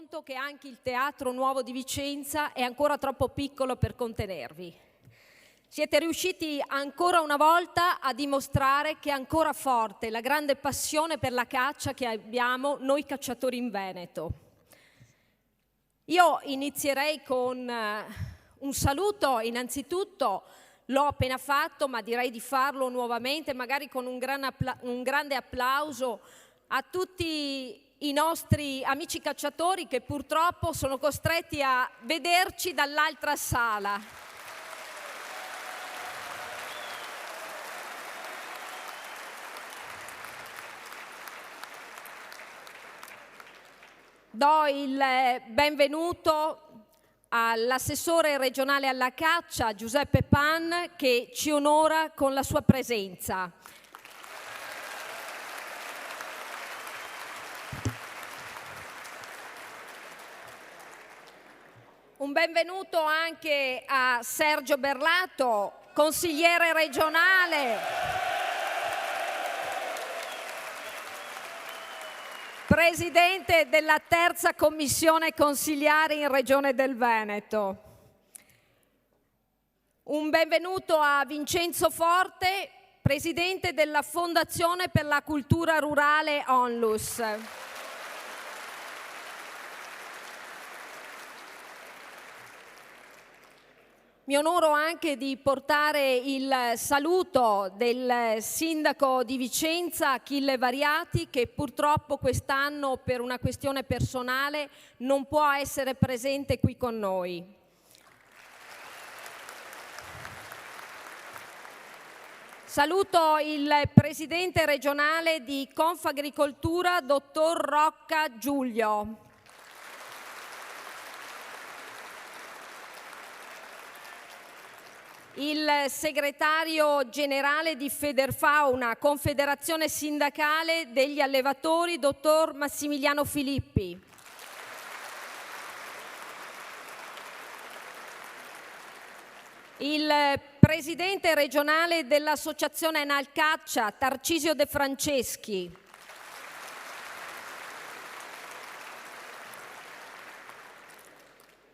conto che anche il Teatro Nuovo di Vicenza è ancora troppo piccolo per contenervi. Siete riusciti ancora una volta a dimostrare che è ancora forte la grande passione per la caccia che abbiamo noi cacciatori in Veneto. Io inizierei con un saluto, innanzitutto l'ho appena fatto, ma direi di farlo nuovamente, magari con un grande applauso a tutti i nostri amici cacciatori che purtroppo sono costretti a vederci dall'altra sala. Do il benvenuto all'assessore regionale alla caccia Giuseppe Pan, che ci onora con la sua presenza. Un benvenuto anche a Sergio Berlato, consigliere regionale, presidente della terza commissione consiliare in Regione del Veneto. Un benvenuto a Vincenzo Forte, presidente della Fondazione per la Cultura Rurale Onlus. Mi onoro anche di portare il saluto del sindaco di Vicenza, Achille Variati, che purtroppo quest'anno per una questione personale non può essere presente qui con noi. Saluto il presidente regionale di Confagricoltura, dottor Rocca Giulio. Il segretario generale di Federfauna, Confederazione Sindacale degli Allevatori, dottor Massimiliano Filippi. Il presidente regionale dell'Associazione Analcaccia, Tarcisio De Franceschi.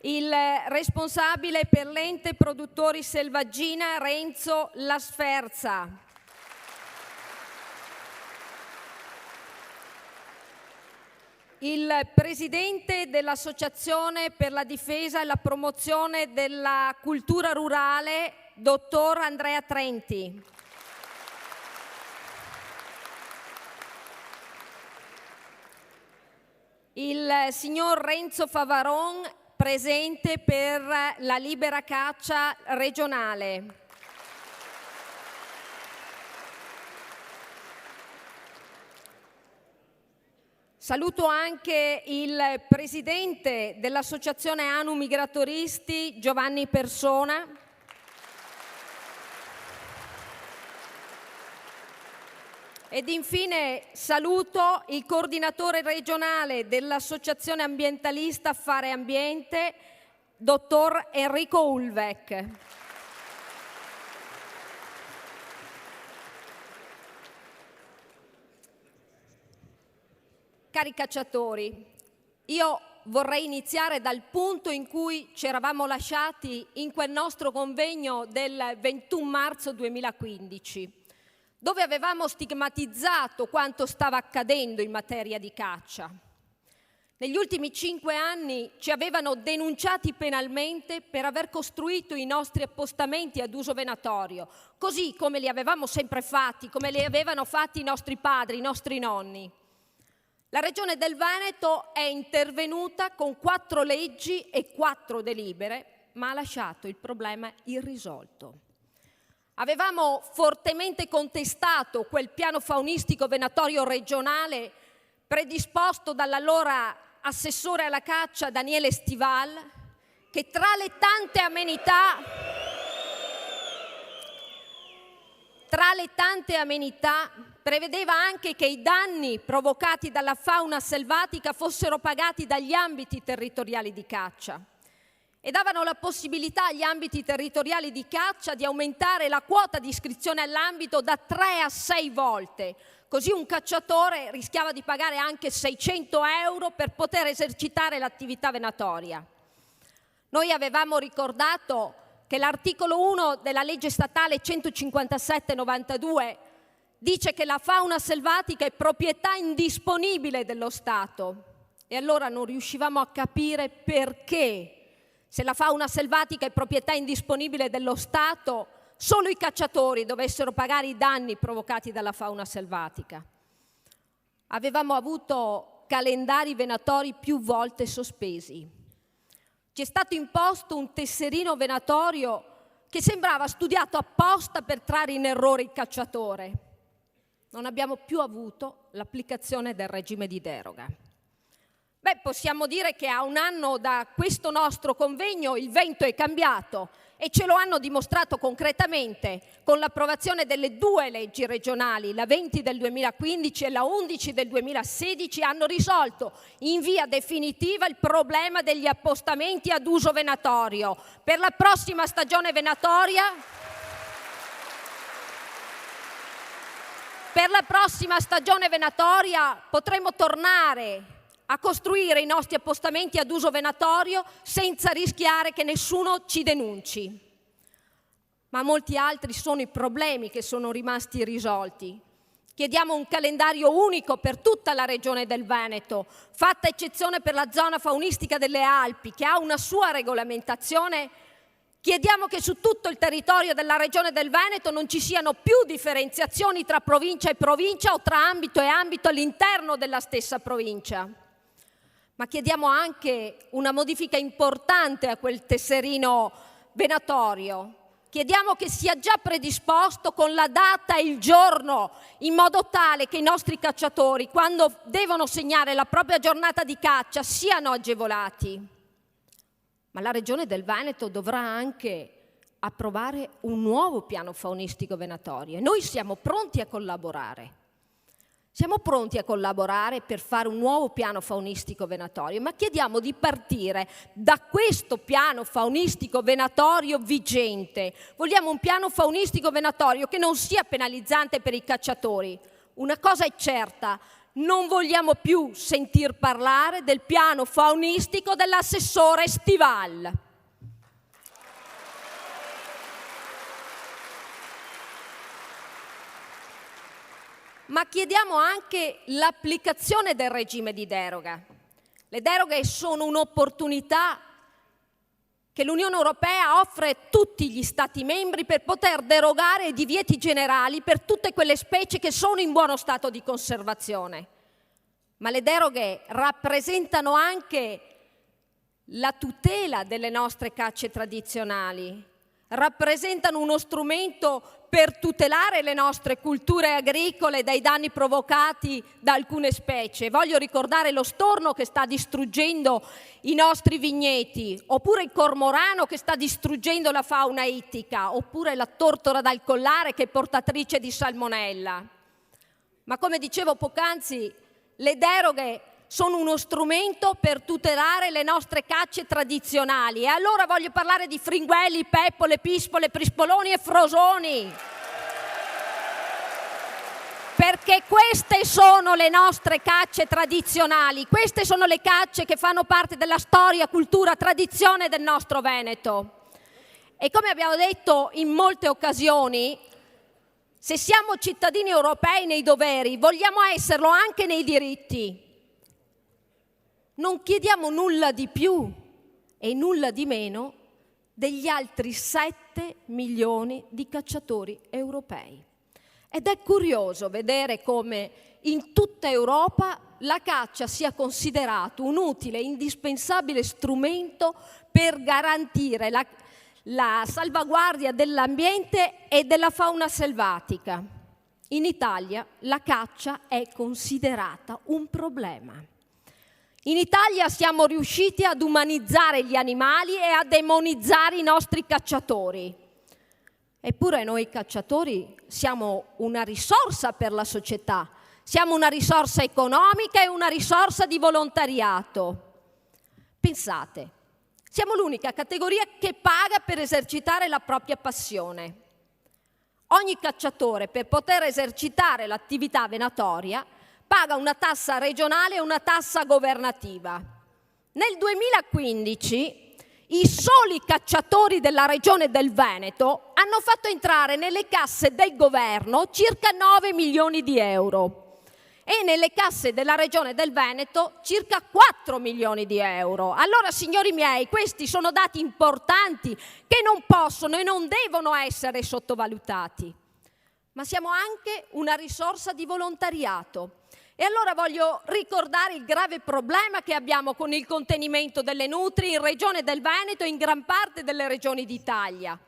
Il responsabile per l'ente produttori Selvaggina, Renzo La Sferza. Il presidente dell'Associazione per la difesa e la promozione della cultura rurale, dottor Andrea Trenti. Il signor Renzo Favaron, presente per la libera caccia regionale. Saluto anche il presidente dell'Associazione Anu Migratoristi, Giovanni Persona. Ed infine saluto il coordinatore regionale dell'Associazione Ambientalista Fare Ambiente, dottor Enrico Ulvec. Cari cacciatori, io vorrei iniziare dal punto in cui ci eravamo lasciati in quel nostro convegno del 21 marzo 2015. Dove avevamo stigmatizzato quanto stava accadendo in materia di caccia. Negli ultimi 5 anni ci avevano denunciati penalmente per aver costruito i nostri appostamenti ad uso venatorio, così come li avevamo sempre fatti, come li avevano fatti i nostri padri, i nostri nonni. La Regione del Veneto è intervenuta con 4 leggi e 4 delibere, ma ha lasciato il problema irrisolto. Avevamo fortemente contestato quel piano faunistico venatorio regionale predisposto dall'allora assessore alla caccia Daniele Stival, che tra le tante amenità prevedeva anche che i danni provocati dalla fauna selvatica fossero pagati dagli ambiti territoriali di caccia. E davano la possibilità agli ambiti territoriali di caccia di aumentare la quota di iscrizione all'ambito da 3 a 6 volte, Così un cacciatore rischiava di pagare anche 600 euro per poter esercitare l'attività venatoria. Noi avevamo ricordato che l'articolo 1 della legge statale 157/92 dice che la fauna selvatica è proprietà indisponibile dello Stato. E allora non riuscivamo a capire perché, se la fauna selvatica è proprietà indisponibile dello Stato, solo i cacciatori dovessero pagare i danni provocati dalla fauna selvatica. Avevamo avuto calendari venatori più volte sospesi. Ci è stato imposto un tesserino venatorio che sembrava studiato apposta per trarre in errore il cacciatore. Non abbiamo più avuto l'applicazione del regime di deroga. Possiamo dire che a un anno da questo nostro convegno il vento è cambiato e ce lo hanno dimostrato concretamente con l'approvazione delle 2 leggi regionali, la 20 del 2015 e la 11 del 2016, hanno risolto in via definitiva il problema degli appostamenti ad uso venatorio. Per la prossima stagione venatoria potremo tornare a costruire i nostri appostamenti ad uso venatorio senza rischiare che nessuno ci denunci. Ma molti altri sono i problemi che sono rimasti irrisolti. Chiediamo un calendario unico per tutta la regione del Veneto, fatta eccezione per la zona faunistica delle Alpi, che ha una sua regolamentazione. Chiediamo che su tutto il territorio della regione del Veneto non ci siano più differenziazioni tra provincia e provincia o tra ambito e ambito all'interno della stessa provincia. Ma chiediamo anche una modifica importante a quel tesserino venatorio. Chiediamo che sia già predisposto con la data e il giorno, in modo tale che i nostri cacciatori, quando devono segnare la propria giornata di caccia, siano agevolati. Ma la Regione del Veneto dovrà anche approvare un nuovo piano faunistico venatorio e noi siamo pronti a collaborare. Siamo pronti a collaborare per fare un nuovo piano faunistico venatorio, ma chiediamo di partire da questo piano faunistico venatorio vigente. Vogliamo un piano faunistico venatorio che non sia penalizzante per i cacciatori. Una cosa è certa, non vogliamo più sentir parlare del piano faunistico dell'assessore Stival. Ma chiediamo anche l'applicazione del regime di deroga. Le deroghe sono un'opportunità che l'Unione Europea offre a tutti gli Stati membri per poter derogare ai divieti generali per tutte quelle specie che sono in buono stato di conservazione. Ma le deroghe rappresentano anche la tutela delle nostre cacce tradizionali, rappresentano uno strumento per tutelare le nostre culture agricole dai danni provocati da alcune specie. Voglio ricordare lo storno che sta distruggendo i nostri vigneti, oppure il cormorano che sta distruggendo la fauna ittica, oppure la tortora dal collare che è portatrice di salmonella. Ma come dicevo poc'anzi, le deroghe sono uno strumento per tutelare le nostre cacce tradizionali. E allora voglio parlare di fringuelli, peppole, pispole, prispoloni e frosoni. Perché queste sono le nostre cacce tradizionali, queste sono le cacce che fanno parte della storia, cultura, tradizione del nostro Veneto. E come abbiamo detto in molte occasioni, se siamo cittadini europei nei doveri, vogliamo esserlo anche nei diritti. Non chiediamo nulla di più e nulla di meno degli altri 7 milioni di cacciatori europei. Ed è curioso vedere come in tutta Europa la caccia sia considerato un utile e indispensabile strumento per garantire la salvaguardia dell'ambiente e della fauna selvatica. In Italia la caccia è considerata un problema. In Italia siamo riusciti ad umanizzare gli animali e a demonizzare i nostri cacciatori. Eppure noi cacciatori siamo una risorsa per la società, siamo una risorsa economica e una risorsa di volontariato. Pensate, siamo l'unica categoria che paga per esercitare la propria passione. Ogni cacciatore, per poter esercitare l'attività venatoria, paga una tassa regionale e una tassa governativa. Nel 2015 i soli cacciatori della regione del Veneto hanno fatto entrare nelle casse del governo circa 9 milioni di euro e nelle casse della regione del Veneto circa 4 milioni di euro. Allora, signori miei, questi sono dati importanti che non possono e non devono essere sottovalutati. Ma siamo anche una risorsa di volontariato. E allora voglio ricordare il grave problema che abbiamo con il contenimento delle nutrie in Regione del Veneto e in gran parte delle regioni d'Italia.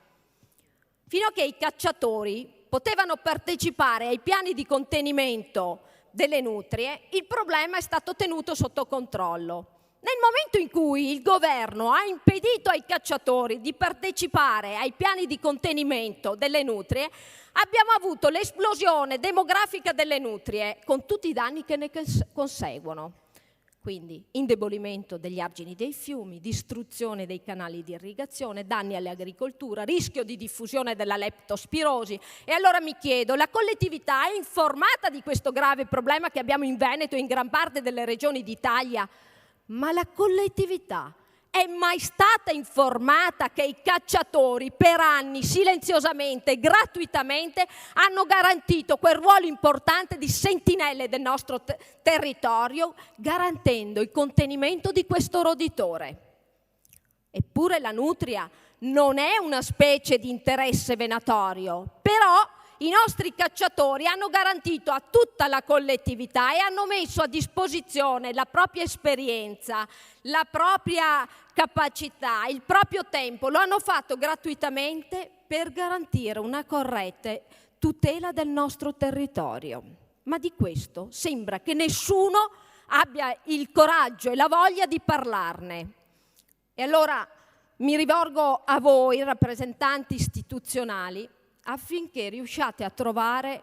Fino a che i cacciatori potevano partecipare ai piani di contenimento delle nutrie, il problema è stato tenuto sotto controllo. Nel momento in cui il governo ha impedito ai cacciatori di partecipare ai piani di contenimento delle nutrie, abbiamo avuto l'esplosione demografica delle nutrie, con tutti i danni che ne conseguono. Quindi indebolimento degli argini dei fiumi, distruzione dei canali di irrigazione, danni all'agricoltura, rischio di diffusione della leptospirosi. E allora mi chiedo, la collettività è informata di questo grave problema che abbiamo in Veneto e in gran parte delle regioni d'Italia? Ma la collettività è mai stata informata che i cacciatori per anni silenziosamente, gratuitamente hanno garantito quel ruolo importante di sentinelle del nostro territorio, garantendo il contenimento di questo roditore? Eppure la nutria non è una specie di interesse venatorio, però i nostri cacciatori hanno garantito a tutta la collettività e hanno messo a disposizione la propria esperienza, la propria capacità, il proprio tempo. Lo hanno fatto gratuitamente per garantire una corretta tutela del nostro territorio. Ma di questo sembra che nessuno abbia il coraggio e la voglia di parlarne. E allora mi rivolgo a voi, rappresentanti istituzionali, affinché riusciate a trovare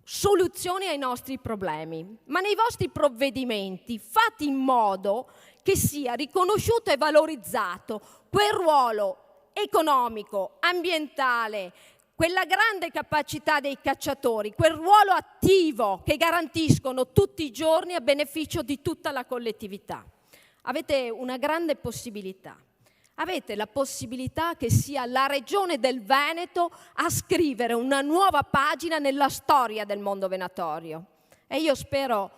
soluzioni ai nostri problemi. Ma nei vostri provvedimenti fate in modo che sia riconosciuto e valorizzato quel ruolo economico, ambientale, quella grande capacità dei cacciatori, quel ruolo attivo che garantiscono tutti i giorni a beneficio di tutta la collettività. Avete una grande possibilità. Avete la possibilità che sia la Regione del Veneto a scrivere una nuova pagina nella storia del mondo venatorio. E io spero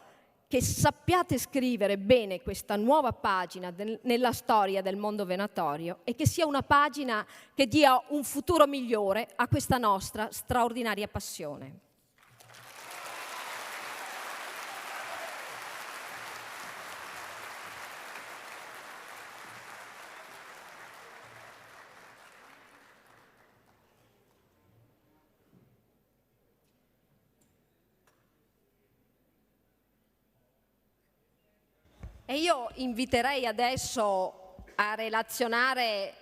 che sappiate scrivere bene questa nuova pagina nella storia del mondo venatorio e che sia una pagina che dia un futuro migliore a questa nostra straordinaria passione. E io inviterei adesso a relazionare,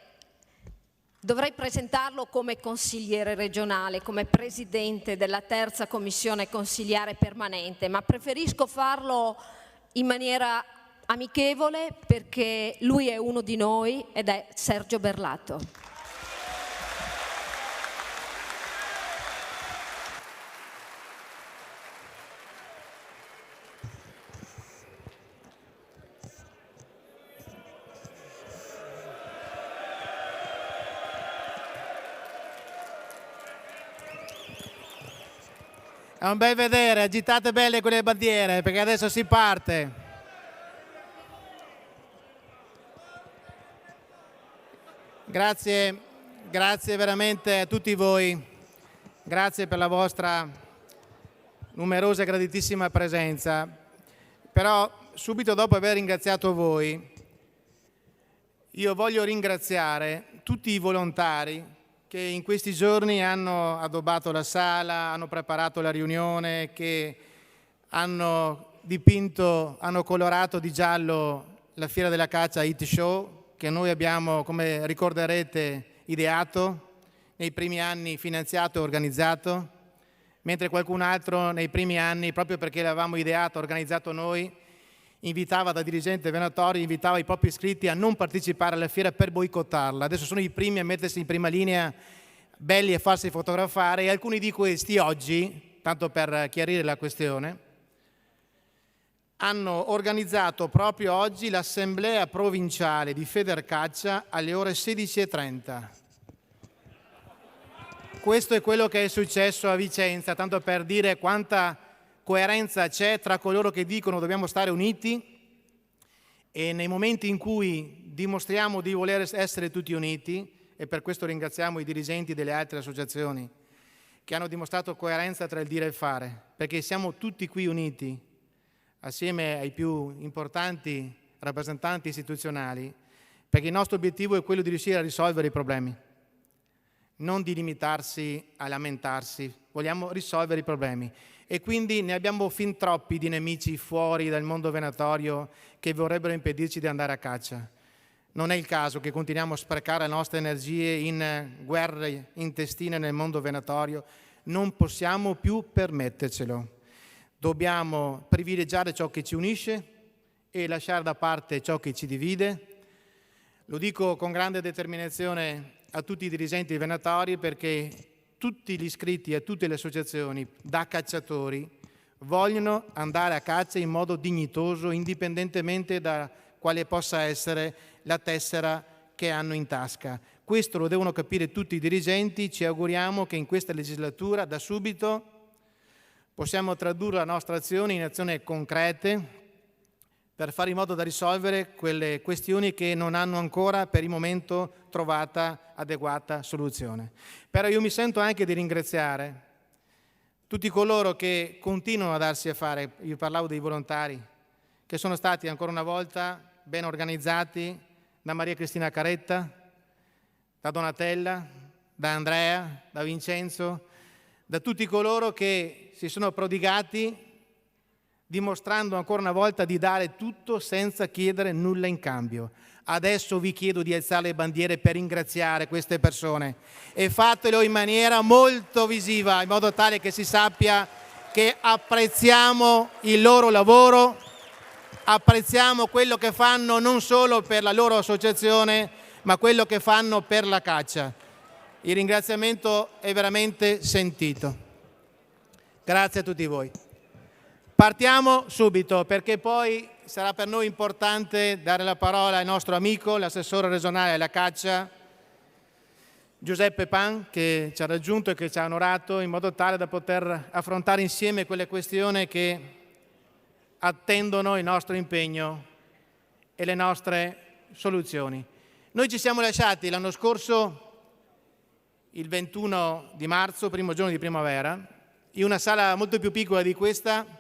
dovrei presentarlo come consigliere regionale, come presidente della terza commissione consiliare permanente, ma preferisco farlo in maniera amichevole perché lui è uno di noi ed è Sergio Berlato. È un bel vedere, agitate belle quelle bandiere perché adesso si parte. Grazie veramente a tutti voi, grazie per la vostra numerosa e graditissima presenza. Però subito dopo aver ringraziato voi, io voglio ringraziare tutti i volontari che in questi giorni hanno addobbato la sala, hanno preparato la riunione, che hanno dipinto, hanno colorato di giallo la Fiera della Caccia Hit Show, che noi abbiamo, come ricorderete, ideato, nei primi anni finanziato e organizzato, mentre qualcun altro nei primi anni, proprio perché l'avevamo ideato, organizzato noi, invitava da dirigente venatorio, invitava i propri iscritti a non partecipare alla fiera per boicottarla. Adesso sono i primi a mettersi in prima linea belli e farsi fotografare, e alcuni di questi oggi, tanto per chiarire la questione, hanno organizzato proprio oggi l'assemblea provinciale di Federcaccia alle ore 16:30. Questo è quello che è successo a Vicenza, tanto per dire quanta coerenza c'è tra coloro che dicono dobbiamo stare uniti e nei momenti in cui dimostriamo di voler essere tutti uniti, e per questo ringraziamo i dirigenti delle altre associazioni che hanno dimostrato coerenza tra il dire e il fare, perché siamo tutti qui uniti assieme ai più importanti rappresentanti istituzionali, perché il nostro obiettivo è quello di riuscire a risolvere i problemi, non di limitarsi a lamentarsi, vogliamo risolvere i problemi. E quindi ne abbiamo fin troppi di nemici fuori dal mondo venatorio che vorrebbero impedirci di andare a caccia. Non è il caso che continuiamo a sprecare le nostre energie in guerre intestine nel mondo venatorio, non possiamo più permettercelo. Dobbiamo privilegiare ciò che ci unisce e lasciare da parte ciò che ci divide. Lo dico con grande determinazione a tutti i dirigenti venatori, perché tutti gli iscritti a tutte le associazioni da cacciatori vogliono andare a caccia in modo dignitoso, indipendentemente da quale possa essere la tessera che hanno in tasca. Questo lo devono capire tutti i dirigenti. Ci auguriamo che in questa legislatura, da subito, possiamo tradurre la nostra azione in azioni concrete per fare in modo da risolvere quelle questioni che non hanno ancora per il momento trovata adeguata soluzione. Però io mi sento anche di ringraziare tutti coloro che continuano a darsi a fare. Io parlavo dei volontari, che sono stati ancora una volta ben organizzati da Maria Cristina Caretta, da Donatella, da Andrea, da Vincenzo, da tutti coloro che si sono prodigati dimostrando ancora una volta di dare tutto senza chiedere nulla in cambio. Adesso vi chiedo di alzare le bandiere per ringraziare queste persone e fatelo in maniera molto visiva, in modo tale che si sappia che apprezziamo il loro lavoro, apprezziamo quello che fanno non solo per la loro associazione, ma quello che fanno per la caccia. Il ringraziamento è veramente sentito. Grazie a tutti voi. Partiamo subito, perché poi sarà per noi importante dare la parola al nostro amico, l'assessore regionale alla caccia, Giuseppe Pan, che ci ha raggiunto e che ci ha onorato, in modo tale da poter affrontare insieme quelle questioni che attendono il nostro impegno e le nostre soluzioni. Noi ci siamo lasciati l'anno scorso, il 21 di marzo, primo giorno di primavera, in una sala molto più piccola di questa,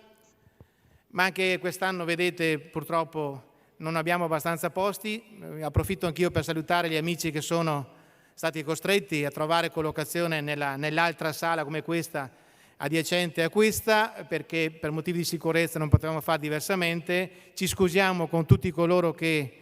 ma anche quest'anno, vedete, purtroppo non abbiamo abbastanza posti. Approfitto anch'io per salutare gli amici che sono stati costretti a trovare collocazione nell'altra sala come questa, adiacente a questa, perché per motivi di sicurezza non potevamo fare diversamente. Ci scusiamo con tutti coloro che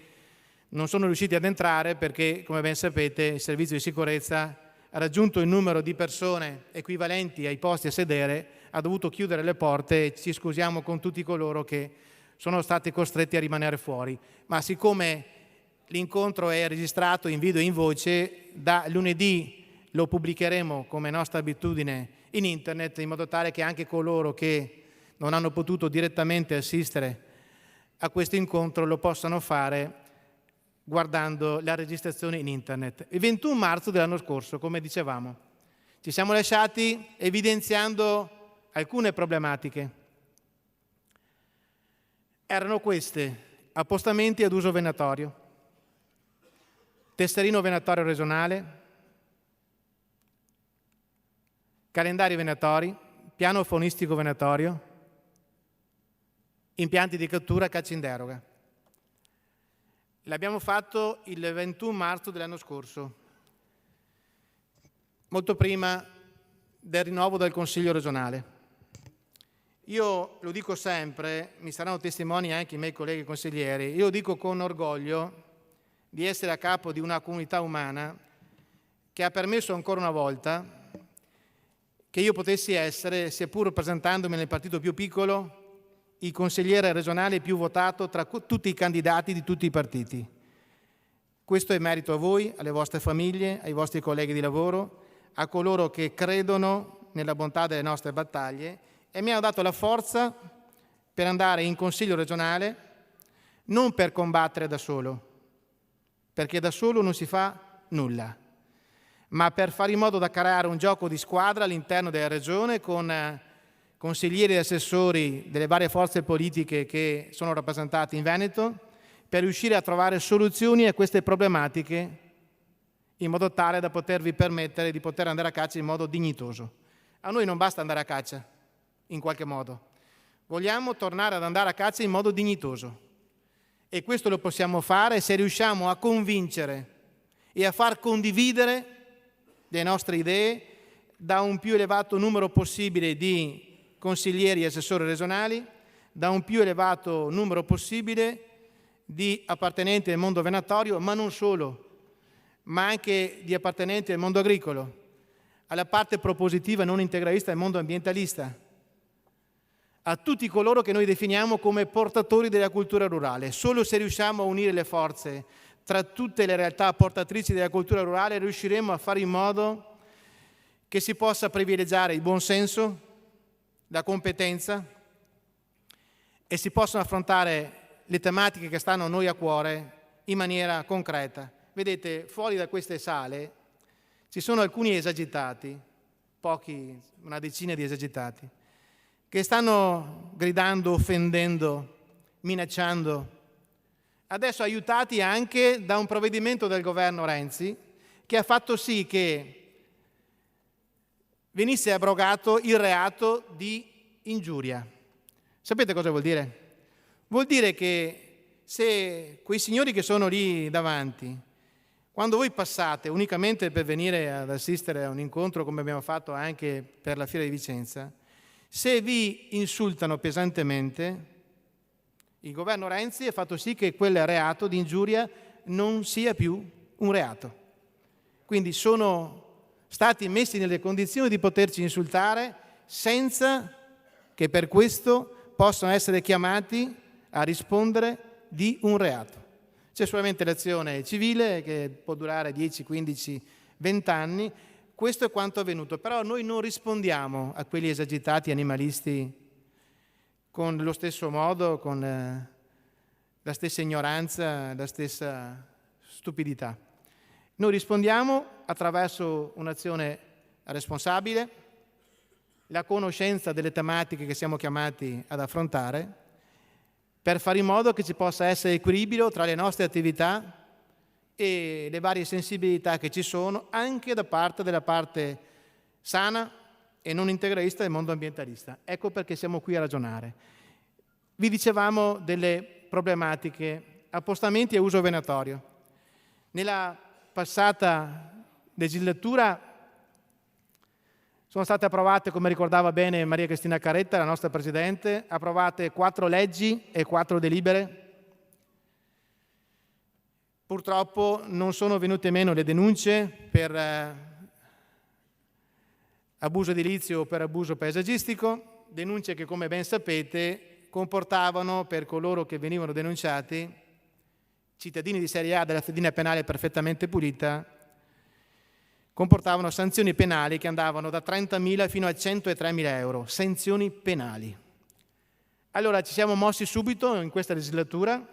non sono riusciti ad entrare, perché, come ben sapete, il servizio di sicurezza ha raggiunto il numero di persone equivalenti ai posti a sedere, ha dovuto chiudere le porte e ci scusiamo con tutti coloro che sono stati costretti a rimanere fuori. Ma siccome l'incontro è registrato in video e in voce, da lunedì lo pubblicheremo come nostra abitudine in internet, in modo tale che anche coloro che non hanno potuto direttamente assistere a questo incontro lo possano fare guardando la registrazione in internet. Il 21 marzo dell'anno scorso, come dicevamo, ci siamo lasciati evidenziando alcune problematiche. Erano queste: appostamenti ad uso venatorio, tesserino venatorio regionale, calendari venatori, piano faunistico venatorio, impianti di cattura, caccia in deroga. L'abbiamo fatto il 21 marzo dell'anno scorso, molto prima del rinnovo del Consiglio regionale. Io lo dico sempre, mi saranno testimoni anche i miei colleghi consiglieri, io dico con orgoglio di essere a capo di una comunità umana che ha permesso ancora una volta che io potessi essere, seppur rappresentandomi nel partito più piccolo, il consigliere regionale più votato tra tutti i candidati di tutti i partiti. Questo è merito a voi, alle vostre famiglie, ai vostri colleghi di lavoro, a coloro che credono nella bontà delle nostre battaglie e mi hanno dato la forza per andare in Consiglio regionale, non per combattere da solo, perché da solo non si fa nulla, ma per fare in modo da creare un gioco di squadra all'interno della regione con consiglieri e assessori delle varie forze politiche che sono rappresentate in Veneto, per riuscire a trovare soluzioni a queste problematiche in modo tale da potervi permettere di poter andare a caccia in modo dignitoso. A noi non basta andare a caccia, in qualche modo. Vogliamo tornare ad andare a caccia in modo dignitoso. E questo lo possiamo fare se riusciamo a convincere e a far condividere le nostre idee da un più elevato numero possibile di consiglieri e assessori regionali, da un più elevato numero possibile di appartenenti al mondo venatorio, ma non solo, ma anche di appartenenti al mondo agricolo, alla parte propositiva non integralista del mondo ambientalista, a tutti coloro che noi definiamo come portatori della cultura rurale. Solo se riusciamo a unire le forze tra tutte le realtà portatrici della cultura rurale riusciremo a fare in modo che si possa privilegiare il buon senso, la competenza e si possono affrontare le tematiche che stanno a noi a cuore in maniera concreta. Vedete, fuori da queste sale ci sono alcuni esagitati, pochi, una decina di esagitati, che stanno gridando, offendendo, minacciando, adesso aiutati anche da un provvedimento del governo Renzi che ha fatto sì che venisse abrogato il reato di ingiuria. Sapete cosa vuol dire? Vuol dire che se quei signori che sono lì davanti, quando voi passate unicamente per venire ad assistere a un incontro come abbiamo fatto anche per la Fiera di Vicenza, se vi insultano pesantemente, il governo Renzi ha fatto sì che quel reato di ingiuria non sia più un reato. Quindi sono stati messi nelle condizioni di poterci insultare senza che per questo possano essere chiamati a rispondere di un reato. C'è solamente l'azione civile che può durare 10, 15, 20 anni. Questo è quanto è avvenuto. Però noi non rispondiamo a quegli esagitati animalisti con lo stesso modo, con la stessa ignoranza, la stessa stupidità. Noi rispondiamo attraverso un'azione responsabile, la conoscenza delle tematiche che siamo chiamati ad affrontare, per fare in modo che ci possa essere equilibrio tra le nostre attività e le varie sensibilità che ci sono, anche da parte della parte sana e non integralista del mondo ambientalista. Ecco perché siamo qui a ragionare. Vi dicevamo delle problematiche, appostamenti e uso venatorio. Nella passata legislatura sono state approvate, come ricordava bene Maria Cristina Caretta, la nostra Presidente, approvate 4 leggi e 4 delibere. Purtroppo non sono venute meno le denunce per abuso edilizio o per abuso paesaggistico, denunce che, come ben sapete, comportavano per coloro che venivano denunciati, cittadini di serie A della fedina penale perfettamente pulita, comportavano sanzioni penali che andavano da 30.000 fino a 103.000 euro, sanzioni penali. Allora ci siamo mossi subito in questa legislatura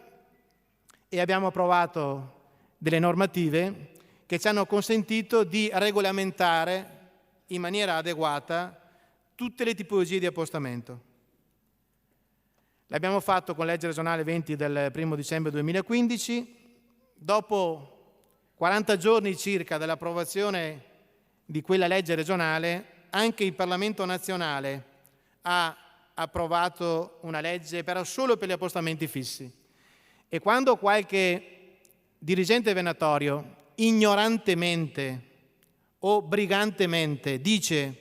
e abbiamo approvato delle normative che ci hanno consentito di regolamentare in maniera adeguata tutte le tipologie di appostamento. L'abbiamo fatto con legge regionale 20 del 1 dicembre 2015, dopo 40 giorni circa dall'approvazione di quella legge regionale, anche il Parlamento nazionale ha approvato una legge però solo per gli appostamenti fissi. E quando qualche dirigente venatorio ignorantemente o brigantemente dice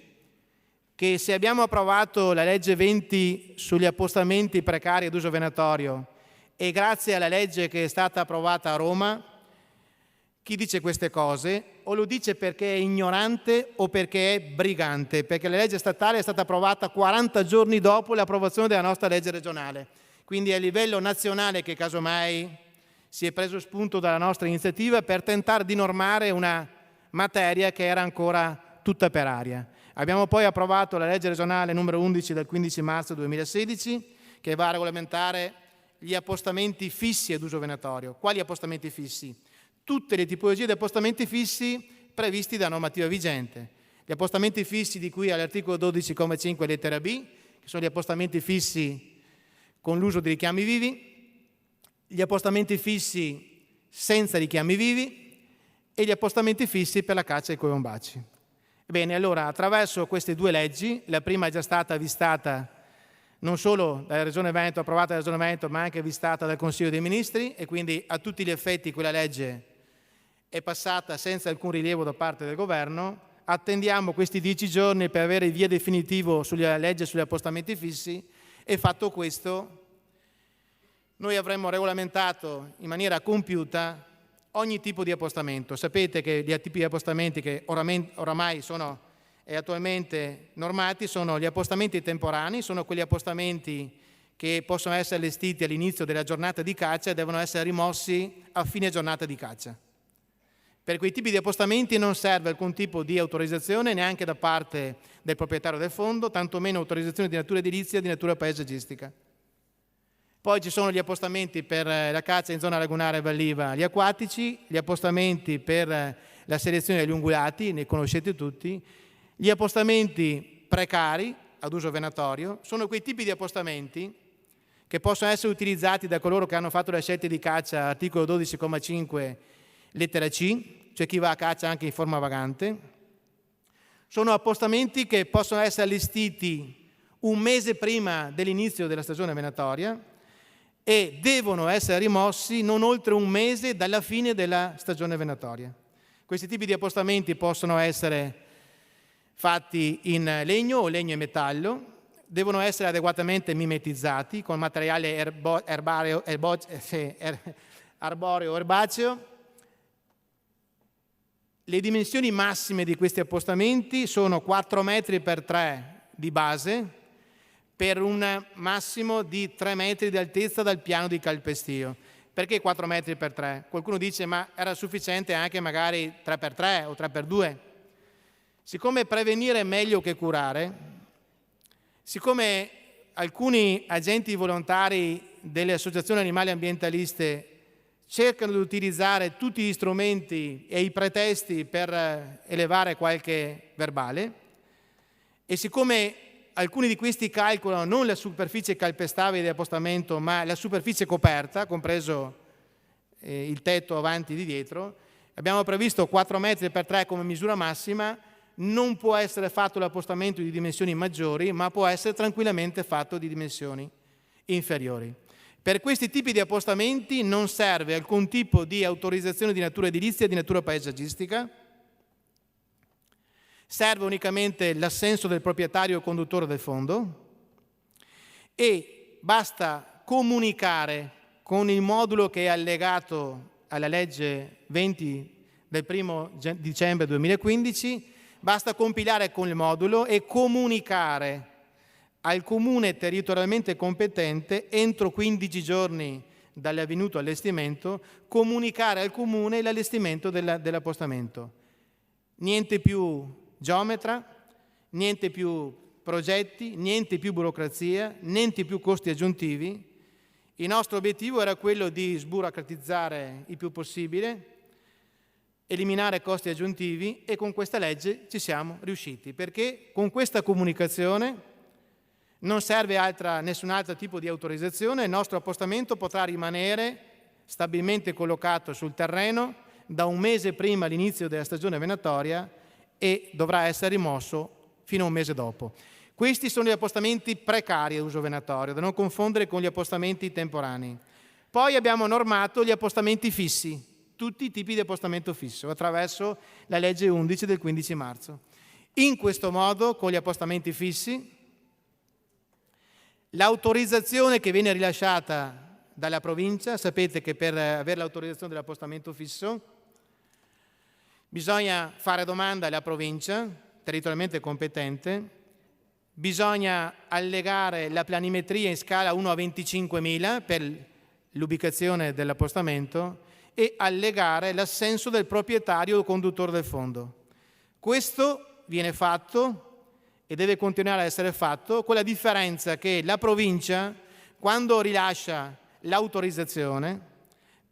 che se abbiamo approvato la legge 20 sugli appostamenti precari ad uso venatorio e grazie alla legge che è stata approvata a Roma, chi dice queste cose o lo dice perché è ignorante o perché è brigante, perché la legge statale è stata approvata 40 giorni dopo l'approvazione della nostra legge regionale. Quindi è a livello nazionale che casomai si è preso spunto dalla nostra iniziativa per tentare di normare una materia che era ancora tutta per aria. Abbiamo poi approvato la legge regionale numero 11 del 15 marzo 2016 che va a regolamentare gli appostamenti fissi ad uso venatorio. Quali appostamenti fissi? Tutte le tipologie di appostamenti fissi previsti da normativa vigente. Gli appostamenti fissi di cui all'articolo 12,5 lettera B, che sono gli appostamenti fissi con l'uso di richiami vivi, gli appostamenti fissi senza richiami vivi e gli appostamenti fissi per la caccia ai colombaci. Bene, allora attraverso queste due leggi, la prima è già stata avvistata non solo dalla Regione Veneto, approvata dalla Regione Veneto, ma anche avvistata dal Consiglio dei Ministri e quindi a tutti gli effetti quella legge è passata senza alcun rilievo da parte del Governo. Attendiamo questi 10 giorni per avere il via definitivo sulla legge sugli appostamenti fissi e fatto questo noi avremmo regolamentato in maniera compiuta ogni tipo di appostamento. Sapete che gli tipi di appostamenti che oramai sono attualmente normati sono gli appostamenti temporanei, sono quegli appostamenti che possono essere allestiti all'inizio della giornata di caccia e devono essere rimossi a fine giornata di caccia. Per quei tipi di appostamenti non serve alcun tipo di autorizzazione neanche da parte del proprietario del fondo, tantomeno autorizzazione di natura edilizia e di natura paesaggistica. Poi ci sono gli appostamenti per la caccia in zona lagunare e valliva, gli acquatici, gli appostamenti per la selezione degli ungulati, ne conoscete tutti, gli appostamenti precari ad uso venatorio, sono quei tipi di appostamenti che possono essere utilizzati da coloro che hanno fatto la scelta di caccia, articolo 12,5 lettera C, cioè chi va a caccia anche in forma vagante. Sono appostamenti che possono essere allestiti un mese prima dell'inizio della stagione venatoria e devono essere rimossi non oltre un mese dalla fine della stagione venatoria. Questi tipi di appostamenti possono essere fatti in legno o legno e metallo, devono essere adeguatamente mimetizzati con materiale arboreo o erbaceo. Le dimensioni massime di questi appostamenti sono 4 metri per 3 di base per un massimo di 3 metri di altezza dal piano di calpestio. Perché 4 metri per 3? Qualcuno dice ma era sufficiente anche magari 3 per 3 o 3 per 2. Siccome prevenire è meglio che curare, siccome alcuni agenti volontari delle associazioni animali ambientaliste cercano di utilizzare tutti gli strumenti e i pretesti per elevare qualche verbale e siccome alcuni di questi calcolano non la superficie calpestabile di appostamento ma la superficie coperta, compreso il tetto avanti e di dietro, abbiamo previsto 4 metri per 3 come misura massima. Non può essere fatto l'appostamento di dimensioni maggiori ma può essere tranquillamente fatto di dimensioni inferiori. Per questi tipi di appostamenti non serve alcun tipo di autorizzazione di natura edilizia e di natura paesaggistica, serve unicamente l'assenso del proprietario o conduttore del fondo e basta comunicare con il modulo che è allegato alla legge 20 del 1 dicembre 2015, basta compilare con il modulo e comunicare al comune territorialmente competente entro 15 giorni dall'avvenuto allestimento, comunicare al comune l'allestimento dell'appostamento. Niente più geometra, niente più progetti, niente più burocrazia, niente più costi aggiuntivi. Il nostro obiettivo era quello di sburocratizzare il più possibile, eliminare costi aggiuntivi e con questa legge ci siamo riusciti, perché con questa comunicazione non serve nessun altro tipo di autorizzazione, il nostro appostamento potrà rimanere stabilmente collocato sul terreno da un mese prima l'inizio della stagione venatoria e dovrà essere rimosso fino a un mese dopo. Questi sono gli appostamenti precari ad uso venatorio, da non confondere con gli appostamenti temporanei. Poi abbiamo normato gli appostamenti fissi, tutti i tipi di appostamento fisso, attraverso la legge 11 del 15 marzo. In questo modo, con gli appostamenti fissi, l'autorizzazione che viene rilasciata dalla provincia, sapete che per avere l'autorizzazione dell'appostamento fisso bisogna fare domanda alla provincia territorialmente competente, bisogna allegare la planimetria in scala 1 a 25.000 per l'ubicazione dell'appostamento e allegare l'assenso del proprietario o conduttore del fondo. Questo viene fatto e deve continuare a essere fatto, con la differenza che la provincia, quando rilascia l'autorizzazione,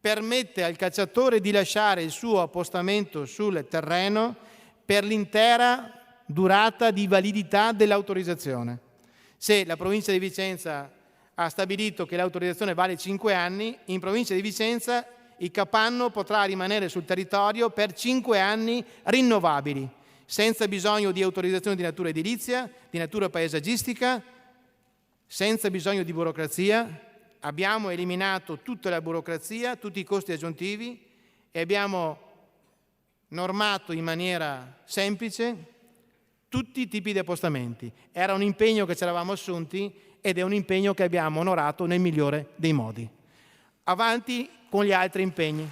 permette al cacciatore di lasciare il suo appostamento sul terreno per l'intera durata di validità dell'autorizzazione. Se la provincia di Vicenza ha stabilito che l'autorizzazione vale 5 anni, in provincia di Vicenza il capanno potrà rimanere sul territorio per 5 anni rinnovabili, senza bisogno di autorizzazione di natura edilizia, di natura paesaggistica, senza bisogno di burocrazia. Abbiamo eliminato tutta la burocrazia, tutti i costi aggiuntivi e abbiamo normato in maniera semplice tutti i tipi di appostamenti. Era un impegno che ci eravamo assunti ed è un impegno che abbiamo onorato nel migliore dei modi. Avanti con gli altri impegni.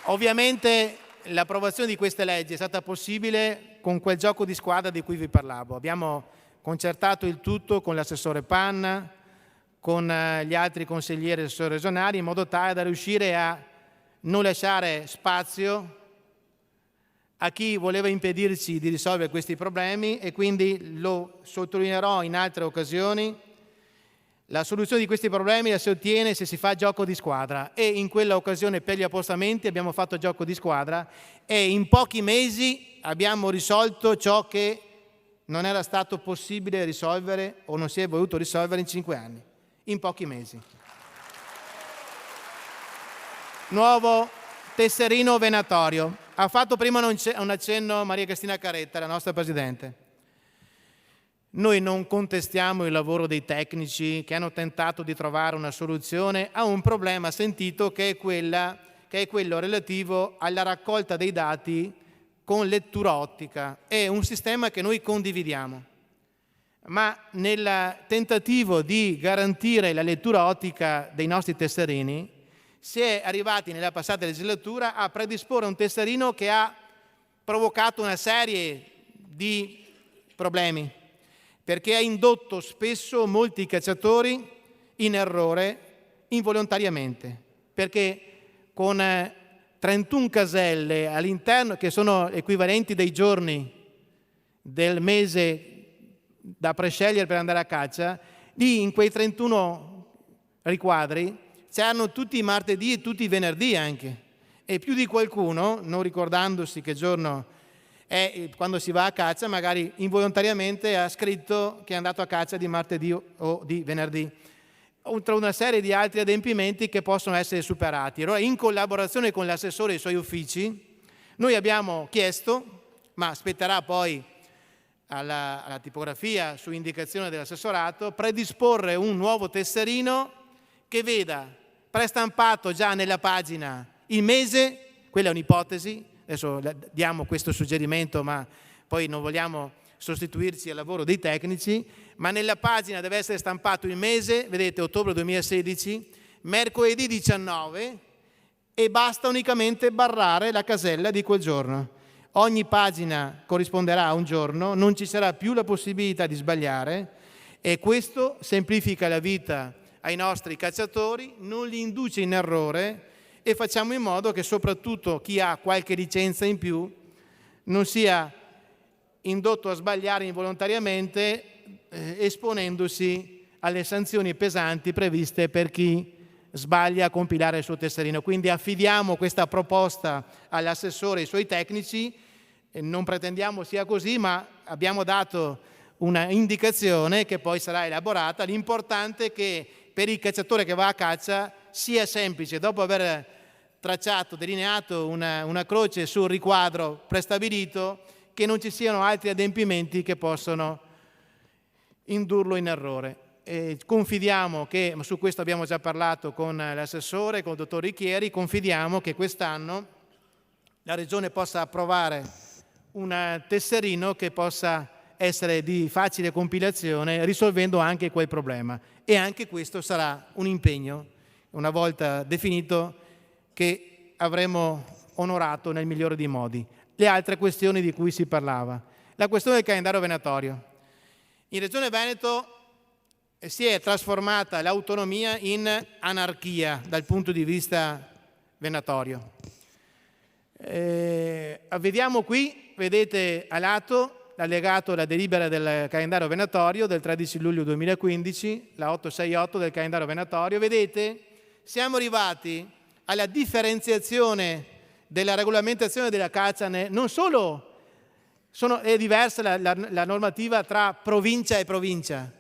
Ovviamente l'approvazione di queste leggi è stata possibile con quel gioco di squadra di cui vi parlavo. Abbiamo concertato il tutto con l'assessore Panna, con gli altri consiglieri e assessori regionali, in modo tale da riuscire a non lasciare spazio a chi voleva impedirci di risolvere questi problemi, e quindi lo sottolineerò in altre occasioni. La soluzione di questi problemi la si ottiene se si fa gioco di squadra, e in quella occasione per gli appostamenti abbiamo fatto gioco di squadra e in pochi mesi abbiamo risolto ciò che non era stato possibile risolvere o non si è voluto risolvere in 5 anni, in pochi mesi. Nuovo tesserino venatorio. Ha fatto prima un accenno Maria Cristina Caretta, la nostra Presidente. Noi non contestiamo il lavoro dei tecnici che hanno tentato di trovare una soluzione a un problema sentito che è quello relativo alla raccolta dei dati con lettura ottica. È un sistema che noi condividiamo, ma nel tentativo di garantire la lettura ottica dei nostri tesserini si è arrivati nella passata legislatura a predisporre un tesserino che ha provocato una serie di problemi, perché ha indotto spesso molti cacciatori in errore involontariamente, perché con 31 caselle all'interno, che sono equivalenti dei giorni del mese da prescegliere per andare a caccia, lì in quei 31 riquadri c'erano tutti i martedì e tutti i venerdì anche, e più di qualcuno, non ricordandosi che giorno è quando si va a caccia, magari involontariamente ha scritto che è andato a caccia di martedì o di venerdì, oltre a una serie di altri adempimenti che possono essere superati. Allora, in collaborazione con l'assessore e i suoi uffici, noi abbiamo chiesto, ma aspetterà poi alla tipografia su indicazione dell'assessorato, predisporre un nuovo tesserino che veda prestampato già nella pagina il mese. Quella è un'ipotesi, adesso diamo questo suggerimento, ma poi non vogliamo sostituirci al lavoro dei tecnici, ma nella pagina deve essere stampato il mese, vedete, ottobre 2016, mercoledì 19, e basta unicamente barrare la casella di quel giorno. Ogni pagina corrisponderà a un giorno, non ci sarà più la possibilità di sbagliare, e questo semplifica la vita ai nostri cacciatori, non li induce in errore, e facciamo in modo che soprattutto chi ha qualche licenza in più non sia indotto a sbagliare involontariamente, esponendosi alle sanzioni pesanti previste per chi sbaglia a compilare il suo tesserino. Quindi affidiamo questa proposta all'assessore e ai suoi tecnici, non pretendiamo sia così, ma abbiamo dato una indicazione che poi sarà elaborata. L'importante è che per il cacciatore che va a caccia sia semplice, dopo aver tracciato, delineato una croce sul riquadro prestabilito, che non ci siano altri adempimenti che possono indurlo in errore. E confidiamo che, su questo abbiamo già parlato con l'assessore, con il dottor Richieri, confidiamo che quest'anno la Regione possa approvare un tesserino che possa essere di facile compilazione, risolvendo anche quel problema. E anche questo sarà un impegno, una volta definito, che avremo onorato nel migliore dei modi. Le altre questioni di cui si parlava. La questione del calendario venatorio. In Regione Veneto si è trasformata l'autonomia in anarchia dal punto di vista venatorio. Vediamo qui, vedete a lato l'allegato alla delibera del calendario venatorio del 13 luglio 2015, la 868 del calendario venatorio. Vedete, siamo arrivati alla differenziazione della regolamentazione della caccia. Non solo è diversa la normativa tra provincia e provincia,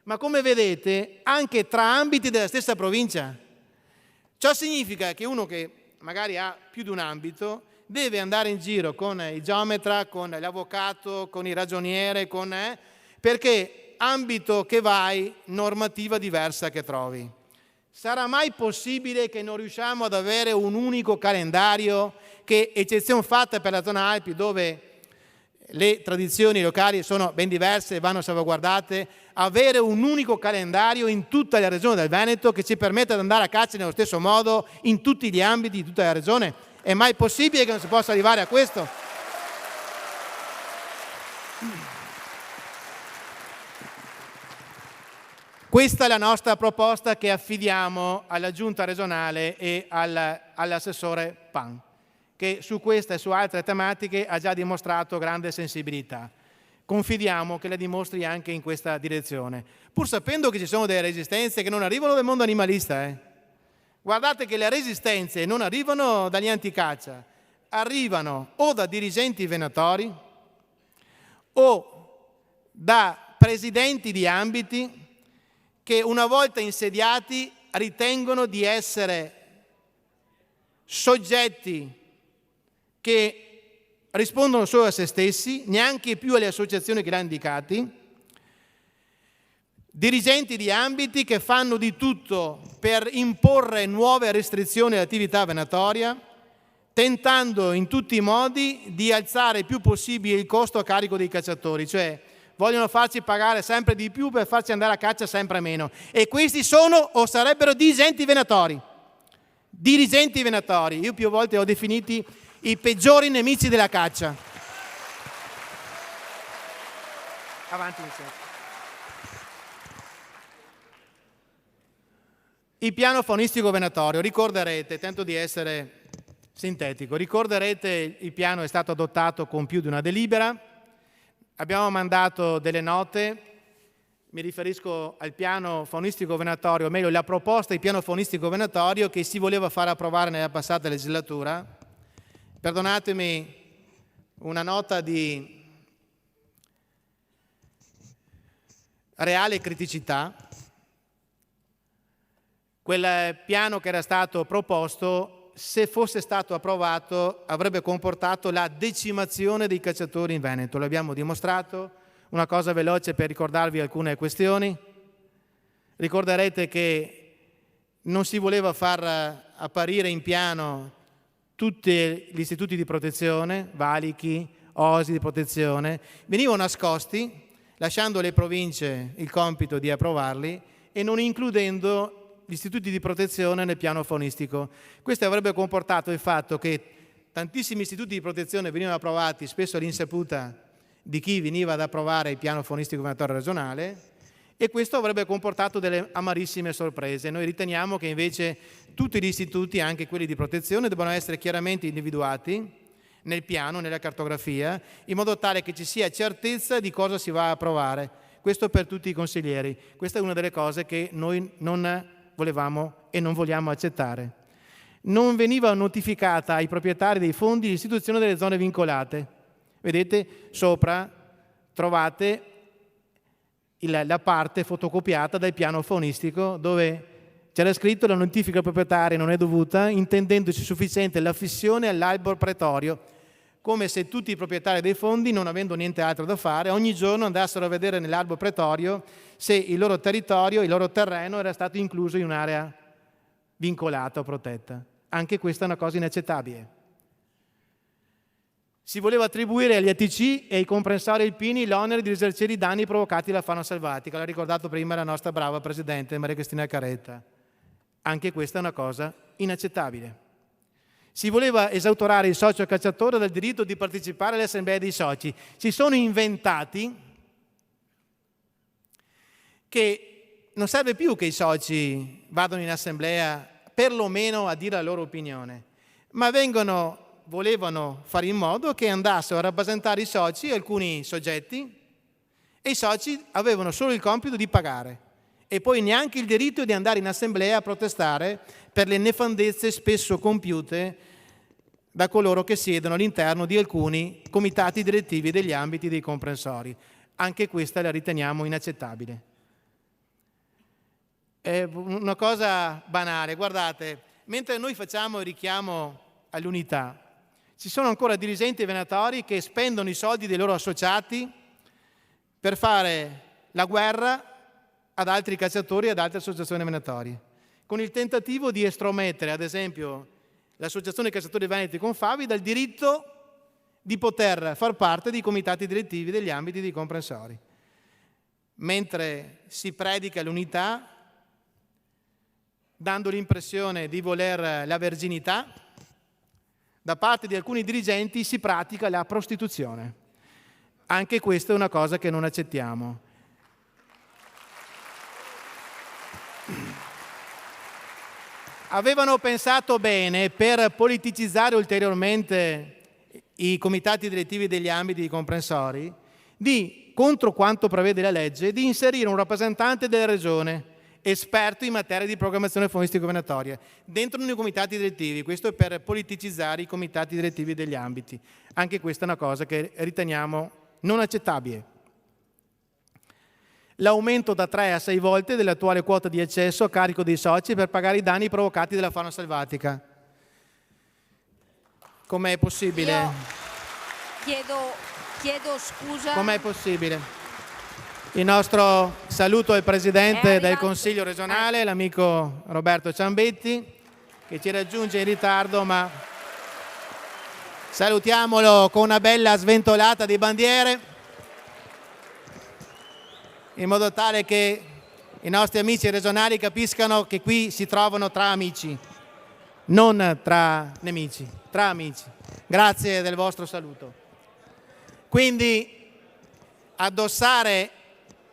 ma come vedete anche tra ambiti della stessa provincia. Ciò significa che uno che magari ha più di un ambito deve andare in giro con il geometra, con l'avvocato, con il ragioniere, perché ambito che vai, normativa diversa che trovi. Sarà mai possibile che non riusciamo ad avere un unico calendario, che, eccezione fatta per la zona Alpi, dove le tradizioni locali sono ben diverse e vanno salvaguardate, avere un unico calendario in tutta la regione del Veneto che ci permetta di andare a caccia nello stesso modo in tutti gli ambiti di tutta la regione? È mai possibile che non si possa arrivare a questo? Questa è la nostra proposta che affidiamo alla Giunta regionale e all'assessore Pan, che su questa e su altre tematiche ha già dimostrato grande sensibilità. Confidiamo che la dimostri anche in questa direzione, pur sapendo che ci sono delle resistenze che non arrivano dal mondo animalista. Guardate che le resistenze non arrivano dagli anticaccia, arrivano o da dirigenti venatori o da presidenti di ambiti che una volta insediati ritengono di essere soggetti che rispondono solo a se stessi, neanche più alle associazioni che li hanno indicati, dirigenti di ambiti che fanno di tutto per imporre nuove restrizioni all'attività venatoria, tentando in tutti i modi di alzare il più possibile il costo a carico dei cacciatori, cioè vogliono farci pagare sempre di più per farci andare a caccia sempre meno. E questi sono o sarebbero dirigenti venatori. Dirigenti venatori, io più volte ho definiti i peggiori nemici della caccia. Avanti, Vincenzo. Il piano faunistico venatorio, ricorderete, tento di essere sintetico, ricorderete il piano è stato adottato con più di una delibera, abbiamo mandato delle note, mi riferisco al piano faunistico venatorio, o meglio la proposta di piano faunistico venatorio che si voleva far approvare nella passata legislatura. Perdonatemi una nota di reale criticità. Quel piano che era stato proposto, se fosse stato approvato, avrebbe comportato la decimazione dei cacciatori in Veneto. L'abbiamo dimostrato. Una cosa veloce per ricordarvi alcune questioni. Ricorderete che non si voleva far apparire in piano tutti gli istituti di protezione, valichi, osi di protezione, venivano nascosti, lasciando alle province il compito di approvarli e non includendo gli istituti di protezione nel piano faunistico. Questo avrebbe comportato il fatto che tantissimi istituti di protezione venivano approvati spesso all'insaputa di chi veniva ad approvare il piano faunistico venatorio regionale, e questo avrebbe comportato delle amarissime sorprese. Noi riteniamo che invece tutti gli istituti, anche quelli di protezione, debbano essere chiaramente individuati nel piano, nella cartografia, in modo tale che ci sia certezza di cosa si va a approvare. Questo per tutti i consiglieri. Questa è una delle cose che noi non volevamo e non vogliamo accettare. Non veniva notificata ai proprietari dei fondi l'istituzione delle zone vincolate. Vedete, sopra trovate la parte fotocopiata dal piano faunistico dove c'era scritto: la notifica al proprietario non è dovuta, intendendosi sufficiente l'affissione all'albero pretorio, come se tutti i proprietari dei fondi, non avendo niente altro da fare, ogni giorno andassero a vedere nell'albero pretorio se il loro territorio, il loro terreno era stato incluso in un'area vincolata o protetta. Anche questa è una cosa inaccettabile. Si voleva attribuire agli ATC e ai comprensori alpini l'onere di risarcire i danni provocati dalla fauna selvatica. L'ha ricordato prima la nostra brava Presidente Maria Cristina Caretta. Anche questa è una cosa inaccettabile. Si voleva esautorare il socio cacciatore dal diritto di partecipare alle assemblee dei soci. Si sono inventati che non serve più che i soci vadano in assemblea perlomeno a dire la loro opinione, ma vengono volevano fare in modo che andassero a rappresentare i soci alcuni soggetti e i soci avevano solo il compito di pagare e poi neanche il diritto di andare in assemblea a protestare per le nefandezze spesso compiute da coloro che siedono all'interno di alcuni comitati direttivi degli ambiti dei comprensori. Anche questa la riteniamo inaccettabile. È una cosa banale, guardate, mentre noi facciamo il richiamo all'unità, ci sono ancora dirigenti venatori che spendono i soldi dei loro associati per fare la guerra ad altri cacciatori e ad altre associazioni venatorie, con il tentativo di estromettere, ad esempio, l'Associazione Cacciatori Veneti Confavi dal diritto di poter far parte dei comitati direttivi degli ambiti dei comprensori. Mentre si predica l'unità, dando l'impressione di voler la verginità, da parte di alcuni dirigenti si pratica la prostituzione. Anche questa è una cosa che non accettiamo. Avevano pensato bene, per politicizzare ulteriormente i comitati direttivi degli ambiti di comprensori, di, contro quanto prevede la legge, di inserire un rappresentante della regione esperto in materia di programmazione faunistico-venatoria dentro nei comitati direttivi. Questo è per politicizzare i comitati direttivi degli ambiti. Anche questa è una cosa che riteniamo non accettabile. L'aumento da 3 a 6 volte dell'attuale quota di accesso a carico dei soci per pagare i danni provocati dalla fauna selvatica. Com'è possibile? Chiedo scusa. Com'è possibile? Il nostro saluto al Presidente del Consiglio regionale, l'amico Roberto Ciambetti, che ci raggiunge in ritardo, ma salutiamolo con una bella sventolata di bandiere, in modo tale che i nostri amici regionali capiscano che qui si trovano tra amici, non tra nemici, tra amici. Grazie del vostro saluto. Quindi addossare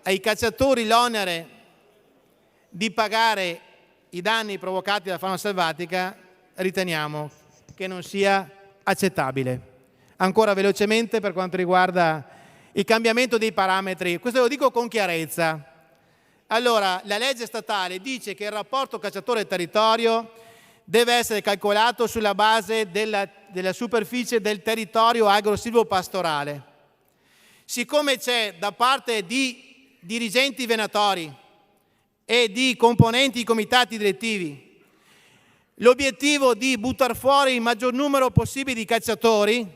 ai cacciatori l'onere di pagare i danni provocati dalla fauna selvatica riteniamo che non sia accettabile. Ancora velocemente per quanto riguarda il cambiamento dei parametri, questo lo dico con chiarezza. Allora, la legge statale dice che il rapporto cacciatore-territorio deve essere calcolato sulla base della superficie del territorio agro-silvopastorale. Siccome c'è da parte di dirigenti venatori e di componenti di comitati direttivi l'obiettivo di buttare fuori il maggior numero possibile di cacciatori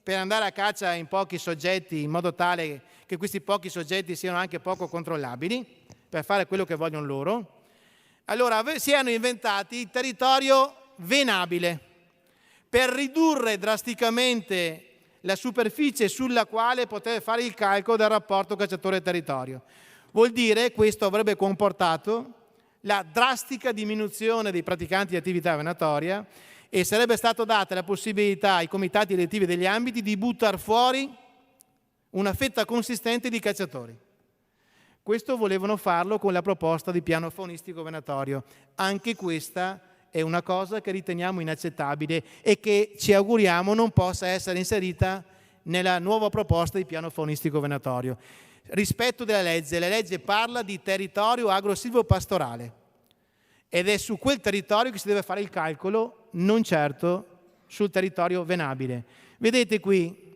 per andare a caccia in pochi soggetti, in modo tale che questi pochi soggetti siano anche poco controllabili, per fare quello che vogliono loro, allora si hanno inventati il territorio venabile per ridurre drasticamente la superficie sulla quale poter fare il calcolo del rapporto cacciatore-territorio. Vuol dire, questo avrebbe comportato la drastica diminuzione dei praticanti di attività venatoria e sarebbe stata data la possibilità ai comitati direttivi degli ambiti di buttare fuori una fetta consistente di cacciatori. Questo volevano farlo con la proposta di piano faunistico venatorio. Anche questa è una cosa che riteniamo inaccettabile e che ci auguriamo non possa essere inserita nella nuova proposta di piano faunistico venatorio. Rispetto della legge, la legge parla di territorio agro-silvopastorale ed è su quel territorio che si deve fare il calcolo, non certo sul territorio venabile. Vedete qui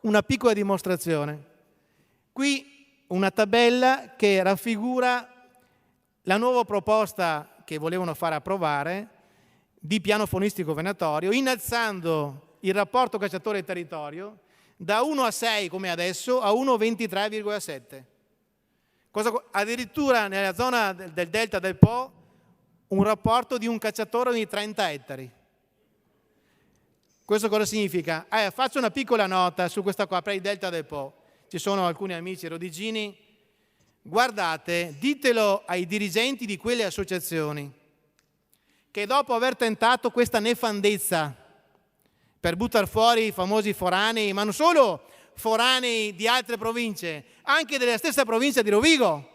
una piccola dimostrazione. Qui una tabella che raffigura la nuova proposta che volevano fare approvare di piano faunistico venatorio, innalzando il rapporto cacciatore-territorio da 1 a 6 come adesso a 1 a 23,7. Addirittura nella zona del delta del Po un rapporto di un cacciatore ogni 30 ettari. Questo cosa significa? Faccio una piccola nota su questa qua, per il delta del Po. Ci sono alcuni amici rodigini. Guardate, ditelo ai dirigenti di quelle associazioni che dopo aver tentato questa nefandezza per buttare fuori i famosi foranei, ma non solo foranei di altre province, anche della stessa provincia di Rovigo.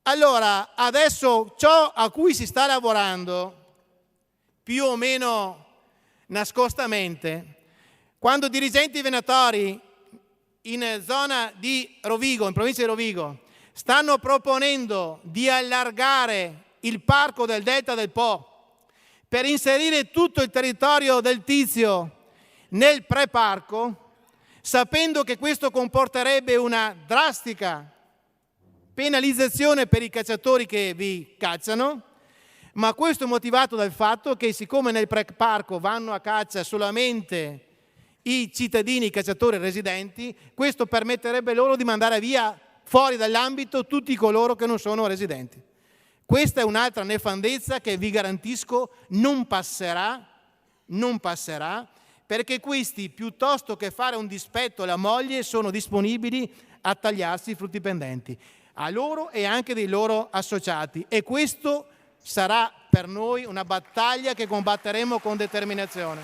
Allora, adesso ciò a cui si sta lavorando, più o meno nascostamente. Quando dirigenti venatori in zona di Rovigo, in provincia di Rovigo, stanno proponendo di allargare il parco del Delta del Po per inserire tutto il territorio del Tizio nel pre-parco, sapendo che questo comporterebbe una drastica penalizzazione per i cacciatori che vi cacciano, ma questo è motivato dal fatto che siccome nel pre-parco vanno a caccia solamente i cittadini cacciatori residenti, questo permetterebbe loro di mandare via fuori dall'ambito tutti coloro che non sono residenti. Questa è un'altra nefandezza che vi garantisco non passerà, perché questi, piuttosto che fare un dispetto alla moglie, sono disponibili a tagliarsi i frutti pendenti, a loro e anche dei loro associati. E questo sarà per noi una battaglia che combatteremo con determinazione.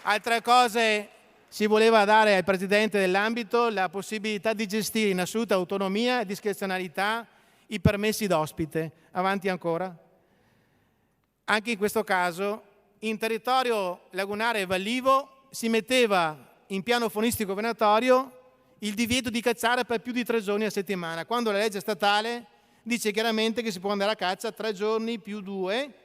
Altre cose, si voleva dare al Presidente dell'ambito la possibilità di gestire in assoluta autonomia e discrezionalità i permessi d'ospite. Avanti ancora. Anche in questo caso, in territorio lagunare e vallivo si metteva in piano faunistico venatorio il divieto di cacciare per più di 3 giorni a settimana, quando la legge statale dice chiaramente che si può andare a caccia 3 giorni più 2,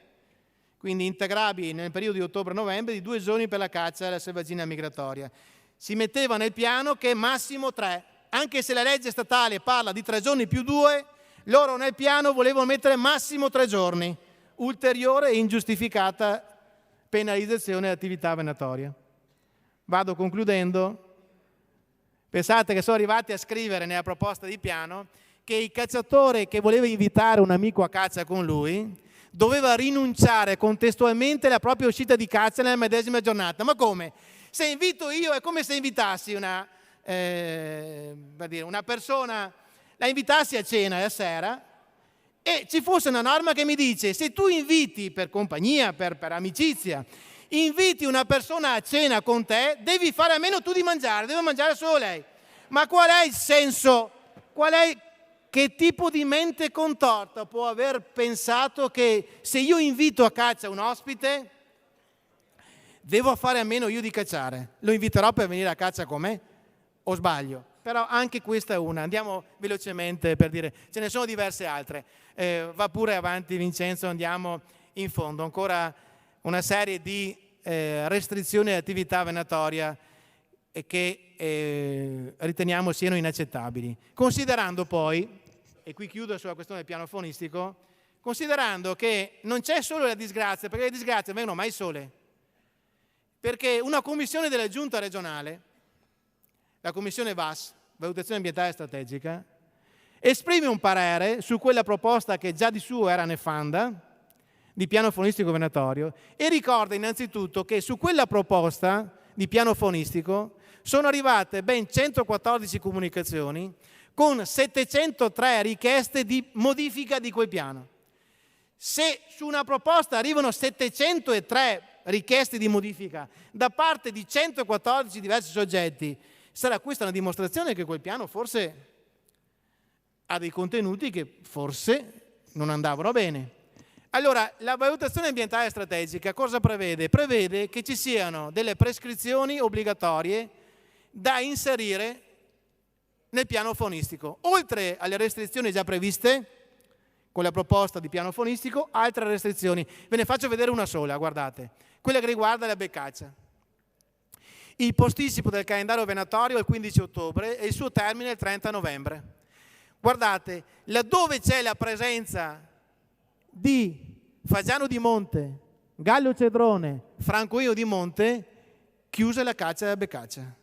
quindi integrabili nel periodo di ottobre-novembre, di 2 giorni per la caccia della selvaggina migratoria. Si metteva nel piano che massimo 3, anche se la legge statale parla di 3 giorni più 2, loro nel piano volevano mettere massimo 3 giorni, ulteriore e ingiustificata penalizzazione dell'attività venatoria. Vado concludendo. Pensate che sono arrivati a scrivere nella proposta di piano che il cacciatore che voleva invitare un amico a caccia con lui doveva rinunciare contestualmente alla propria uscita di caccia nella medesima giornata. Ma come? Se invito io è come se invitassi una persona, la invitassi a cena la sera e ci fosse una norma che mi dice: se tu inviti per compagnia, per amicizia, inviti una persona a cena con te, devi fare a meno tu di mangiare, deve mangiare solo lei. Ma qual è il senso? Che tipo di mente contorta può aver pensato che se io invito a caccia un ospite devo fare a meno io di cacciare? Lo inviterò per venire a caccia con me? O sbaglio? Però anche questa è una. Andiamo velocemente per dire, ce ne sono diverse altre. Va pure avanti Vincenzo, andiamo in fondo. Ancora una serie di restrizioni all'attività venatoria che riteniamo siano inaccettabili. Considerando poi, e qui chiudo sulla questione del piano faunistico, considerando che non c'è solo la disgrazia, perché le disgrazie vengono mai sole, perché una commissione della giunta regionale, la commissione VAS, valutazione ambientale strategica, esprime un parere su quella proposta che già di suo era nefanda, di piano faunistico venatorio, e ricorda innanzitutto che su quella proposta di piano faunistico sono arrivate ben 114 comunicazioni con 703 richieste di modifica di quel piano. Se su una proposta arrivano 703 richieste di modifica da parte di 114 diversi soggetti, sarà questa una dimostrazione che quel piano forse ha dei contenuti che forse non andavano bene. Allora, la valutazione ambientale strategica cosa prevede? Prevede che ci siano delle prescrizioni obbligatorie da inserire nel piano faunistico. Oltre alle restrizioni già previste con la proposta di piano faunistico, altre restrizioni. Ve ne faccio vedere una sola, guardate. Quella che riguarda la becaccia. Il posticipo del calendario venatorio è il 15 ottobre e il suo termine è il 30 novembre. Guardate, laddove c'è la presenza di Fagiano di Monte, Gallo Cedrone, Francoio di Monte, chiusa la caccia della becaccia.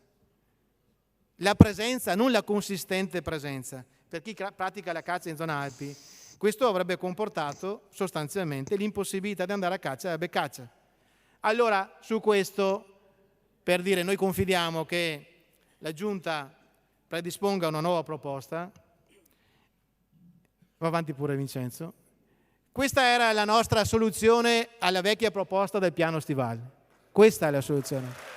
La presenza, non la consistente presenza. Per chi pratica la caccia in zona Alpi, questo avrebbe comportato sostanzialmente l'impossibilità di andare a caccia della becaccia. Allora, su questo, per dire, noi confidiamo che la Giunta predisponga una nuova proposta. Va avanti pure Vincenzo. Questa era la nostra soluzione alla vecchia proposta del piano stivale. Questa è la soluzione.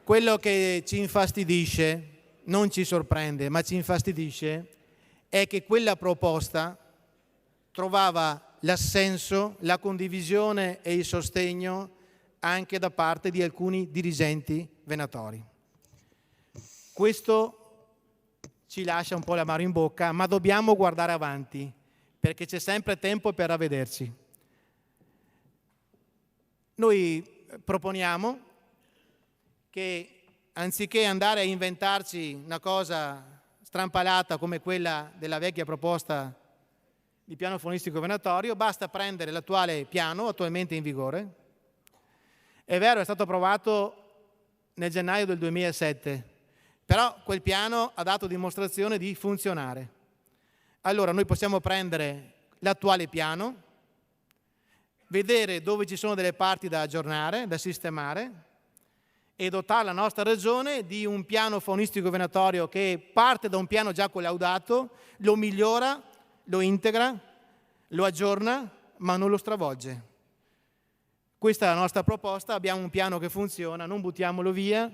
quello che ci infastidisce, non ci sorprende, ma ci infastidisce, è che quella proposta trovava l'assenso, la condivisione e il sostegno anche da parte di alcuni dirigenti venatori. Questo ci lascia un po' l'amaro in bocca, ma dobbiamo guardare avanti, perché c'è sempre tempo per ravvederci. Noi proponiamo che, anziché andare a inventarci una cosa strampalata come quella della vecchia proposta di piano faunistico venatorio, basta prendere l'attuale piano attualmente in vigore. È vero, è stato approvato nel gennaio del 2007, però quel piano ha dato dimostrazione di funzionare. Allora noi possiamo prendere l'attuale piano, vedere dove ci sono delle parti da aggiornare, da sistemare e dotare la nostra regione di un piano faunistico venatorio che parte da un piano già collaudato, lo migliora, lo integra, lo aggiorna, ma non lo stravolge. Questa è la nostra proposta, abbiamo un piano che funziona, non buttiamolo via,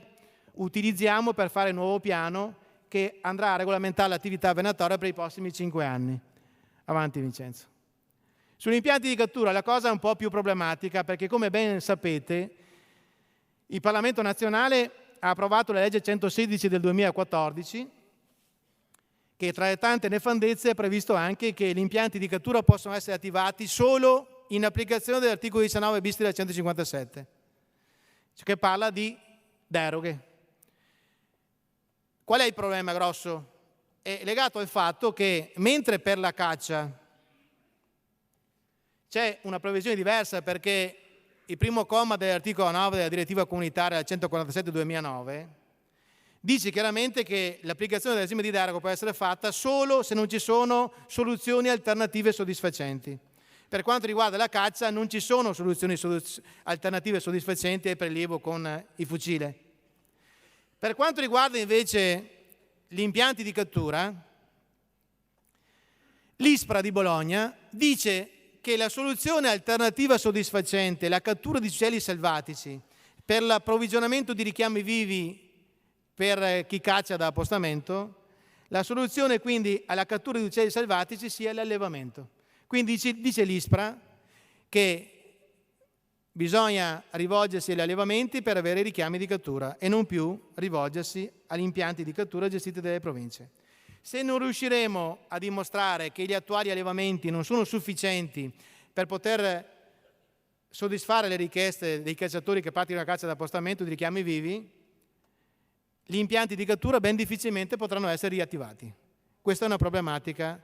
utilizziamo per fare il nuovo piano che andrà a regolamentare l'attività venatoria per i prossimi 5 anni. Avanti Vincenzo. Sugli impianti di cattura la cosa è un po' più problematica perché, come ben sapete, il Parlamento nazionale ha approvato la legge 116 del 2014 che, tra le tante nefandezze, è previsto anche che gli impianti di cattura possono essere attivati solo in applicazione dell'articolo 19 bis del 157, che parla di deroghe. Qual è il problema grosso? È legato al fatto che, mentre per la caccia c'è una previsione diversa perché il primo comma dell'articolo 9 della direttiva comunitaria 147/2009 dice chiaramente che l'applicazione del regime di deroga può essere fatta solo se non ci sono soluzioni alternative soddisfacenti. Per quanto riguarda la caccia non ci sono soluzioni alternative soddisfacenti al prelievo con il fucile. Per quanto riguarda invece gli impianti di cattura, l'ISPRA di Bologna dice che la soluzione alternativa soddisfacente, la cattura di uccelli selvatici per l'approvvigionamento di richiami vivi per chi caccia da appostamento, la soluzione quindi alla cattura di uccelli selvatici sia l'allevamento. Quindi dice l'ISPRA che bisogna rivolgersi agli allevamenti per avere i richiami di cattura e non più rivolgersi agli impianti di cattura gestiti dalle province. Se non riusciremo a dimostrare che gli attuali allevamenti non sono sufficienti per poter soddisfare le richieste dei cacciatori che praticano la caccia da appostamento di richiami vivi, gli impianti di cattura ben difficilmente potranno essere riattivati. Questa è una problematica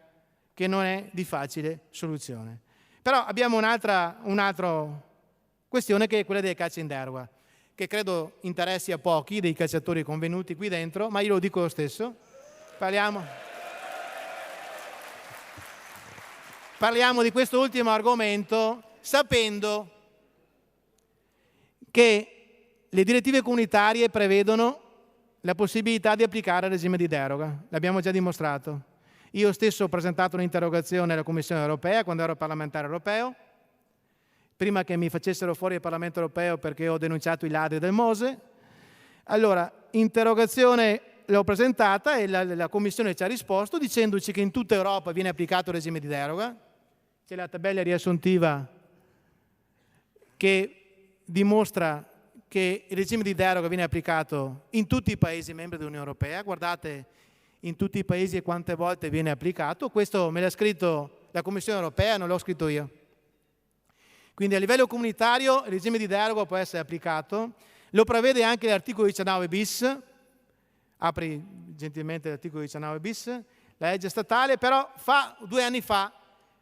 che non è di facile soluzione. Però abbiamo un'altra questione che è quella delle cacce in deroga, che credo interessi a pochi dei cacciatori convenuti qui dentro, ma io lo dico lo stesso. Parliamo di questo ultimo argomento sapendo che le direttive comunitarie prevedono la possibilità di applicare il regime di deroga. L'abbiamo già dimostrato. Io stesso ho presentato un'interrogazione alla Commissione europea quando ero parlamentare europeo, prima che mi facessero fuori dal Parlamento europeo perché ho denunciato i ladri del Mose. Allora, interrogazione l'ho presentata e la Commissione ci ha risposto dicendoci che in tutta Europa viene applicato il regime di deroga. C'è la tabella riassuntiva che dimostra che il regime di deroga viene applicato in tutti i Paesi membri dell'Unione Europea. Guardate in tutti i Paesi e quante volte viene applicato. Questo me l'ha scritto la Commissione Europea, non l'ho scritto io. Quindi a livello comunitario il regime di deroga può essere applicato. Lo prevede anche l'articolo 19 bis. Apri gentilmente l'articolo 19 bis, la legge statale, però 2 anni fa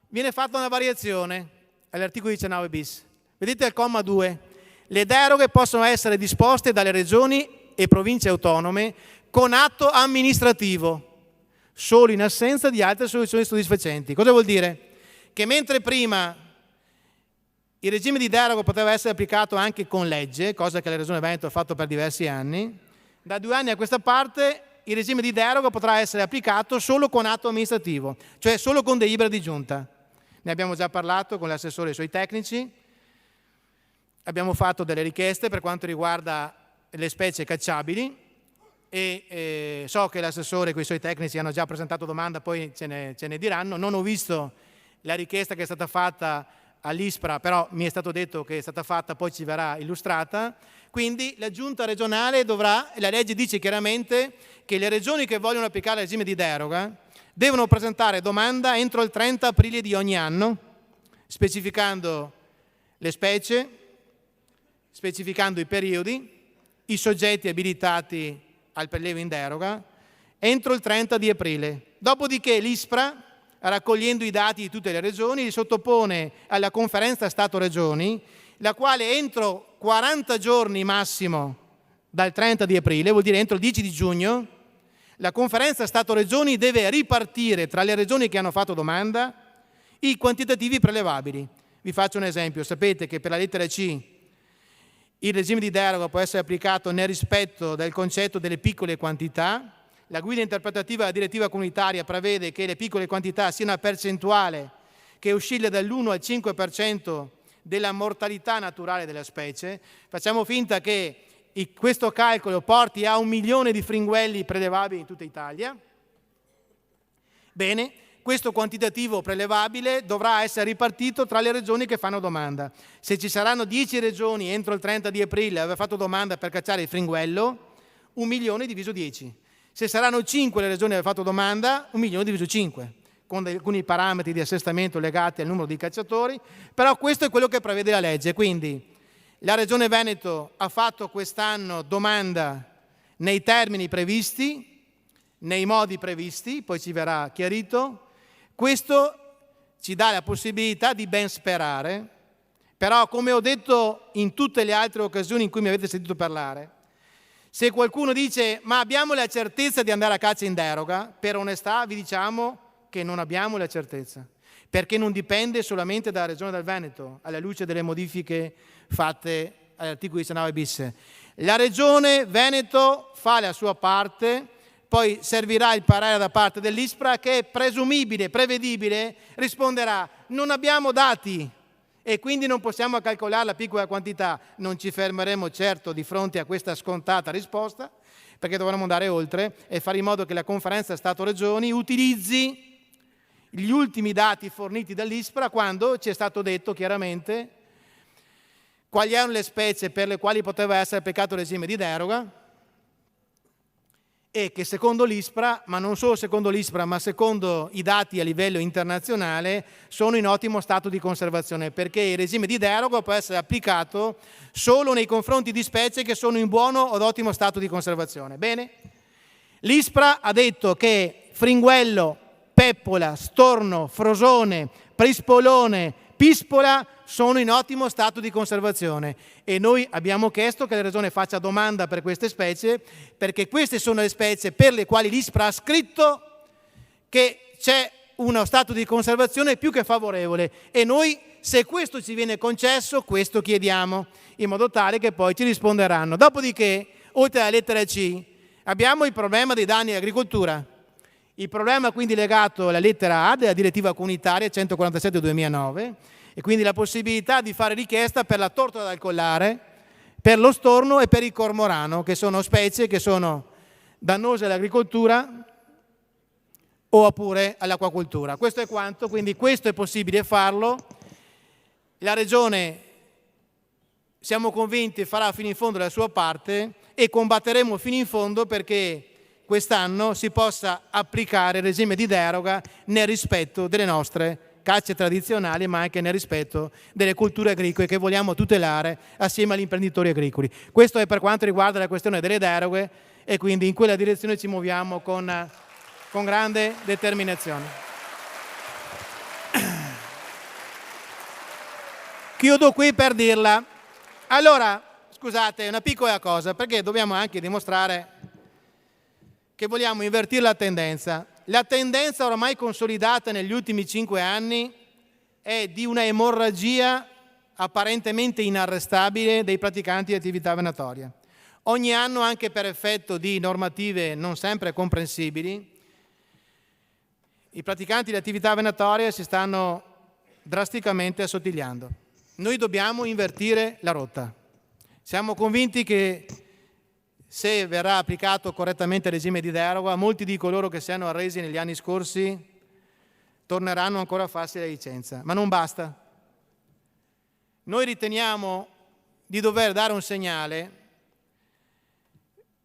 viene fatta una variazione all'articolo 19 bis. Vedete al comma 2, le deroghe possono essere disposte dalle regioni e province autonome con atto amministrativo, solo in assenza di altre soluzioni soddisfacenti. Cosa vuol dire? Che mentre prima il regime di deroga poteva essere applicato anche con legge, cosa che la Regione Veneto ha fatto per diversi anni, da 2 anni a questa parte il regime di deroga potrà essere applicato solo con atto amministrativo, cioè solo con delibera di giunta. Ne abbiamo già parlato con l'assessore e i suoi tecnici, abbiamo fatto delle richieste per quanto riguarda le specie cacciabili e so che l'assessore con i suoi tecnici hanno già presentato domanda, poi ce ne diranno. Non ho visto la richiesta che è stata fatta all'ISPRA, però mi è stato detto che è stata fatta, poi ci verrà illustrata. Quindi la giunta regionale dovrà, la legge dice chiaramente che le regioni che vogliono applicare il regime di deroga devono presentare domanda entro il 30 aprile di ogni anno, specificando le specie, specificando i periodi, i soggetti abilitati al prelievo in deroga, entro il 30 di aprile. Dopodiché l'ISPRA, raccogliendo i dati di tutte le regioni, li sottopone alla conferenza Stato-Regioni, la quale entro 40 giorni massimo dal 30 di aprile, vuol dire entro il 10 di giugno, la conferenza Stato-Regioni deve ripartire tra le regioni che hanno fatto domanda i quantitativi prelevabili. Vi faccio un esempio. Sapete che per la lettera C il regime di deroga può essere applicato nel rispetto del concetto delle piccole quantità. La guida interpretativa della direttiva comunitaria prevede che le piccole quantità siano una percentuale che oscilla dall'1 al 5% della mortalità naturale della specie. Facciamo finta che questo calcolo porti a 1 milione di fringuelli prelevabili in tutta Italia. Bene, questo quantitativo prelevabile dovrà essere ripartito tra le regioni che fanno domanda. Se ci saranno 10 regioni entro il 30 di aprile aver fatto domanda per cacciare il fringuello, 1 milione diviso 10. Se saranno 5 le regioni che hanno fatto domanda, 1 milione diviso 5, con alcuni parametri di assestamento legati al numero di cacciatori, però questo è quello che prevede la legge. Quindi la Regione Veneto ha fatto quest'anno domanda nei termini previsti, nei modi previsti, poi ci verrà chiarito. Questo ci dà la possibilità di ben sperare, però come ho detto in tutte le altre occasioni in cui mi avete sentito parlare, se qualcuno dice ma abbiamo la certezza di andare a caccia in deroga, per onestà vi diciamo che non abbiamo la certezza, perché non dipende solamente dalla Regione del Veneto, alla luce delle modifiche fatte all'articolo 19 bis. La Regione Veneto fa la sua parte, poi servirà il parere da parte dell'ISPRA che è presumibile, prevedibile, risponderà non abbiamo dati e quindi non possiamo calcolare la piccola quantità. Non ci fermeremo certo di fronte a questa scontata risposta, perché dovremo andare oltre e fare in modo che la conferenza Stato-Regioni utilizzi gli ultimi dati forniti dall'ISPRA quando ci è stato detto chiaramente quali erano le specie per le quali poteva essere applicato il regime di deroga e che secondo l'ISPRA, ma non solo secondo l'ISPRA, ma secondo i dati a livello internazionale, sono in ottimo stato di conservazione, perché il regime di deroga può essere applicato solo nei confronti di specie che sono in buono o ottimo stato di conservazione. Bene? L'ISPRA ha detto che fringuello, peppola, storno, frosone, prispolone, pispola sono in ottimo stato di conservazione e noi abbiamo chiesto che la Regione faccia domanda per queste specie, perché queste sono le specie per le quali l'ISPRA ha scritto che c'è uno stato di conservazione più che favorevole e noi, se questo ci viene concesso, questo chiediamo, in modo tale che poi ci risponderanno. Dopodiché, oltre alla lettera C, abbiamo il problema dei danni all'agricoltura. Il problema quindi legato alla lettera A della direttiva comunitaria 147/2009 e quindi la possibilità di fare richiesta per la tortola dal collare, per lo storno e per il cormorano, che sono specie che sono dannose all'agricoltura oppure all'acquacoltura. Questo è quanto, quindi questo è possibile farlo. La Regione, siamo convinti, farà fino in fondo la sua parte e combatteremo fino in fondo perché quest'anno si possa applicare il regime di deroga nel rispetto delle nostre cacce tradizionali, ma anche nel rispetto delle culture agricole che vogliamo tutelare assieme agli imprenditori agricoli. Questo è per quanto riguarda la questione delle deroghe e quindi in quella direzione ci muoviamo con grande determinazione. Chiudo qui per dirla. Allora, scusate, una piccola cosa, perché dobbiamo anche dimostrare che vogliamo invertire la tendenza. La tendenza ormai consolidata negli ultimi 5 anni è di una emorragia apparentemente inarrestabile dei praticanti di attività venatoria. Ogni anno, anche per effetto di normative non sempre comprensibili, i praticanti di attività venatoria si stanno drasticamente assottigliando. Noi dobbiamo invertire la rotta. Siamo convinti che se verrà applicato correttamente il regime di deroga, molti di coloro che si hanno arresi negli anni scorsi torneranno ancora a farsi la licenza. Ma non basta. Noi riteniamo di dover dare un segnale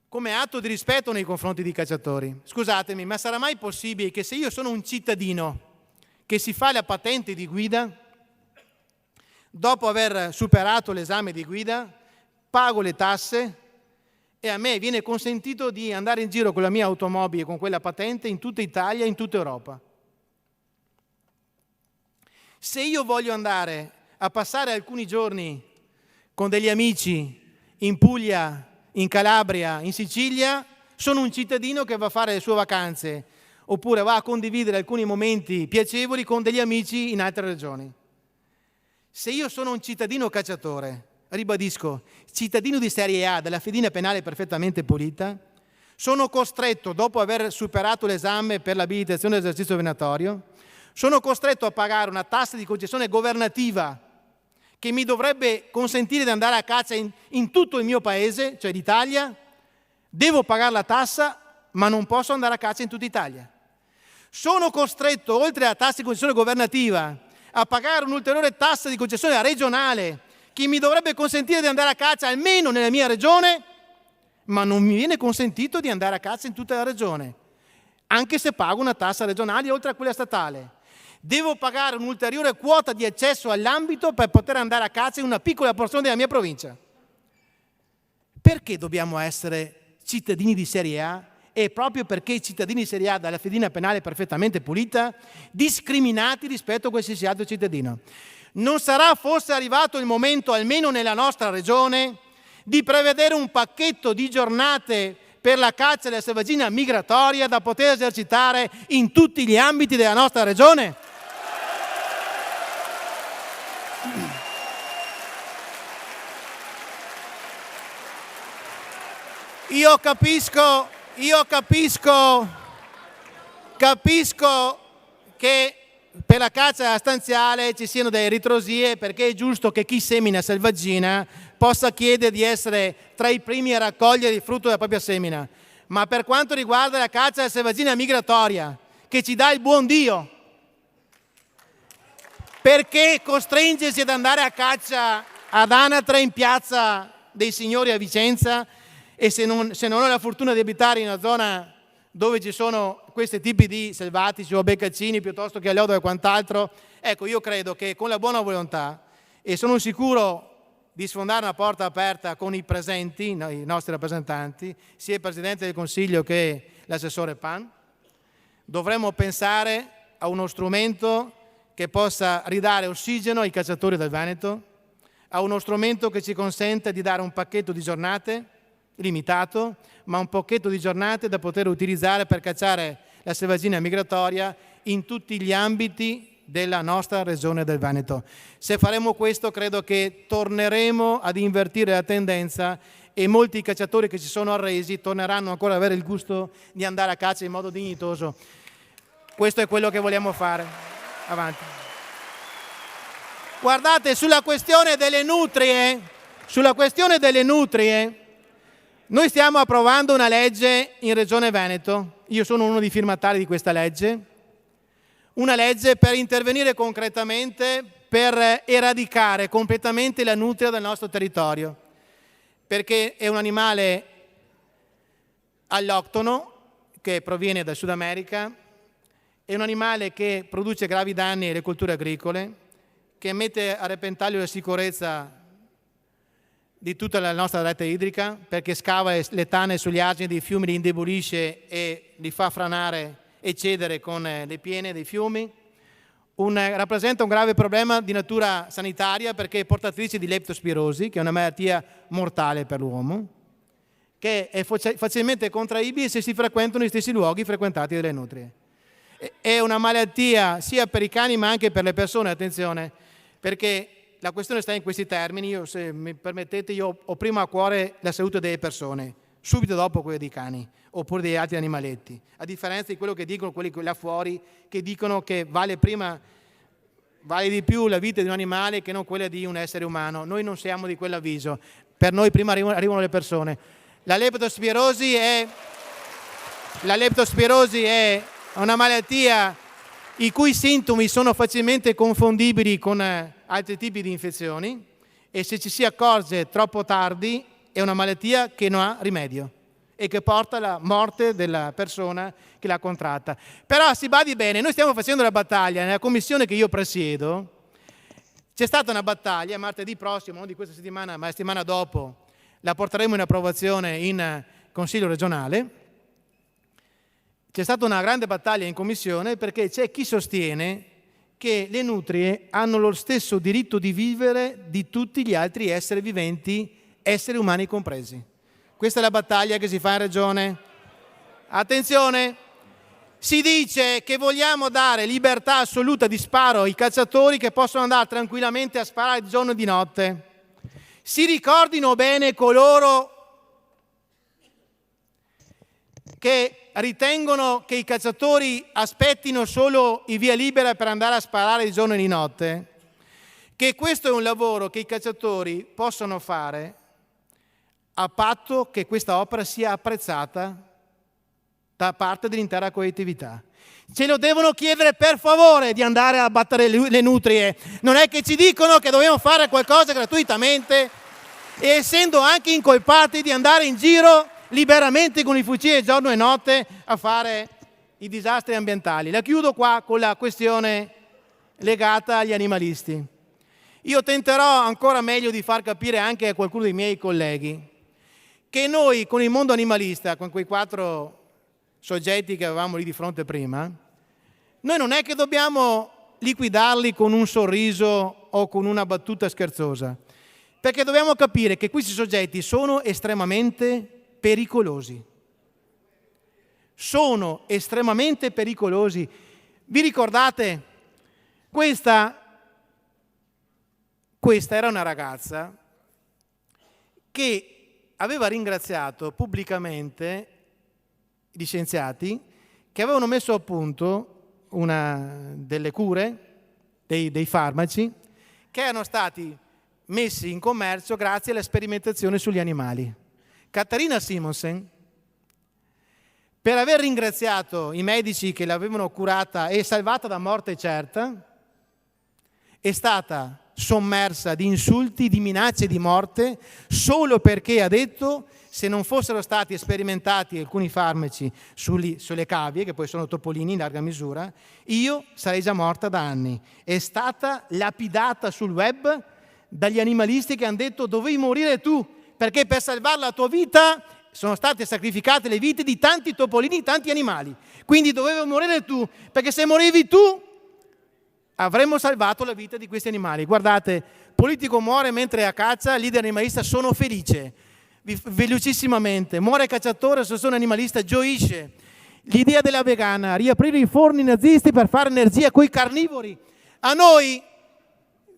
come atto di rispetto nei confronti dei cacciatori. Scusatemi, ma sarà mai possibile che se io sono un cittadino che si fa la patente di guida, dopo aver superato l'esame di guida, pago le tasse e a me viene consentito di andare in giro con la mia automobile, con quella patente, in tutta Italia, in tutta Europa? Se io voglio andare a passare alcuni giorni con degli amici in Puglia, in Calabria, in Sicilia, sono un cittadino che va a fare le sue vacanze oppure va a condividere alcuni momenti piacevoli con degli amici in altre regioni. Se io sono un cittadino cacciatore, ribadisco, cittadino di serie A, della fedina penale perfettamente pulita, sono costretto, dopo aver superato l'esame per l'abilitazione all'esercizio venatorio, sono costretto a pagare una tassa di concessione governativa che mi dovrebbe consentire di andare a caccia in tutto il mio paese, cioè l'Italia. Devo pagare la tassa, ma non posso andare a caccia in tutta Italia. Sono costretto, oltre alla tassa di concessione governativa, a pagare un'ulteriore tassa di concessione regionale che mi dovrebbe consentire di andare a caccia almeno nella mia regione, ma non mi viene consentito di andare a caccia in tutta la regione, anche se pago una tassa regionale oltre a quella statale. Devo pagare un'ulteriore quota di accesso all'ambito per poter andare a caccia in una piccola porzione della mia provincia. Perché dobbiamo essere cittadini di serie A? E proprio perché i cittadini di serie A dalla fedina penale perfettamente pulita, discriminati rispetto a qualsiasi altro cittadino. Non sarà forse arrivato il momento, almeno nella nostra regione, di prevedere un pacchetto di giornate per la caccia della selvaggina migratoria da poter esercitare in tutti gli ambiti della nostra regione? Io capisco che per la caccia stanziale ci siano delle ritrosie, perché è giusto che chi semina selvaggina possa chiedere di essere tra i primi a raccogliere il frutto della propria semina. Ma per quanto riguarda la caccia della selvaggina migratoria, che ci dà il buon Dio, perché costringersi ad andare a caccia ad anatre in piazza dei Signori a Vicenza, e se non ho la fortuna di abitare in una zona dove ci sono questi tipi di selvatici o beccaccini piuttosto che all'odo e quant'altro, ecco, io credo che con la buona volontà, e sono sicuro di sfondare una porta aperta con i presenti, i nostri rappresentanti, sia il Presidente del Consiglio che l'assessore Pan, dovremmo pensare a uno strumento che possa ridare ossigeno ai cacciatori del Veneto, a uno strumento che ci consenta di dare un pacchetto di giornate limitato, ma un pacchetto di giornate da poter utilizzare per cacciare la selvaggina migratoria in tutti gli ambiti della nostra regione del Veneto. Se faremo questo, credo che torneremo ad invertire la tendenza e molti cacciatori che si sono arresi torneranno ancora ad avere il gusto di andare a caccia in modo dignitoso. Questo è quello che vogliamo fare. Avanti. Guardate, sulla questione delle nutrie, noi stiamo approvando una legge in Regione Veneto, io sono uno dei firmatari di questa legge, una legge per intervenire concretamente per eradicare completamente la nutria dal nostro territorio, perché è un animale alloctono che proviene dal Sud America, è un animale che produce gravi danni alle colture agricole, che mette a repentaglio la sicurezza di tutta la nostra rete idrica, perché scava le tane sugli argini dei fiumi, li indebolisce e li fa franare e cedere con le piene dei fiumi. Rappresenta un grave problema di natura sanitaria perché è portatrice di leptospirosi, che è una malattia mortale per l'uomo, che è facilmente contraibile se si frequentano gli stessi luoghi frequentati dalle nutrie. È una malattia sia per i cani ma anche per le persone, attenzione, perché la questione sta in questi termini. Io, se mi permettete, io ho prima a cuore la salute delle persone, subito dopo quella dei cani oppure degli altri animaletti, a differenza di quello che dicono quelli là fuori, che dicono che vale di più la vita di un animale che non quella di un essere umano. Noi non siamo di quell'avviso, per noi prima arrivano le persone. La leptospirosi è una malattia i cui sintomi sono facilmente confondibili con altri tipi di infezioni e se ci si accorge troppo tardi è una malattia che non ha rimedio e che porta alla morte della persona che l'ha contratta. Però si badi bene, noi stiamo facendo la battaglia nella commissione che io presiedo. C'è stata una battaglia martedì prossimo, non di questa settimana, ma la settimana dopo, la porteremo in approvazione in Consiglio regionale. C'è stata una grande battaglia in commissione perché c'è chi sostiene che le nutrie hanno lo stesso diritto di vivere di tutti gli altri esseri viventi, esseri umani compresi. Questa è la battaglia che si fa in regione. Attenzione, si dice che vogliamo dare libertà assoluta di sparo ai cacciatori che possono andare tranquillamente a sparare di giorno e di notte. Si ricordino bene coloro che ritengono che i cacciatori aspettino solo il via libera per andare a sparare di giorno e di notte, che questo è un lavoro che i cacciatori possono fare a patto che questa opera sia apprezzata da parte dell'intera collettività. Ce lo devono chiedere per favore di andare a battere le nutrie. Non è che ci dicono che dobbiamo fare qualcosa gratuitamente e essendo anche incolpati di andare in giro liberamente con i fucili giorno e notte a fare i disastri ambientali. La chiudo qua con la questione legata agli animalisti. Io tenterò ancora meglio di far capire anche a qualcuno dei miei colleghi che noi con il mondo animalista, con quei 4 soggetti che avevamo lì di fronte prima, noi non è che dobbiamo liquidarli con un sorriso o con una battuta scherzosa, perché dobbiamo capire che questi soggetti sono estremamente pericolosi. Sono estremamente pericolosi. Vi ricordate? Questa era una ragazza che aveva ringraziato pubblicamente gli scienziati che avevano messo a punto delle cure, dei farmaci, che erano stati messi in commercio grazie alla sperimentazione sugli animali. Katarina Simonsen, per aver ringraziato i medici che l'avevano curata e salvata da morte certa, è stata sommersa di insulti, di minacce di morte, solo perché ha detto se non fossero stati sperimentati alcuni farmaci sulle cavie, che poi sono topolini in larga misura, io sarei già morta da anni. È stata lapidata sul web dagli animalisti che hanno detto dovevi morire tu, perché per salvare la tua vita sono state sacrificate le vite di tanti topolini, tanti animali. Quindi dovevi morire tu, perché se morivi tu avremmo salvato la vita di questi animali. Guardate, politico muore mentre è a caccia, leader animalista sono felice, velocissimamente. Muore cacciatore, se sono animalista gioisce. L'idea della vegana, riaprire i forni nazisti per fare energia coi carnivori. A noi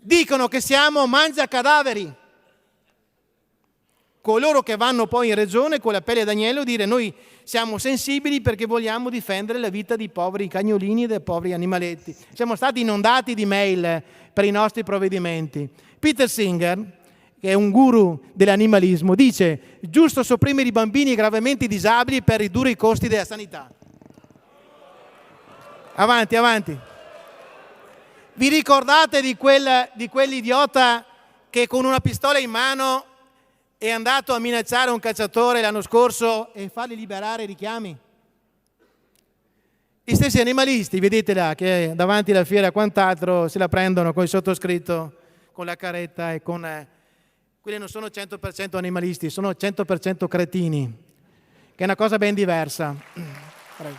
dicono che siamo mangia cadaveri. Coloro che vanno poi in regione con la pelle d'agnello dire noi siamo sensibili perché vogliamo difendere la vita dei poveri cagnolini e dei poveri animaletti. Siamo stati inondati di mail per i nostri provvedimenti. Peter Singer, che è un guru dell'animalismo, dice giusto sopprimere i bambini gravemente disabili per ridurre i costi della sanità. Avanti, avanti. Vi ricordate di quell'idiota che con una pistola in mano è andato a minacciare un cacciatore l'anno scorso e fargli liberare i richiami? Gli stessi animalisti, vedete là, che davanti alla fiera e quant'altro se la prendono con il sottoscritto, con la caretta e con... quelli non sono 100% animalisti, sono 100% cretini, che è una cosa ben diversa. Prego.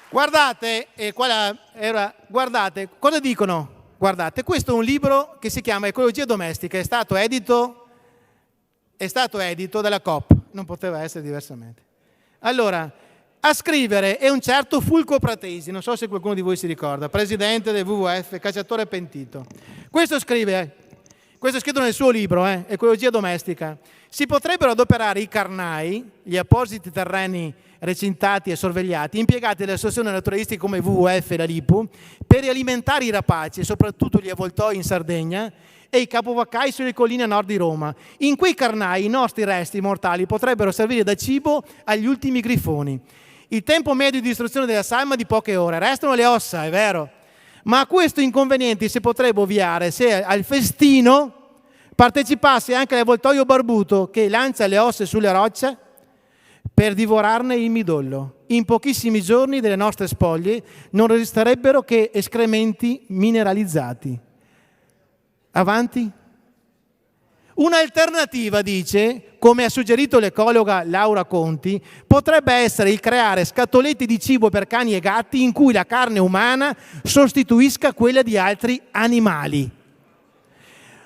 Guardate, guardate, cosa dicono? Guardate, questo è un libro che si chiama Ecologia domestica, è stato edito dalla Coop, non poteva essere diversamente. Allora, a scrivere è un certo Fulco Pratesi, non so se qualcuno di voi si ricorda, presidente del WWF, cacciatore pentito. Questo è scritto nel suo libro, Ecologia domestica. Si potrebbero adoperare i carnai, gli appositi terreni recintati e sorvegliati, impiegati dalle associazioni naturalistiche come WWF e la LIPU, per alimentare i rapaci e soprattutto gli avvoltoi in Sardegna e i capovaccai sulle colline a nord di Roma. In quei carnai i nostri resti mortali potrebbero servire da cibo agli ultimi grifoni. Il tempo medio di distruzione della salma è di poche ore, restano le ossa, è vero, ma a questo inconveniente si potrebbe ovviare se al festino partecipasse anche l'avvoltoio barbuto che lancia le ossa sulle rocce per divorarne il midollo. In pochissimi giorni delle nostre spoglie non resterebbero che escrementi mineralizzati. Avanti? Un'alternativa, dice, come ha suggerito l'ecologa Laura Conti, potrebbe essere il creare scatolette di cibo per cani e gatti in cui la carne umana sostituisca quella di altri animali.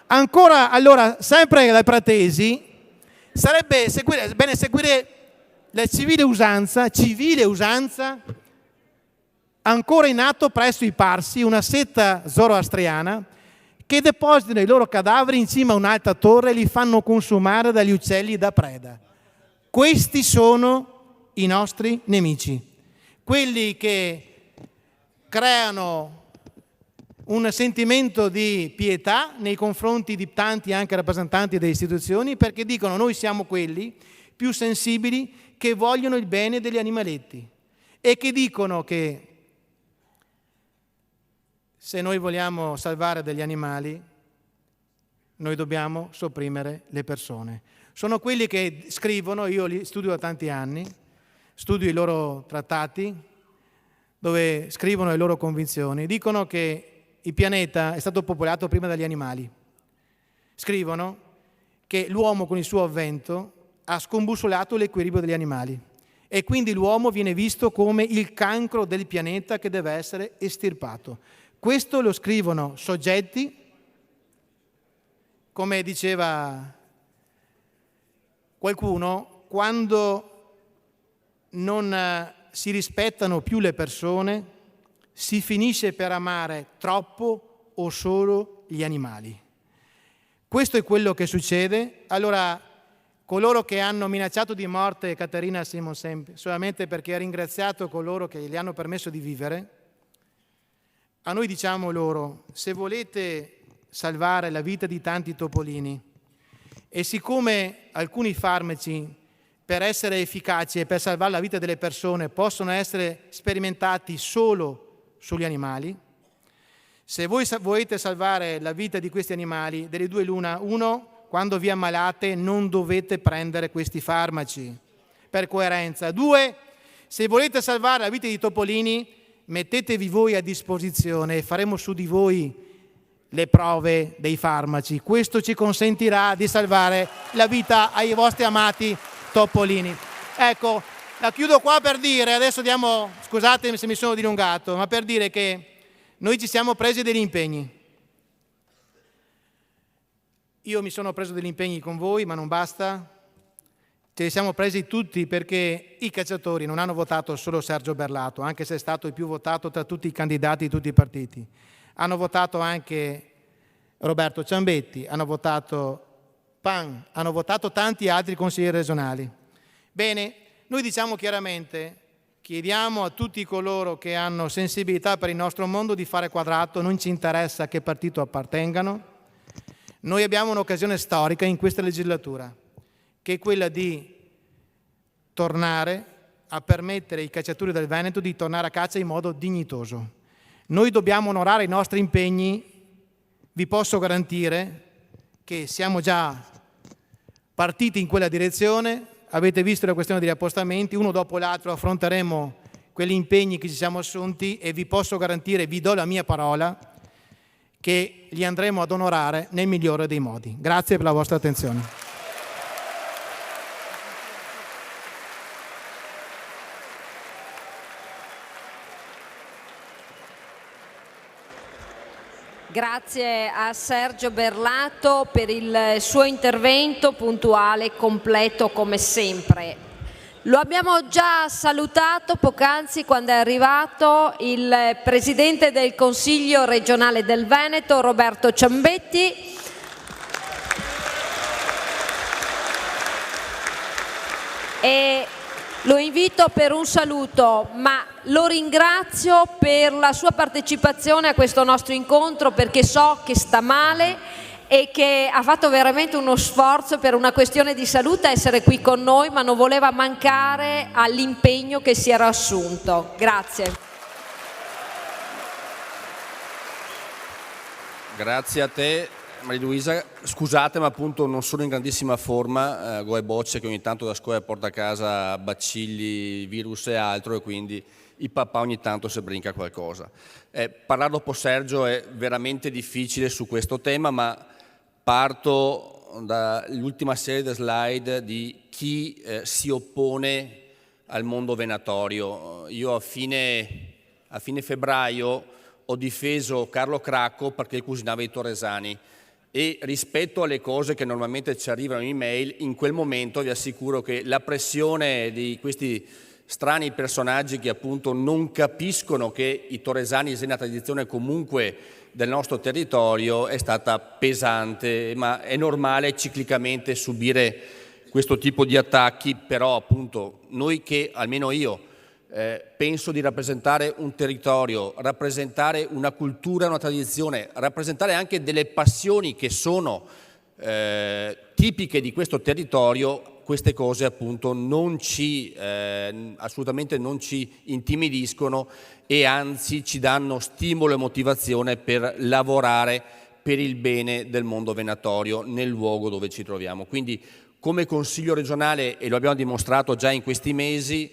Ancora, allora, sempre la Pratesi, sarebbe bene seguire la civile usanza ancora in atto presso i Parsi, una setta zoroastriana, che depositano i loro cadaveri in cima a un'alta torre e li fanno consumare dagli uccelli da preda. Questi sono i nostri nemici, quelli che creano un sentimento di pietà nei confronti di tanti anche rappresentanti delle istituzioni, perché dicono: noi siamo quelli più sensibili che vogliono il bene degli animaletti, e che dicono che se noi vogliamo salvare degli animali, noi dobbiamo sopprimere le persone. Sono quelli che scrivono, io li studio da tanti anni, studio i loro trattati, dove scrivono le loro convinzioni, dicono che il pianeta è stato popolato prima dagli animali. Scrivono che l'uomo con il suo avvento ha scombussolato l'equilibrio degli animali e quindi l'uomo viene visto come il cancro del pianeta che deve essere estirpato. Questo lo scrivono soggetti, come diceva qualcuno, quando non si rispettano più le persone, si finisce per amare troppo o solo gli animali. Questo è quello che succede. Allora, coloro che hanno minacciato di morte Caterina Simonsen solamente perché ha ringraziato coloro che gli hanno permesso di vivere, a noi diciamo loro: se volete salvare la vita di tanti topolini, e siccome alcuni farmaci per essere efficaci e per salvare la vita delle persone possono essere sperimentati solo sugli animali, se voi volete salvare la vita di questi animali, delle due l'una: uno, quando vi ammalate non dovete prendere questi farmaci per coerenza; due, se volete salvare la vita di topolini, mettetevi voi a disposizione e faremo su di voi le prove dei farmaci. Questo ci consentirà di salvare la vita ai vostri amati topolini. Ecco, la chiudo qua per dire, adesso scusatemi se mi sono dilungato, ma per dire che noi ci siamo presi degli impegni. Io mi sono preso degli impegni con voi, ma non basta. Ce li siamo presi tutti, perché i cacciatori non hanno votato solo Sergio Berlato, anche se è stato il più votato tra tutti i candidati di tutti i partiti. Hanno votato anche Roberto Ciambetti, hanno votato Pan, hanno votato tanti altri consiglieri regionali. Bene, noi diciamo chiaramente, chiediamo a tutti coloro che hanno sensibilità per il nostro mondo di fare quadrato, non ci interessa a che partito appartengano. Noi abbiamo un'occasione storica in questa legislatura, che è quella di tornare a permettere ai cacciatori del Veneto di tornare a caccia in modo dignitoso. Noi dobbiamo onorare i nostri impegni. Vi posso garantire che siamo già partiti in quella direzione. Avete visto la questione degli appostamenti, uno dopo l'altro affronteremo quegli impegni che ci siamo assunti, e vi posso garantire, vi do la mia parola, che li andremo ad onorare nel migliore dei modi. Grazie per la vostra attenzione. Grazie a Sergio Berlato per il suo intervento puntuale e completo come sempre. Lo abbiamo già salutato poc'anzi quando è arrivato il Presidente del Consiglio regionale del Veneto, Roberto Ciambetti. E lo invito per un saluto, ma lo ringrazio per la sua partecipazione a questo nostro incontro, perché so che sta male e che ha fatto veramente uno sforzo per una questione di salute a essere qui con noi, ma non voleva mancare all'impegno che si era assunto. Grazie. Grazie a te Maria Luisa, scusate ma appunto non sono in grandissima forma, goe bocce che ogni tanto da scuola porta a casa bacilli, virus e altro, e quindi il papà ogni tanto si brinca qualcosa. Parlare dopo Sergio è veramente difficile su questo tema, ma parto dall'ultima serie di slide di chi si oppone al mondo venatorio. Io a fine febbraio ho difeso Carlo Cracco perché cucinava i torresani, e rispetto alle cose che normalmente ci arrivano in email, in quel momento vi assicuro che la pressione di questi strani personaggi che appunto non capiscono che i torresani sono una tradizione comunque del nostro territorio è stata pesante, ma è normale ciclicamente subire questo tipo di attacchi. Però appunto noi, che almeno io penso di rappresentare un territorio, rappresentare una cultura, una tradizione, rappresentare anche delle passioni che sono tipiche di questo territorio, queste cose appunto assolutamente non ci intimidiscono, e anzi ci danno stimolo e motivazione per lavorare per il bene del mondo venatorio nel luogo dove ci troviamo. Quindi come Consiglio regionale, e lo abbiamo dimostrato già in questi mesi,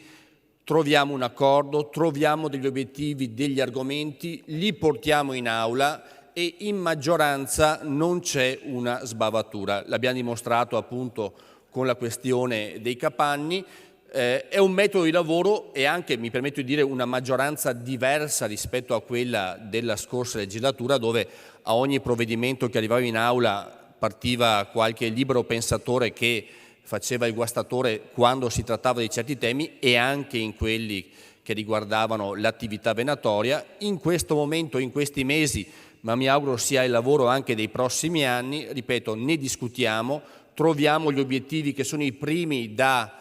troviamo un accordo, troviamo degli obiettivi, degli argomenti, li portiamo in aula e in maggioranza non c'è una sbavatura. L'abbiamo dimostrato appunto con la questione dei capanni. È un metodo di lavoro e anche, mi permetto di dire, una maggioranza diversa rispetto a quella della scorsa legislatura, dove a ogni provvedimento che arrivava in aula partiva qualche libero pensatore che faceva il guastatore quando si trattava di certi temi, e anche in quelli che riguardavano l'attività venatoria. In questo momento, in questi mesi, ma mi auguro sia il lavoro anche dei prossimi anni, ripeto, ne discutiamo, troviamo gli obiettivi che sono i primi da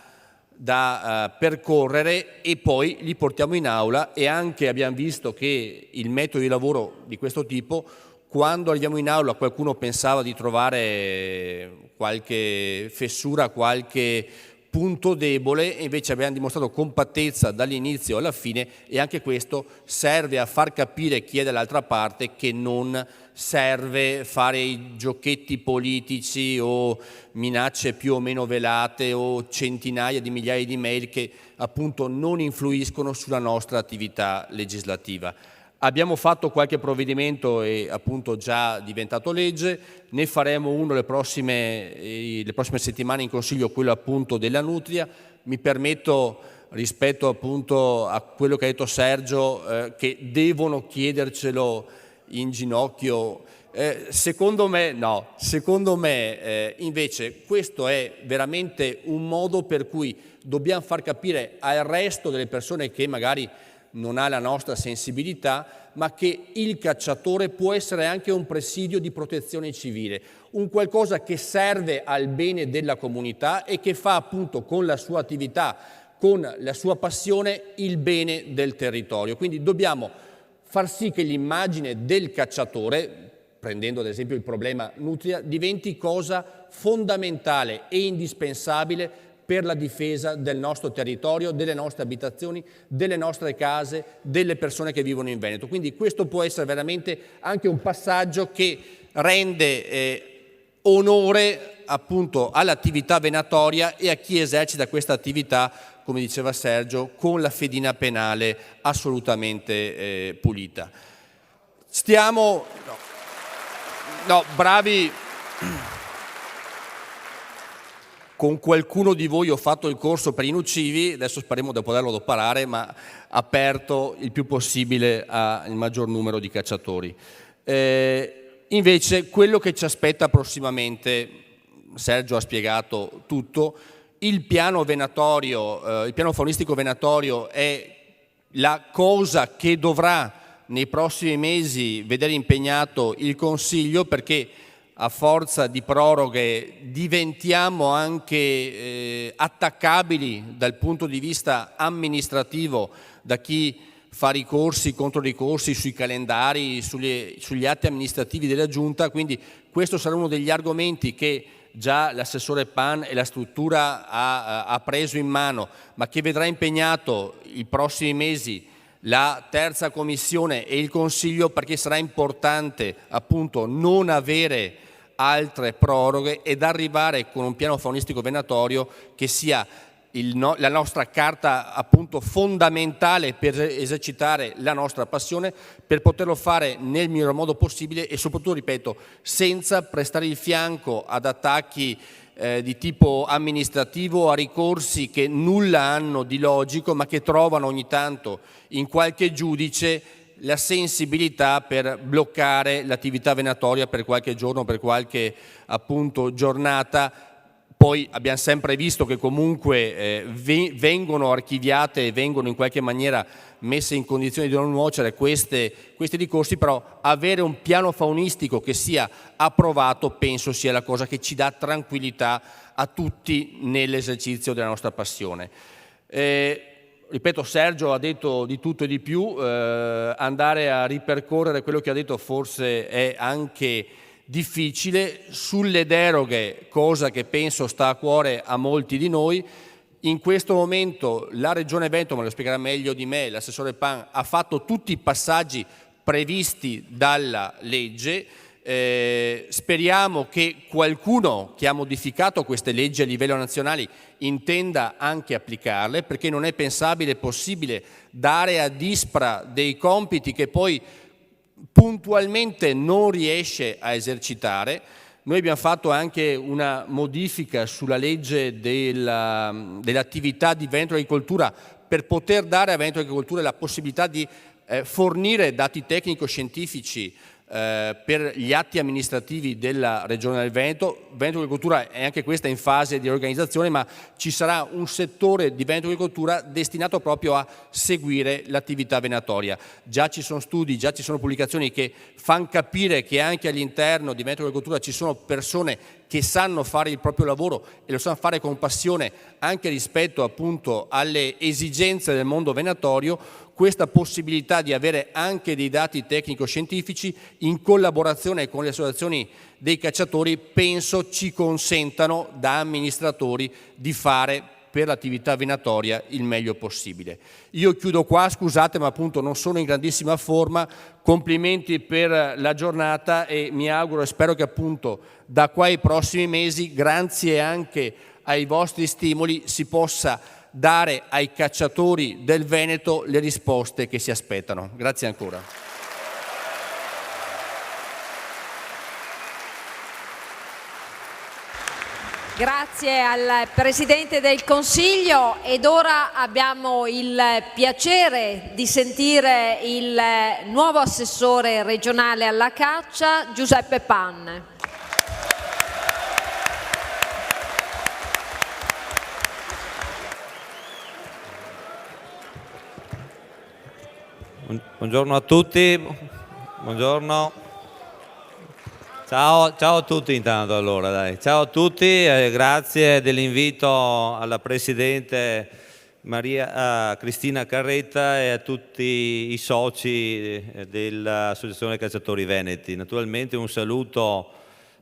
percorrere e poi li portiamo in aula. E anche abbiamo visto che il metodo di lavoro di questo tipo, quando arriviamo in aula qualcuno pensava di trovare qualche fessura, qualche punto debole, e invece abbiamo dimostrato compattezza dall'inizio alla fine, e anche questo serve a far capire chi è dall'altra parte che non serve fare i giochetti politici o minacce più o meno velate o centinaia di migliaia di mail che appunto non influiscono sulla nostra attività legislativa. Abbiamo fatto qualche provvedimento e appunto già diventato legge, ne faremo uno le prossime settimane in Consiglio, quello appunto della nutria. Mi permetto, rispetto appunto a quello che ha detto Sergio, che devono chiedercelo in ginocchio, secondo me no, secondo me invece questo è veramente un modo per cui dobbiamo far capire al resto delle persone che magari non ha la nostra sensibilità, ma che il cacciatore può essere anche un presidio di protezione civile, un qualcosa che serve al bene della comunità e che fa appunto con la sua attività, con la sua passione, il bene del territorio. Quindi dobbiamo far sì che l'immagine del cacciatore, prendendo ad esempio il problema nutria, diventi cosa fondamentale e indispensabile per la difesa del nostro territorio, delle nostre abitazioni, delle nostre case, delle persone che vivono in Veneto. Quindi questo può essere veramente anche un passaggio che rende onore appunto all'attività venatoria e a chi esercita questa attività, come diceva Sergio, con la fedina penale assolutamente pulita. Stiamo... No, bravi... Con qualcuno di voi ho fatto il corso per i nucivi, adesso speriamo di poterlo adoperare, ma aperto il più possibile al maggior numero di cacciatori. Invece quello che ci aspetta prossimamente, Sergio ha spiegato tutto, il piano venatorio, il piano faunistico venatorio è la cosa che dovrà nei prossimi mesi vedere impegnato il Consiglio, perché a forza di proroghe diventiamo anche attaccabili dal punto di vista amministrativo da chi fa ricorsi, controricorsi sui calendari, sugli atti amministrativi della Giunta. Quindi questo sarà uno degli argomenti che già l'assessore Pan e la struttura ha preso in mano, ma che vedrà impegnato i prossimi mesi la terza commissione e il Consiglio, perché sarà importante appunto non avere altre proroghe ed arrivare con un piano faunistico venatorio che sia la nostra carta appunto fondamentale per esercitare la nostra passione, per poterlo fare nel miglior modo possibile e soprattutto, ripeto, senza prestare il fianco ad attacchi di tipo amministrativo, a ricorsi che nulla hanno di logico, ma che trovano ogni tanto in qualche giudice la sensibilità per bloccare l'attività venatoria per qualche giorno, per qualche appunto giornata. Poi abbiamo sempre visto che comunque vengono archiviate e vengono in qualche maniera messe in condizioni di non nuocere questi ricorsi, però avere un piano faunistico che sia approvato penso sia la cosa che ci dà tranquillità a tutti nell'esercizio della nostra passione. Ripeto, Sergio ha detto di tutto e di più, andare a ripercorrere quello che ha detto forse è anche difficile. Sulle deroghe, cosa che penso sta a cuore a molti di noi, in questo momento la Regione Veneto, ma lo spiegherà meglio di me l'assessore Pan, ha fatto tutti i passaggi previsti dalla legge. Speriamo che qualcuno che ha modificato queste leggi a livello nazionale intenda anche applicarle, perché non è pensabile e possibile dare ad ISPRA dei compiti che poi puntualmente non riesce a esercitare. Noi abbiamo fatto anche una modifica sulla legge dell'attività di Veneto Agricoltura per poter dare a Veneto Agricoltura la possibilità di fornire dati tecnico-scientifici per gli atti amministrativi della Regione del Veneto. Veneto Agricoltura è anche questa in fase di organizzazione, ma ci sarà un settore di Veneto Agricoltura destinato proprio a seguire l'attività venatoria. Già ci sono studi, già ci sono pubblicazioni che fanno capire che anche all'interno di Veneto Agricoltura ci sono persone che sanno fare il proprio lavoro e lo sanno fare con passione anche rispetto appunto alle esigenze del mondo venatorio. Questa possibilità di avere anche dei dati tecnico-scientifici in collaborazione con le associazioni dei cacciatori penso ci consentano da amministratori di fare per l'attività venatoria il meglio possibile. Io chiudo qua, scusate ma appunto non sono in grandissima forma, complimenti per la giornata e mi auguro e spero che appunto da qua ai prossimi mesi, grazie anche ai vostri stimoli, si possa dare ai cacciatori del Veneto le risposte che si aspettano. Grazie ancora. Grazie al Presidente del Consiglio ed ora abbiamo il piacere di sentire il nuovo assessore regionale alla caccia, Giuseppe Pan. Buongiorno a tutti, buongiorno. Ciao a tutti intanto allora, dai. Ciao a tutti, grazie dell'invito alla Presidente Maria Cristina Carretta e a tutti i soci dell'Associazione Cacciatori Veneti. Naturalmente un saluto,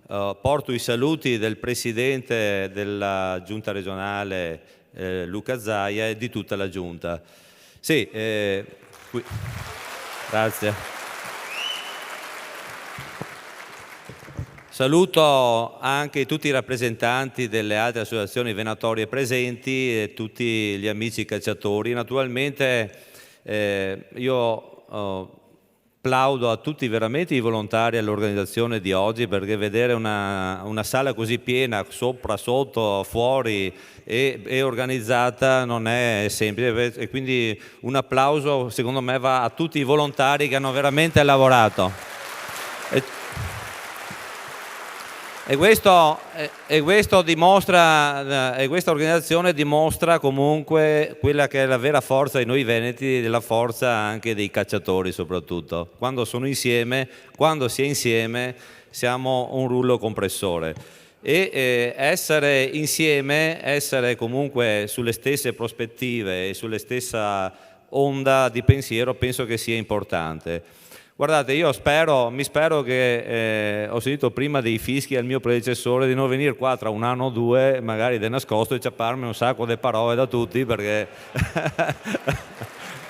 porto i saluti del Presidente della Giunta regionale Luca Zaia e di tutta la Giunta. Sì, grazie. Saluto anche tutti i rappresentanti delle altre associazioni venatorie presenti e tutti gli amici cacciatori. Naturalmente io plaudo a tutti veramente i volontari all'organizzazione di oggi, perché vedere una sala così piena, sopra, sotto, fuori e organizzata non è semplice, e quindi un applauso secondo me va a tutti i volontari che hanno veramente lavorato. E questa organizzazione dimostra comunque quella che è la vera forza di noi veneti, della forza anche dei cacciatori soprattutto. Quando sono insieme, quando si è insieme, siamo un rullo compressore. E essere insieme, essere comunque sulle stesse prospettive e sulle stessa onda di pensiero penso che sia importante. Guardate, io mi spero che ho sentito prima dei fischi al mio predecessore di non venire qua tra un anno o due, magari di nascosto, e ciapparmi un sacco di parole da tutti, perché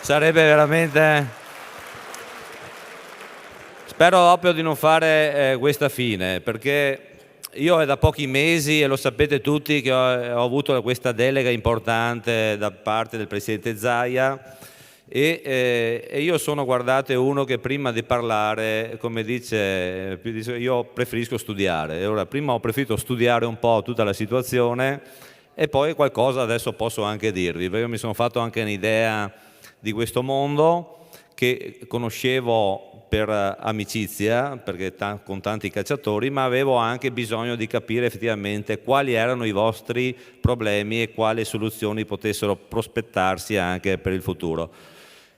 sarebbe veramente... Spero proprio di non fare questa fine, perché io è da pochi mesi, e lo sapete tutti, che ho avuto questa delega importante da parte del Presidente Zaia, e io sono, guardate, uno che prima di parlare, come dice, io preferisco studiare. E ora, prima ho preferito studiare un po' tutta la situazione e poi qualcosa adesso posso anche dirvi, perché mi sono fatto anche un'idea di questo mondo che conoscevo per amicizia, perché con tanti cacciatori, ma avevo anche bisogno di capire effettivamente quali erano i vostri problemi e quali soluzioni potessero prospettarsi anche per il futuro.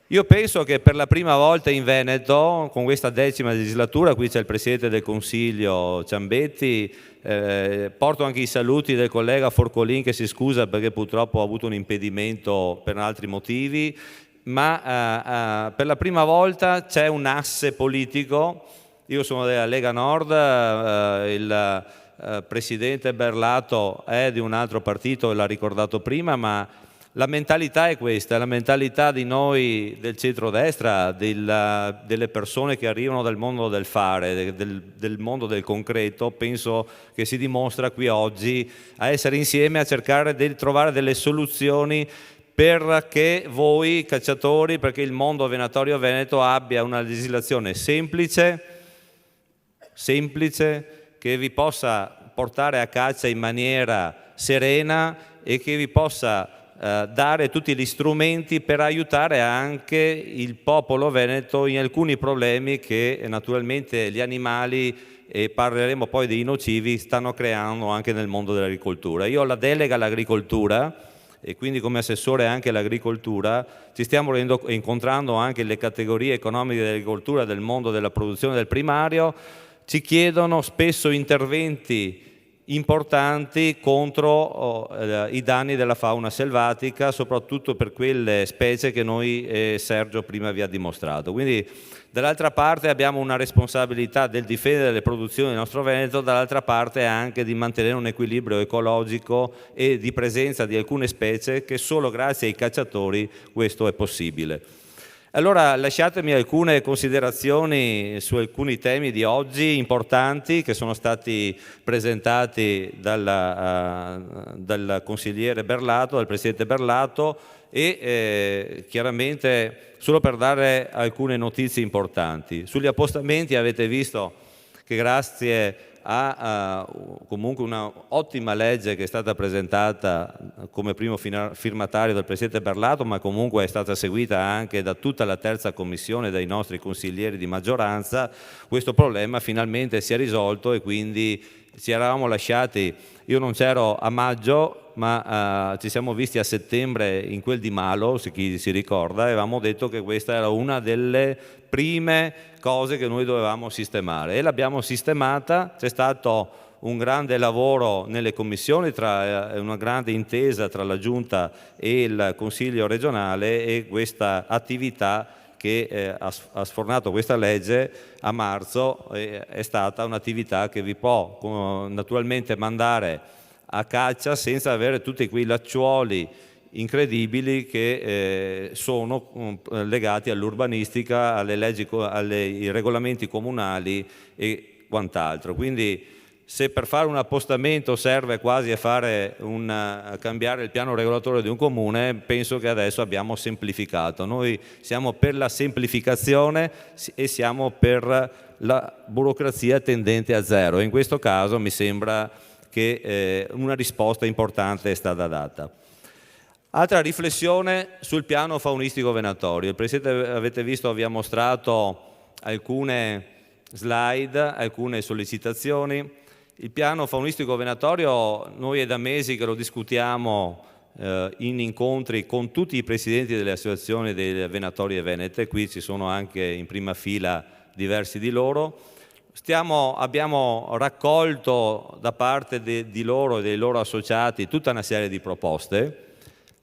Io penso che per la prima volta in Veneto, con questa 10ª legislatura, qui c'è il Presidente del Consiglio Ciambetti, porto anche i saluti del collega Forcolin, che si scusa perché purtroppo ha avuto un impedimento per altri motivi, ma per la prima volta c'è un asse politico. Io sono della Lega Nord, il Presidente Berlato è di un altro partito, l'ha ricordato prima, ma la mentalità è questa, la mentalità di noi del centrodestra, delle persone che arrivano dal mondo del fare, del mondo del concreto. Penso che si dimostra qui oggi a essere insieme, a cercare di trovare delle soluzioni perché voi cacciatori, perché il mondo venatorio veneto abbia una legislazione semplice, che vi possa portare a caccia in maniera serena e che vi possa dare tutti gli strumenti per aiutare anche il popolo veneto in alcuni problemi che naturalmente gli animali, e parleremo poi dei nocivi, stanno creando anche nel mondo dell'agricoltura. Io ho la delega all'agricoltura e quindi come assessore anche all'agricoltura ci stiamo incontrando anche le categorie economiche dell'agricoltura, del mondo della produzione del primario. Ci chiedono spesso interventi importanti contro i danni della fauna selvatica, soprattutto per quelle specie che noi Sergio prima vi ha dimostrato. Quindi dall'altra parte abbiamo una responsabilità del difendere le produzioni del nostro Veneto, dall'altra parte anche di mantenere un equilibrio ecologico e di presenza di alcune specie che solo grazie ai cacciatori questo è possibile. Allora lasciatemi alcune considerazioni su alcuni temi di oggi importanti che sono stati presentati dal consigliere Berlato, dal presidente Berlato, e chiaramente solo per dare alcune notizie importanti. Sugli appostamenti avete visto che grazie a comunque una ottima legge che è stata presentata come primo firmatario dal Presidente Berlato, ma comunque è stata seguita anche da tutta la terza commissione, dai nostri consiglieri di maggioranza, questo problema finalmente si è risolto e quindi ci eravamo lasciati, io non c'ero a maggio, ma ci siamo visti a settembre in quel di Malo, se chi si ricorda, e avevamo detto che questa era una delle prime cose che noi dovevamo sistemare e l'abbiamo sistemata. C'è stato un grande lavoro nelle commissioni, una grande intesa tra la Giunta e il Consiglio regionale, e questa attività che ha sfornato questa legge a marzo è stata un'attività che vi può naturalmente mandare a caccia senza avere tutti quei lacciuoli incredibili che sono legati all'urbanistica, alle leggi, ai regolamenti comunali e quant'altro. Quindi se per fare un appostamento serve quasi a cambiare il piano regolatore di un comune, penso che adesso abbiamo semplificato. Noi siamo per la semplificazione e siamo per la burocrazia tendente a zero. In questo caso mi sembra che una risposta importante è stata data. Altra riflessione sul piano faunistico venatorio. Il Presidente, avete visto, vi ha mostrato alcune slide, alcune sollecitazioni. Il piano faunistico venatorio noi è da mesi che lo discutiamo in incontri con tutti i presidenti delle associazioni delle venatorie venete, qui ci sono anche in prima fila diversi di loro. Abbiamo raccolto da parte di loro e dei loro associati tutta una serie di proposte,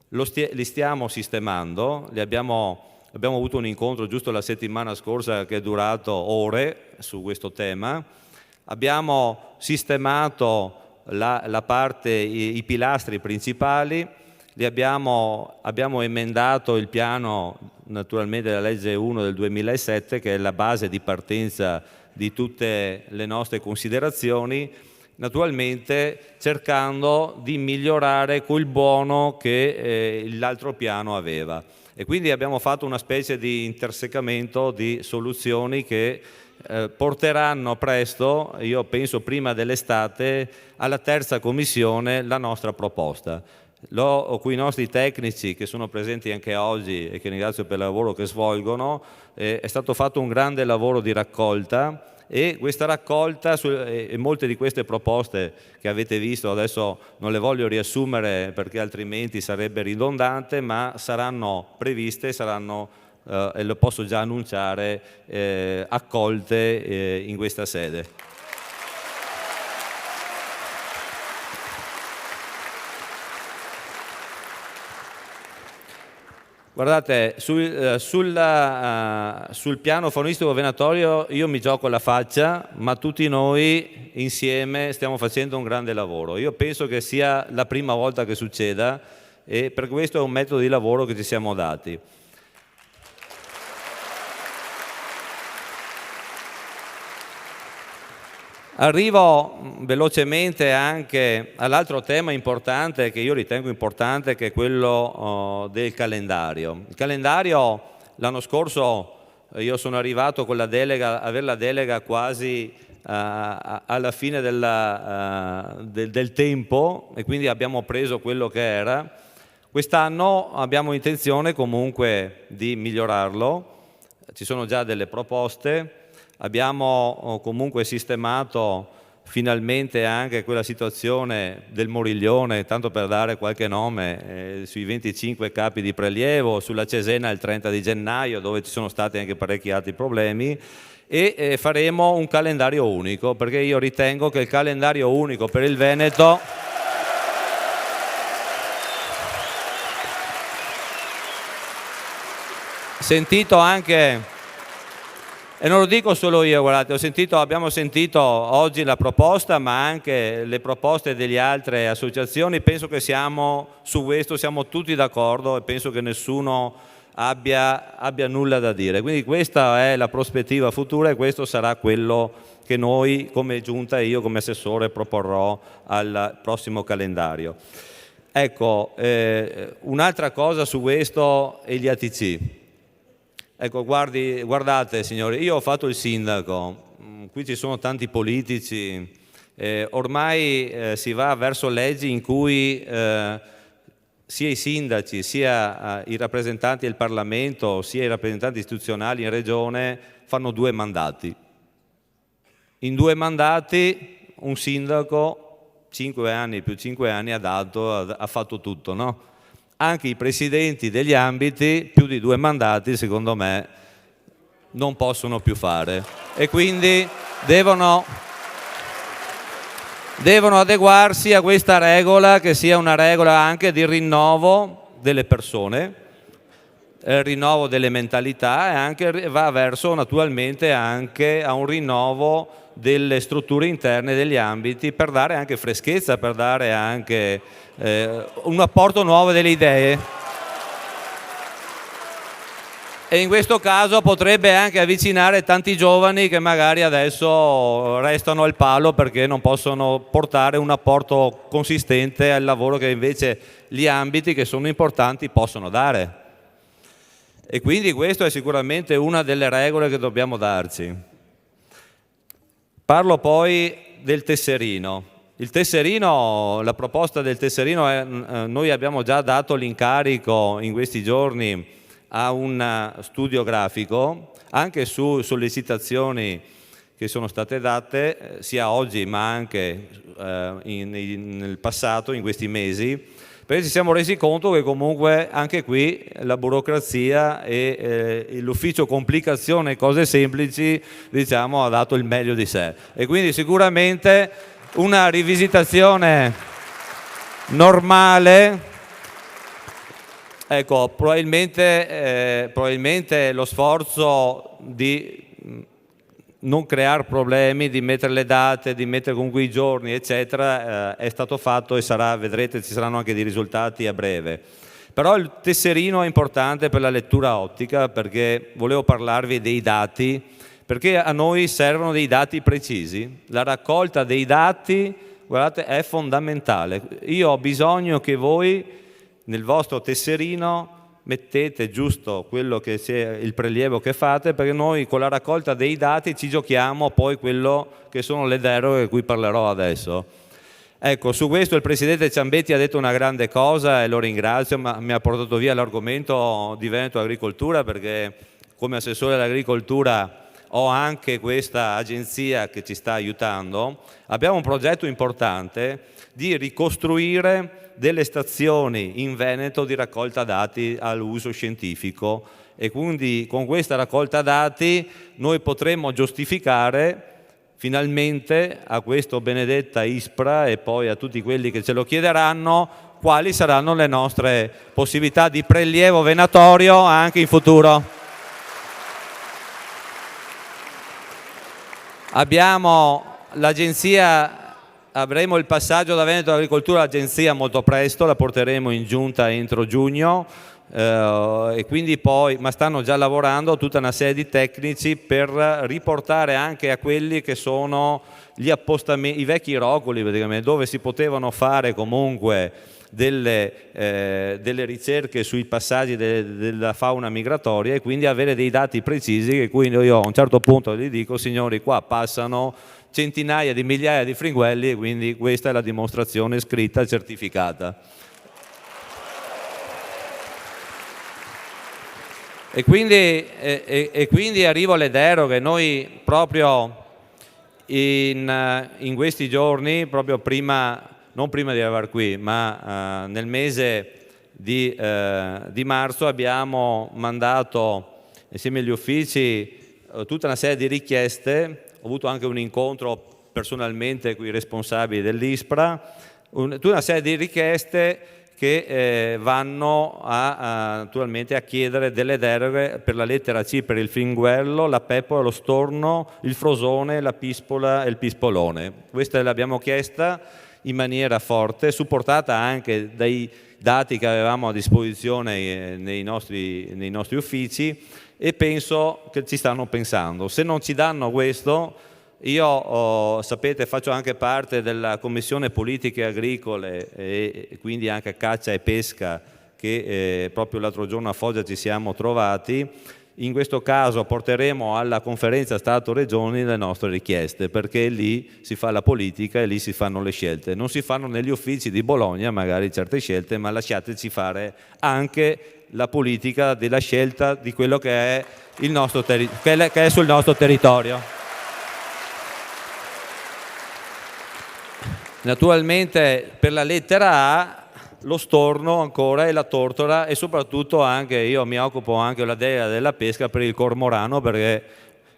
li stiamo sistemando, li abbiamo abbiamo avuto un incontro giusto la settimana scorsa che è durato ore su questo tema. Abbiamo sistemato la parte, i pilastri principali, abbiamo emendato il piano naturalmente della legge 1 del 2007, che è la base di partenza di tutte le nostre considerazioni, naturalmente cercando di migliorare quel buono che l'altro piano aveva. E quindi abbiamo fatto una specie di intersecamento di soluzioni che porteranno presto, io penso prima dell'estate, alla terza commissione la nostra proposta. Con i nostri tecnici che sono presenti anche oggi e che ringrazio per il lavoro che svolgono, è stato fatto un grande lavoro di raccolta, e questa raccolta e molte di queste proposte che avete visto, adesso non le voglio riassumere perché altrimenti sarebbe ridondante, ma saranno previste, e lo posso già annunciare, accolte in questa sede. Guardate, sul piano faunistico venatorio io mi gioco la faccia, ma tutti noi insieme stiamo facendo un grande lavoro. Io penso che sia la prima volta che succeda, e per questo è un metodo di lavoro che ci siamo dati. Arrivo velocemente anche all'altro tema importante, che io ritengo importante, che è quello del calendario. Il calendario, l'anno scorso io sono arrivato con la delega, avere la delega quasi alla fine del tempo, e quindi abbiamo preso quello che era. Quest'anno abbiamo intenzione comunque di migliorarlo, ci sono già delle proposte. Abbiamo comunque sistemato finalmente anche quella situazione del Moriglione, tanto per dare qualche nome, sui 25 capi di prelievo, sulla Cesena il 30 di gennaio, dove ci sono stati anche parecchi altri problemi, e faremo un calendario unico, perché io ritengo che il calendario unico per il Veneto sentito anche. E non lo dico solo io, guardate, abbiamo sentito oggi la proposta, ma anche le proposte delle altre associazioni. Penso che su questo siamo tutti d'accordo, e penso che nessuno abbia nulla da dire. Quindi questa è la prospettiva futura, e questo sarà quello che noi come Giunta e io come assessore proporrò al prossimo calendario. Ecco, un'altra cosa su questo è gli ATC. Ecco, guardate signori, io ho fatto il sindaco, qui ci sono tanti politici, ormai si va verso leggi in cui sia i sindaci, sia i rappresentanti del Parlamento, sia i rappresentanti istituzionali in regione fanno 2 mandati. In 2 mandati un sindaco 5 anni più 5 anni ha fatto tutto, no? Anche i presidenti degli ambiti più di 2 mandati secondo me non possono più fare, e quindi devono adeguarsi a questa regola, che sia una regola anche di rinnovo delle persone, rinnovo delle mentalità, e anche va verso naturalmente anche a un rinnovo delle strutture interne degli ambiti, per dare anche freschezza, per dare anche un apporto nuovo delle idee. E in questo caso potrebbe anche avvicinare tanti giovani che magari adesso restano al palo perché non possono portare un apporto consistente al lavoro che invece gli ambiti, che sono importanti, possono dare. E quindi questa è sicuramente una delle regole che dobbiamo darci. Parlo poi del tesserino. Il tesserino, la proposta del tesserino, noi abbiamo già dato l'incarico in questi giorni a un studio grafico, anche su sollecitazioni che sono state date sia oggi ma anche nel passato, in questi mesi, perché ci siamo resi conto che comunque anche qui la burocrazia e l'ufficio complicazione e cose semplici, diciamo, ha dato il meglio di sé, e quindi sicuramente una rivisitazione normale Ecco, probabilmente lo sforzo di non creare problemi, di mettere le date, di mettere comunque i giorni, eccetera, è stato fatto e vedrete, ci saranno anche dei risultati a breve. Però il tesserino è importante per la lettura ottica, perché volevo parlarvi dei dati, perché a noi servono dei dati precisi. La raccolta dei dati, guardate, è fondamentale. Io ho bisogno che voi nel vostro tesserino mettete giusto quello che sia il prelievo che fate, perché noi con la raccolta dei dati ci giochiamo poi quello che sono le deroghe di cui parlerò adesso. Ecco, su questo il Presidente Ciambetti ha detto una grande cosa e lo ringrazio, ma mi ha portato via l'argomento di Veneto Agricoltura, perché come assessore all'agricoltura ho anche questa agenzia che ci sta aiutando. Abbiamo un progetto importante di ricostruire delle stazioni in Veneto di raccolta dati all'uso scientifico, e quindi con questa raccolta dati noi potremmo giustificare finalmente a questo benedetta ISPRA e poi a tutti quelli che ce lo chiederanno quali saranno le nostre possibilità di prelievo venatorio anche in futuro. Abbiamo l'agenzia, avremo il passaggio da Veneto Agricoltura all'agenzia molto presto, la porteremo in giunta entro giugno, e quindi poi, ma stanno già lavorando tutta una serie di tecnici per riportare anche a quelli che sono gli appostamenti, i vecchi rocoli praticamente, dove si potevano fare comunque delle ricerche sui passaggi della fauna migratoria, e quindi avere dei dati precisi, che quindi io a un certo punto gli dico: signori, qua passano centinaia di migliaia di fringuelli, e quindi questa è la dimostrazione scritta e certificata. E quindi arrivo alle deroghe. Noi proprio in questi giorni, proprio non prima di arrivare qui, ma nel mese di marzo, abbiamo mandato insieme agli uffici tutta una serie di richieste. Ho avuto anche un incontro personalmente con i responsabili dell'ISPRA, tutta una serie di richieste che vanno naturalmente a chiedere delle deroghe per la lettera C per il fringuello, la pepora, lo storno, il frosone, la pispola e il pispolone. Questa l'abbiamo chiesta in maniera forte, supportata anche dai dati che avevamo a disposizione nei nostri uffici, e penso che ci stanno pensando. Se non ci danno questo, io sapete, faccio anche parte della Commissione Politiche Agricole e quindi anche Caccia e Pesca, che proprio l'altro giorno a Foggia ci siamo trovati. In questo caso porteremo alla conferenza Stato-Regioni le nostre richieste, perché lì si fa la politica e lì si fanno le scelte. Non si fanno negli uffici di Bologna magari certe scelte, ma lasciateci fare anche la politica della scelta di quello che è il nostro che è sul nostro territorio. Naturalmente per la lettera A lo storno ancora e la tortora, e soprattutto anche io mi occupo anche della delega della pesca per il cormorano, perché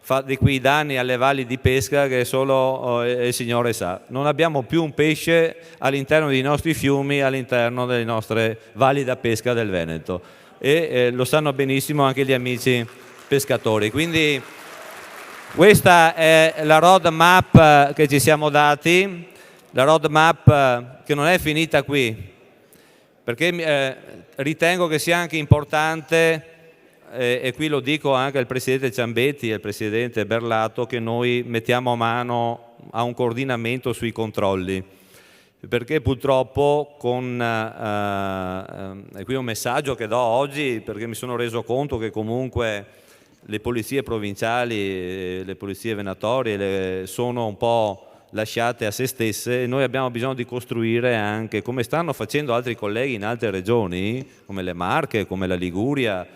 fa di quei danni alle valli di pesca che solo il Signore sa. Non abbiamo più un pesce all'interno dei nostri fiumi, all'interno delle nostre valli da pesca del Veneto, e lo sanno benissimo anche gli amici pescatori. Quindi questa è la road map che ci siamo dati, la road map che non è finita qui, perché ritengo che sia anche importante, e qui lo dico anche al Presidente Ciambetti e al Presidente Berlato, che noi mettiamo mano a un coordinamento sui controlli, perché purtroppo e qui un messaggio che do oggi, perché mi sono reso conto che comunque le polizie provinciali, le polizie venatorie sono un po' lasciate a se stesse, e noi abbiamo bisogno di costruire anche, come stanno facendo altri colleghi in altre regioni, come le Marche, come la Liguria,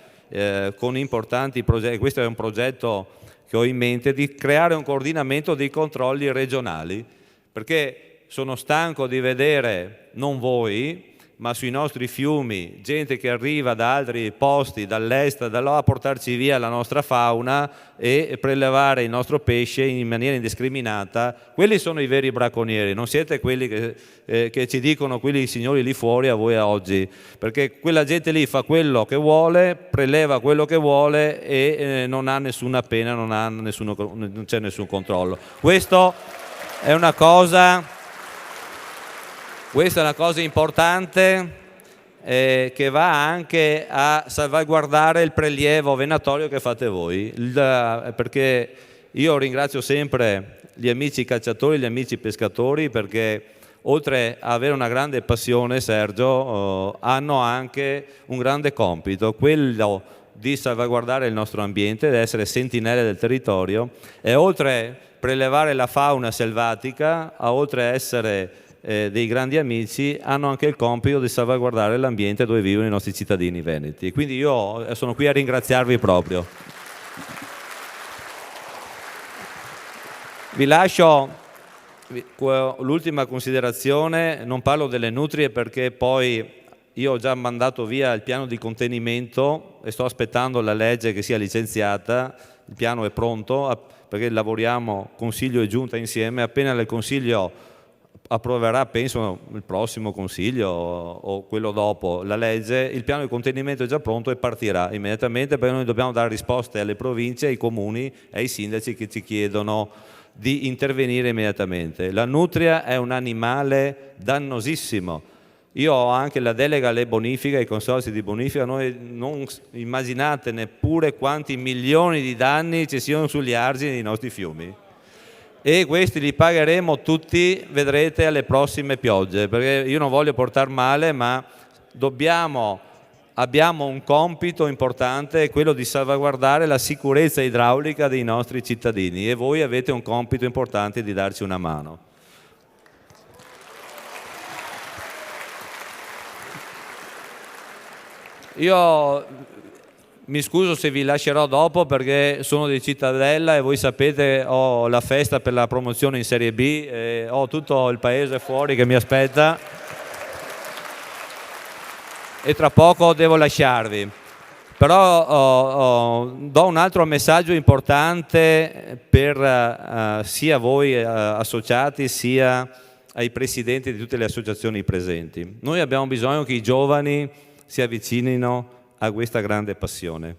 con importanti progetti. Questo è un progetto che ho in mente, di creare un coordinamento dei controlli regionali, perché sono stanco di vedere, non voi, ma sui nostri fiumi, gente che arriva da altri posti, dall'est, da là a portarci via la nostra fauna e prelevare il nostro pesce in maniera indiscriminata, quelli sono i veri bracconieri, non siete quelli che ci dicono quelli signori lì fuori a voi a oggi, perché quella gente lì fa quello che vuole, preleva quello che vuole e non ha nessuna pena, non c'è nessun controllo. Questa è una cosa importante che va anche a salvaguardare il prelievo venatorio che fate voi, perché io ringrazio sempre gli amici cacciatori, gli amici pescatori, perché oltre a avere una grande passione, Sergio, hanno anche un grande compito, quello di salvaguardare il nostro ambiente, di essere sentinelle del territorio e oltre a prelevare la fauna selvatica, oltre a essere dei grandi amici, hanno anche il compito di salvaguardare l'ambiente dove vivono i nostri cittadini veneti. Quindi io sono qui a ringraziarvi proprio. Vi lascio l'ultima considerazione, non parlo delle nutrie perché poi io ho già mandato via il piano di contenimento e sto aspettando la legge che sia licenziata, il piano è pronto perché lavoriamo Consiglio e Giunta insieme, appena il Consiglio approverà, penso il prossimo Consiglio o quello dopo, la legge, il piano di contenimento è già pronto e partirà immediatamente, perché noi dobbiamo dare risposte alle province, ai comuni e ai sindaci che ci chiedono di intervenire immediatamente. La nutria è un animale dannosissimo. Io ho anche la delega alle bonifiche, ai consorzi di bonifica, noi non immaginate neppure quanti milioni di danni ci siano sugli argini dei nostri fiumi. E questi li pagheremo tutti, vedrete, alle prossime piogge, perché io non voglio portare male, ma abbiamo un compito importante, quello di salvaguardare la sicurezza idraulica dei nostri cittadini e voi avete un compito importante di darci una mano. Io mi scuso se vi lascerò dopo perché sono di Cittadella e voi sapete ho la festa per la promozione in Serie B e ho tutto il paese fuori che mi aspetta e tra poco devo lasciarvi. Però do un altro messaggio importante per sia voi associati sia ai presidenti di tutte le associazioni presenti. Noi abbiamo bisogno che i giovani si avvicinino a questa grande passione,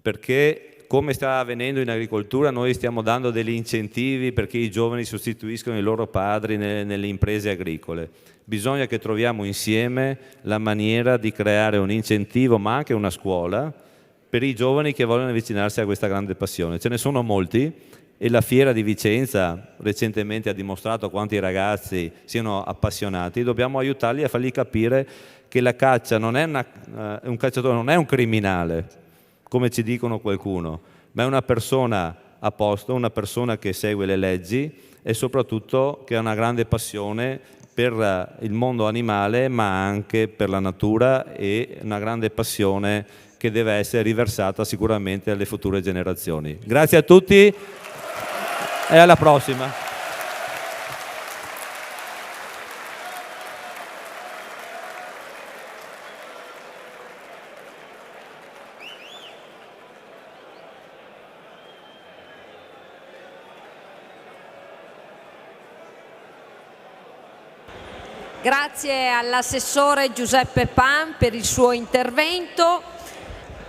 perché come sta avvenendo in agricoltura noi stiamo dando degli incentivi perché i giovani sostituiscono i loro padri nelle imprese agricole. Bisogna che troviamo insieme la maniera di creare un incentivo ma anche una scuola per i giovani che vogliono avvicinarsi a questa grande passione. Ce ne sono molti e la Fiera di Vicenza recentemente ha dimostrato quanti ragazzi siano appassionati. Dobbiamo aiutarli a fargli capire che la caccia non è un cacciatore non è un criminale, come ci dicono qualcuno, ma è una persona a posto, una persona che segue le leggi e soprattutto che ha una grande passione per il mondo animale, ma anche per la natura e una grande passione che deve essere riversata sicuramente alle future generazioni. Grazie a tutti e alla prossima. Grazie all'assessore Giuseppe Pan per il suo intervento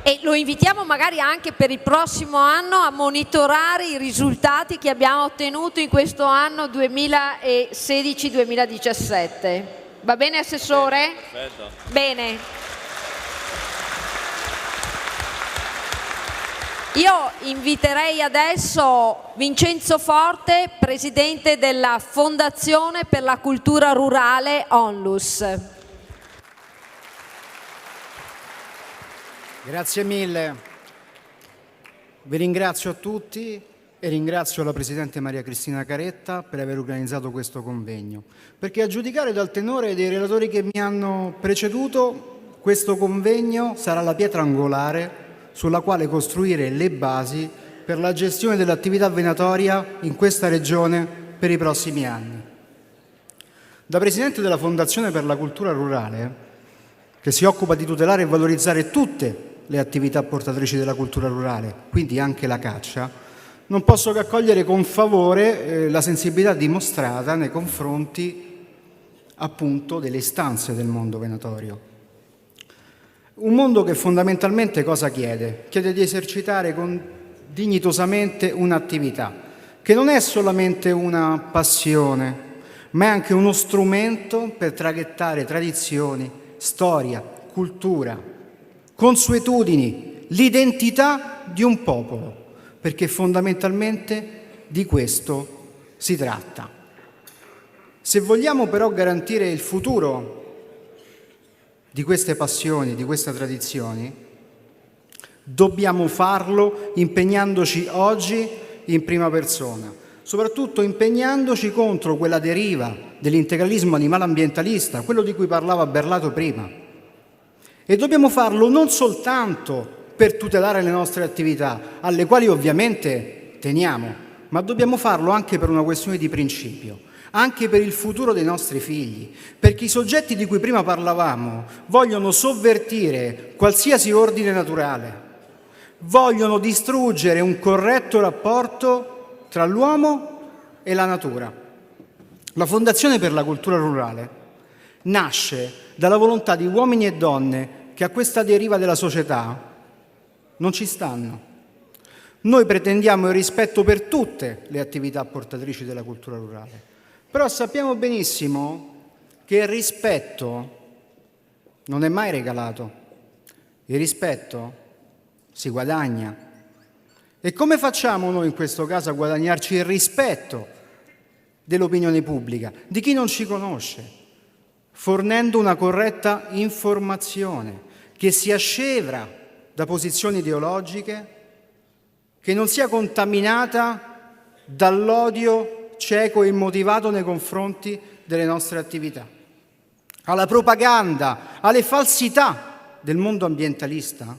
e lo invitiamo magari anche per il prossimo anno a monitorare i risultati che abbiamo ottenuto in questo anno 2016-2017. Va bene, Assessore? Perfetto. Bene. Io inviterei adesso Vincenzo Forte, Presidente della Fondazione per la Cultura Rurale Onlus. Grazie mille. Vi ringrazio a tutti e ringrazio la Presidente Maria Cristina Caretta per aver organizzato questo convegno, perché a giudicare dal tenore dei relatori che mi hanno preceduto, questo convegno sarà la pietra angolare sulla quale costruire le basi per la gestione dell'attività venatoria in questa regione per i prossimi anni. Da presidente della Fondazione per la Cultura Rurale, che si occupa di tutelare e valorizzare tutte le attività portatrici della cultura rurale, quindi anche la caccia, non posso che accogliere con favore la sensibilità dimostrata nei confronti appunto delle istanze del mondo venatorio. Un mondo che fondamentalmente cosa chiede? Chiede di esercitare dignitosamente un'attività, che non è solamente una passione, ma è anche uno strumento per traghettare tradizioni, storia, cultura, consuetudini, l'identità di un popolo, perché fondamentalmente di questo si tratta. Se vogliamo però garantire il futuro di queste passioni, di queste tradizioni, dobbiamo farlo impegnandoci oggi in prima persona, soprattutto impegnandoci contro quella deriva dell'integralismo animale-ambientalista, quello di cui parlava Berlato prima. E dobbiamo farlo non soltanto per tutelare le nostre attività, alle quali ovviamente teniamo, ma dobbiamo farlo anche per una questione di principio, anche per il futuro dei nostri figli, perché i soggetti di cui prima parlavamo vogliono sovvertire qualsiasi ordine naturale, vogliono distruggere un corretto rapporto tra l'uomo e la natura. La Fondazione per la Cultura Rurale nasce dalla volontà di uomini e donne che a questa deriva della società non ci stanno. Noi pretendiamo il rispetto per tutte le attività portatrici della cultura rurale, però sappiamo benissimo che il rispetto non è mai regalato, il rispetto si guadagna. E come facciamo noi in questo caso a guadagnarci il rispetto dell'opinione pubblica, di chi non ci conosce? Fornendo una corretta informazione che sia scevra da posizioni ideologiche, che non sia contaminata dall'odio cieco e immotivato nei confronti delle nostre attività, alla propaganda, alle falsità del mondo ambientalista,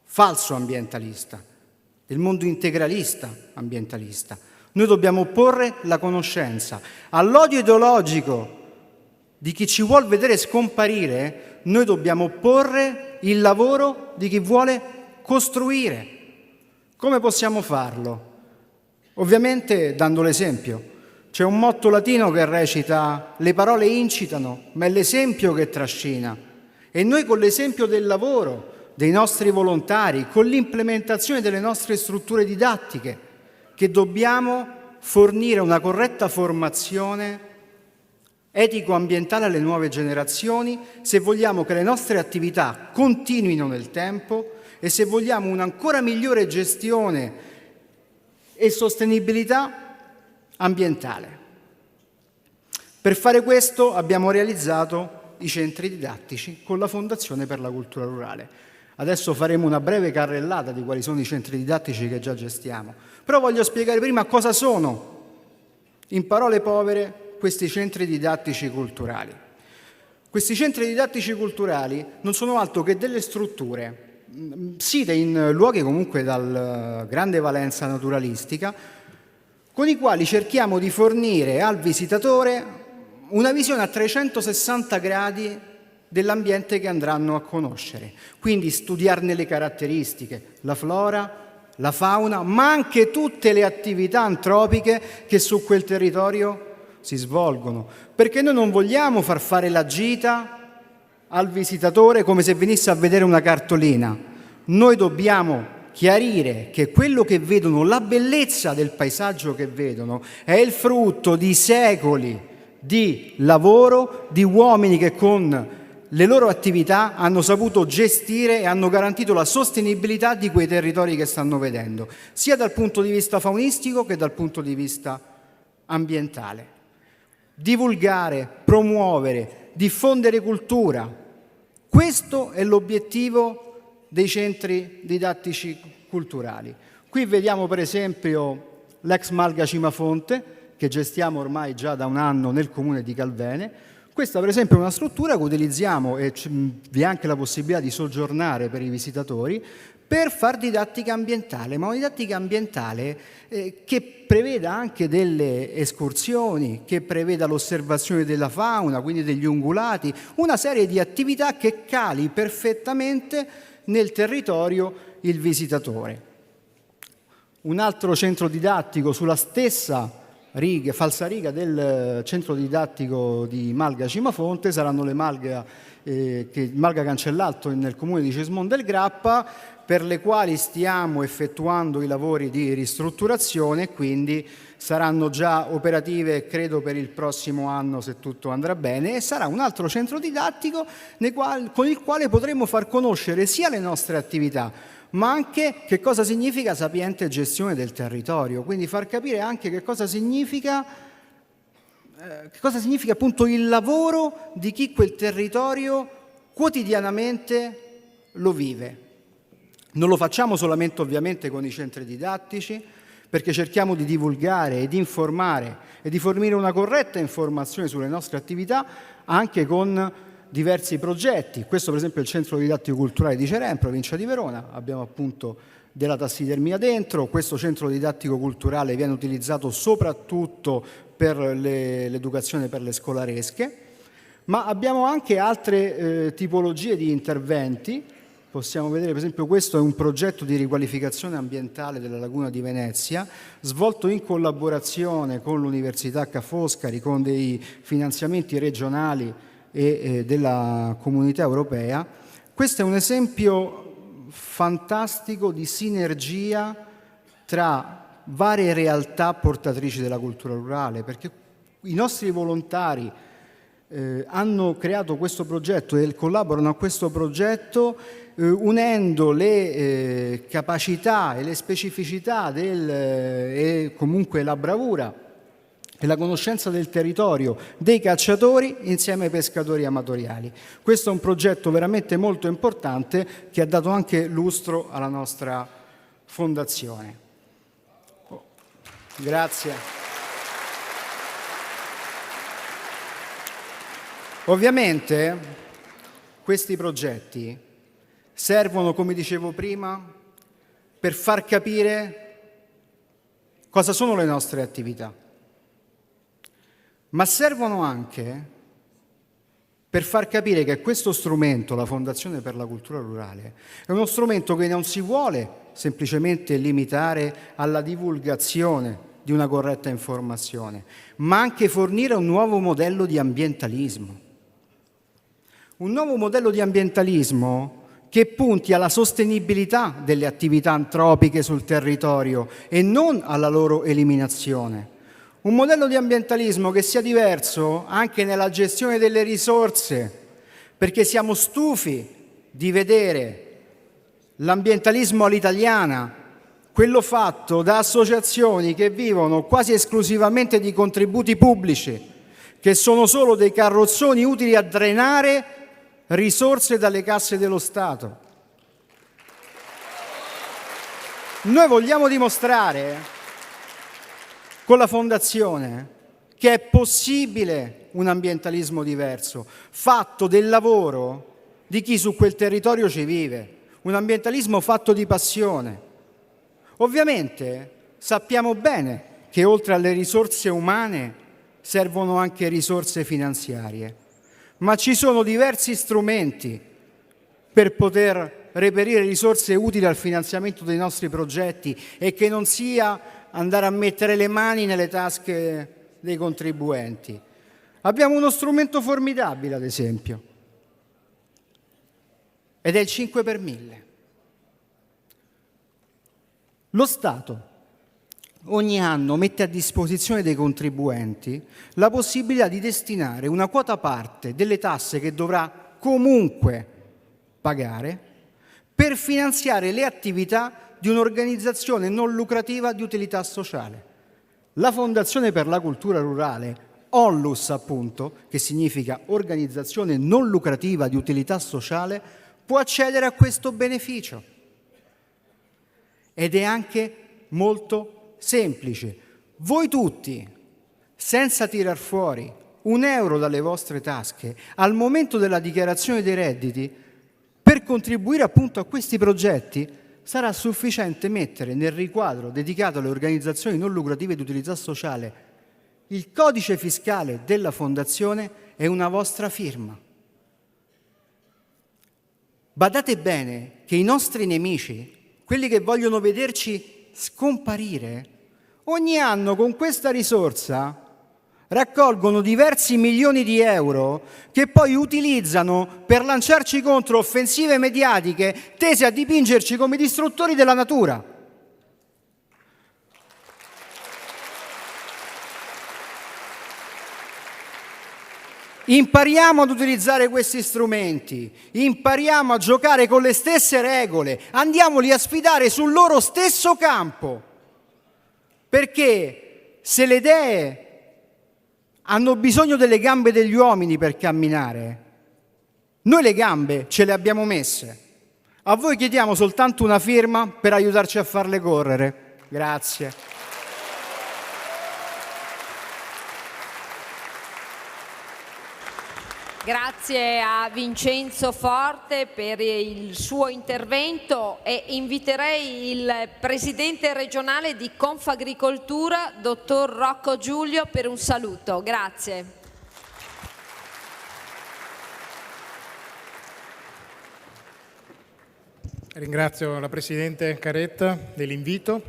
falso ambientalista, del mondo integralista ambientalista. Noi dobbiamo opporre la conoscenza. All'odio ideologico di chi ci vuol vedere scomparire, noi dobbiamo opporre il lavoro di chi vuole costruire. Come possiamo farlo? Ovviamente dando l'esempio. C'è un motto latino che recita: le parole incitano, ma è l'esempio che trascina. E noi con l'esempio del lavoro, dei nostri volontari, con l'implementazione delle nostre strutture didattiche, che dobbiamo fornire una corretta formazione etico-ambientale alle nuove generazioni, se vogliamo che le nostre attività continuino nel tempo e se vogliamo un'ancora migliore gestione e sostenibilità ambientale. Per fare questo abbiamo realizzato i centri didattici con la Fondazione per la Cultura Rurale. Adesso faremo una breve carrellata di quali sono i centri didattici che già gestiamo, però voglio spiegare prima cosa sono, in parole povere, questi centri didattici culturali. Questi centri didattici culturali non sono altro che delle strutture, site in luoghi comunque dal grande valenza naturalistica, con i quali cerchiamo di fornire al visitatore una visione a 360 gradi dell'ambiente che andranno a conoscere, quindi studiarne le caratteristiche, la flora, la fauna, ma anche tutte le attività antropiche che su quel territorio si svolgono, perché noi non vogliamo far fare la gita al visitatore come se venisse a vedere una cartolina. Noi dobbiamo chiarire che quello che vedono, la bellezza del paesaggio che vedono, è il frutto di secoli di lavoro di uomini che con le loro attività hanno saputo gestire e hanno garantito la sostenibilità di quei territori che stanno vedendo, sia dal punto di vista faunistico che dal punto di vista ambientale. Divulgare, promuovere, diffondere cultura. Questo è l'obiettivo dei centri didattici culturali. Qui vediamo per esempio l'ex Malga Cimafonte, che gestiamo ormai già da un anno nel comune di Calvene. Questa per esempio è una struttura che utilizziamo e vi è anche la possibilità di soggiornare per i visitatori per far didattica ambientale, ma una didattica ambientale che preveda anche delle escursioni, che preveda l'osservazione della fauna, quindi degli ungulati, una serie di attività che cali perfettamente nel territorio il visitatore. Un altro centro didattico sulla stessa falsariga del centro didattico di Malga Cimafonte saranno le Malga Cancellato nel comune di Cismon del Grappa, per le quali stiamo effettuando i lavori di ristrutturazione e quindi saranno già operative credo per il prossimo anno se tutto andrà bene, e sarà un altro centro didattico con il quale potremo far conoscere sia le nostre attività ma anche che cosa significa sapiente gestione del territorio, quindi far capire anche che cosa significa appunto il lavoro di chi quel territorio quotidianamente lo vive. Non lo facciamo solamente ovviamente con i centri didattici, perché cerchiamo di divulgare e di informare e di fornire una corretta informazione sulle nostre attività anche con diversi progetti. Questo per esempio è il centro didattico culturale di Cerem, provincia di Verona, abbiamo appunto della tassidermia dentro. Questo centro didattico culturale viene utilizzato soprattutto per l'educazione per le scolaresche, ma abbiamo anche altre tipologie di interventi. Possiamo vedere per esempio questo è un progetto di riqualificazione ambientale della laguna di Venezia, svolto in collaborazione con l'Università Ca' Foscari, con dei finanziamenti regionali e della Comunità Europea. Questo è un esempio fantastico di sinergia tra varie realtà portatrici della cultura rurale, perché i nostri volontari hanno creato questo progetto e collaborano a questo progetto unendo le capacità e le specificità e comunque la bravura e la conoscenza del territorio dei cacciatori insieme ai pescatori amatoriali. Questo è un progetto veramente molto importante che ha dato anche lustro alla nostra fondazione. Grazie. Ovviamente questi progetti servono, come dicevo prima, per far capire cosa sono le nostre attività, ma servono anche per far capire che questo strumento, la Fondazione per la Cultura Rurale, è uno strumento che non si vuole semplicemente limitare alla divulgazione di una corretta informazione, ma anche fornire un nuovo modello di ambientalismo. Un nuovo modello di ambientalismo che punti alla sostenibilità delle attività antropiche sul territorio e non alla loro eliminazione. Un modello di ambientalismo che sia diverso anche nella gestione delle risorse, perché siamo stufi di vedere l'ambientalismo all'italiana, quello fatto da associazioni che vivono quasi esclusivamente di contributi pubblici, che sono solo dei carrozzoni utili a drenare risorse dalle casse dello Stato. Noi vogliamo dimostrare con la Fondazione che è possibile un ambientalismo diverso, fatto del lavoro di chi su quel territorio ci vive, un ambientalismo fatto di passione. Ovviamente sappiamo bene che oltre alle risorse umane servono anche risorse finanziarie, ma ci sono diversi strumenti per poter reperire risorse utili al finanziamento dei nostri progetti e che non sia andare a mettere le mani nelle tasche dei contribuenti. Abbiamo uno strumento formidabile, ad esempio, ed è il 5 per 1000. Lo Stato ogni anno mette a disposizione dei contribuenti la possibilità di destinare una quota parte delle tasse che dovrà comunque pagare per finanziare le attività di un'organizzazione non lucrativa di utilità sociale. La Fondazione per la Cultura Rurale, ONLUS appunto, che significa Organizzazione non lucrativa di utilità sociale, può accedere a questo beneficio. Ed è anche molto semplice. Voi tutti, senza tirar fuori €1 dalle vostre tasche, al momento della dichiarazione dei redditi, per contribuire appunto a questi progetti, sarà sufficiente mettere nel riquadro dedicato alle organizzazioni non lucrative di utilità sociale il codice fiscale della fondazione e una vostra firma. Badate bene che i nostri nemici, quelli che vogliono vederci scomparire, ogni anno con questa risorsa raccolgono diversi milioni di euro che poi utilizzano per lanciarci contro offensive mediatiche tese a dipingerci come distruttori della natura. Impariamo ad utilizzare questi strumenti, impariamo a giocare con le stesse regole, andiamoli a sfidare sul loro stesso campo, perché se le idee hanno bisogno delle gambe degli uomini per camminare, noi le gambe ce le abbiamo messe. A voi chiediamo soltanto una firma per aiutarci a farle correre. Grazie. Grazie a Vincenzo Forte per il suo intervento e inviterei il Presidente regionale di Confagricoltura, dottor Rocco Giulio, per un saluto. Grazie. Ringrazio la Presidente Caretta dell'invito.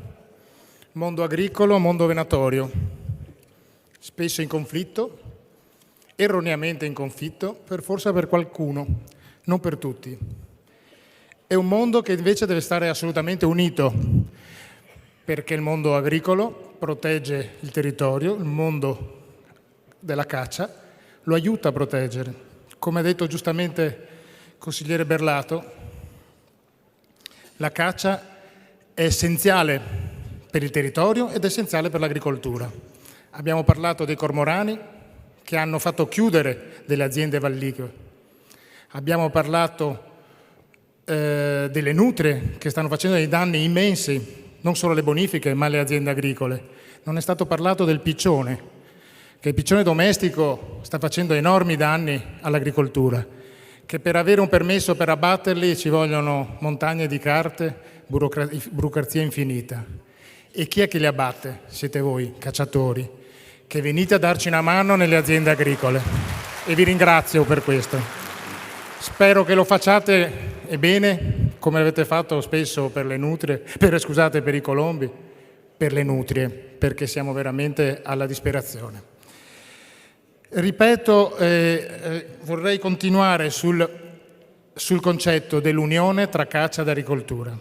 Mondo agricolo, mondo venatorio, spesso in conflitto, erroneamente in conflitto, forse per qualcuno, non per tutti. È un mondo che invece deve stare assolutamente unito, perché il mondo agricolo protegge il territorio, il mondo della caccia lo aiuta a proteggere. Come ha detto giustamente il consigliere Berlato, la caccia è essenziale per il territorio ed è essenziale per l'agricoltura. Abbiamo parlato dei cormorani che hanno fatto chiudere delle aziende vallicole. Abbiamo parlato delle nutrie che stanno facendo dei danni immensi, non solo alle bonifiche ma alle aziende agricole. Non è stato parlato del piccione, che il piccione domestico sta facendo enormi danni all'agricoltura, che per avere un permesso per abbatterli ci vogliono montagne di carte, burocrazia infinita. E chi è che li abbatte? Siete voi, cacciatori, che venite a darci una mano nelle aziende agricole e vi ringrazio per questo. Spero che lo facciate e bene, come avete fatto spesso per le nutrie, per i colombi, per le nutrie, perché siamo veramente alla disperazione. Ripeto, vorrei continuare sul concetto dell'unione tra caccia ed agricoltura.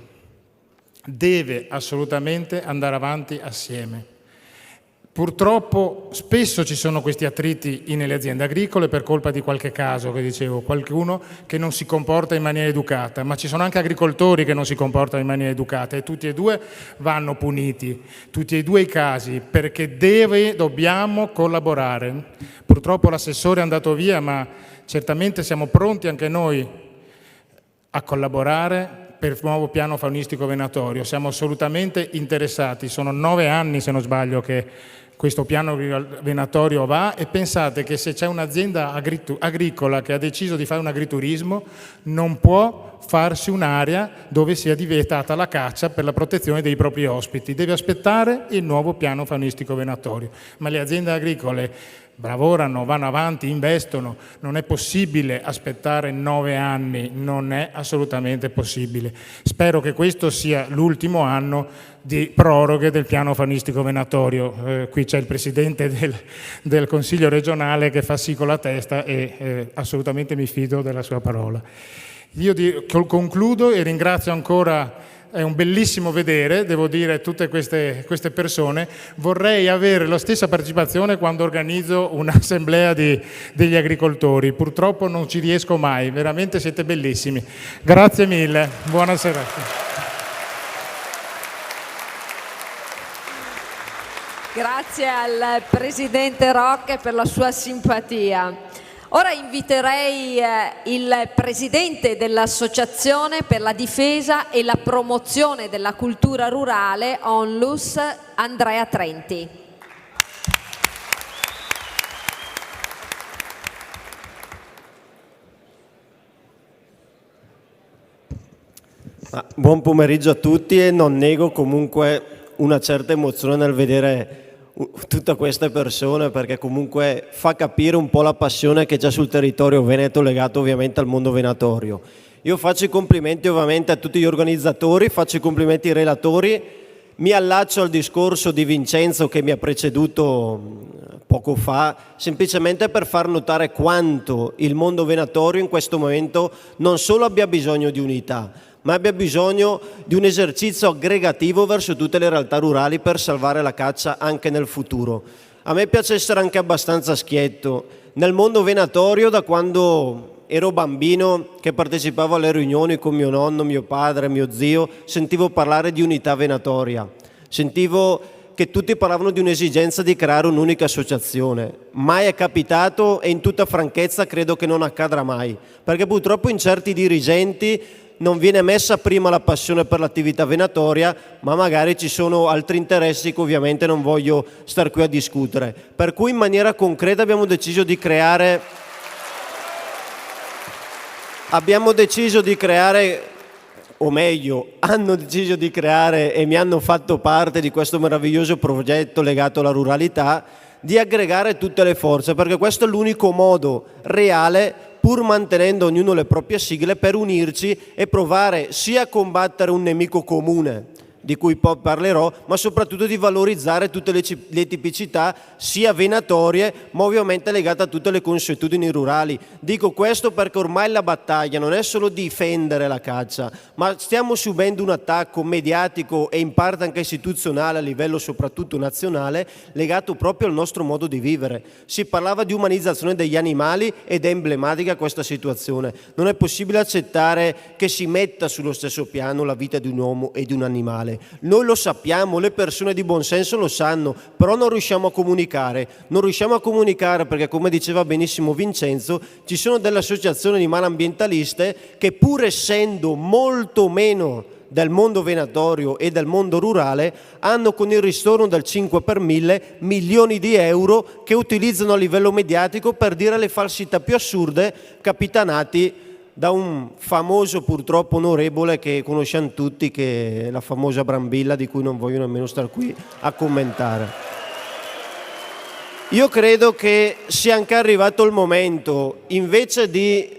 Deve assolutamente andare avanti assieme. Purtroppo spesso ci sono questi attriti nelle aziende agricole per colpa di qualche caso, che dicevo, qualcuno che non si comporta in maniera educata, ma ci sono anche agricoltori che non si comportano in maniera educata e tutti e due vanno puniti, tutti e due i casi, perché dobbiamo collaborare. Purtroppo l'assessore è andato via, ma certamente siamo pronti anche noi a collaborare per il nuovo piano faunistico venatorio. Siamo assolutamente interessati, sono 9 anni se non sbaglio che questo piano venatorio va e pensate che se c'è un'azienda agricola che ha deciso di fare un agriturismo non può farsi un'area dove sia vietata la caccia per la protezione dei propri ospiti, deve aspettare il nuovo piano faunistico venatorio. Ma le aziende agricole lavorano, vanno avanti, investono, non è possibile aspettare 9 anni, non è assolutamente possibile. Spero che questo sia l'ultimo anno di proroghe del piano faunistico venatorio. Qui c'è il Presidente del Consiglio regionale che fa sì con la testa e assolutamente mi fido della sua parola. Io concludo e ringrazio ancora. È un bellissimo vedere, devo dire, tutte queste persone. Vorrei avere la stessa partecipazione quando organizzo un'assemblea degli agricoltori. Purtroppo non ci riesco mai, veramente siete bellissimi. Grazie mille, buona serata. Grazie al Presidente Rocche per la sua simpatia. Ora inviterei il Presidente dell'Associazione per la difesa e la promozione della cultura rurale, ONLUS, Andrea Trenti. Buon pomeriggio a tutti e non nego comunque una certa emozione nel vedere tutte queste persone, perché comunque fa capire un po' la passione che c'è sul territorio veneto legato ovviamente al mondo venatorio. Io faccio i complimenti ovviamente a tutti gli organizzatori, faccio i complimenti ai relatori, mi allaccio al discorso di Vincenzo che mi ha preceduto poco fa, semplicemente per far notare quanto il mondo venatorio in questo momento non solo abbia bisogno di unità, ma abbia bisogno di un esercizio aggregativo verso tutte le realtà rurali per salvare la caccia anche nel futuro. A me piace essere anche abbastanza schietto. Nel mondo venatorio, da quando ero bambino che partecipavo alle riunioni con mio nonno, mio padre, mio zio, sentivo parlare di unità venatoria, sentivo che tutti parlavano di un'esigenza di creare un'unica associazione. Mai è capitato e in tutta franchezza credo che non accadrà mai, perché purtroppo in certi dirigenti non viene messa prima la passione per l'attività venatoria, ma magari ci sono altri interessi che ovviamente non voglio star qui a discutere. Per cui in maniera concreta abbiamo deciso di creare, o meglio, hanno deciso di creare e mi hanno fatto parte di questo meraviglioso progetto legato alla ruralità, di aggregare tutte le forze, perché questo è l'unico modo reale, pur mantenendo ognuno le proprie sigle, per unirci e provare sia a combattere un nemico comune, di cui poi parlerò, ma soprattutto di valorizzare tutte le tipicità sia venatorie, ma ovviamente legate a tutte le consuetudini rurali. Dico questo perché ormai la battaglia non è solo difendere la caccia, ma stiamo subendo un attacco mediatico e in parte anche istituzionale a livello soprattutto nazionale, legato proprio al nostro modo di vivere. Si parlava di umanizzazione degli animali ed è emblematica questa situazione. Non è possibile accettare che si metta sullo stesso piano la vita di un uomo e di un animale. Noi lo sappiamo, le persone di buon senso lo sanno, però non riusciamo a comunicare. Non riusciamo a comunicare perché, come diceva benissimo Vincenzo, ci sono delle associazioni animali ambientaliste che, pur essendo molto meno del mondo venatorio e del mondo rurale, hanno con il ristoro del 5 per 1000 milioni di euro che utilizzano a livello mediatico per dire le falsità più assurde, capitanati da un famoso, purtroppo onorevole, che conosciamo tutti, che è la famosa Brambilla, di cui non voglio nemmeno stare qui a commentare. Io credo che sia anche arrivato il momento, invece di,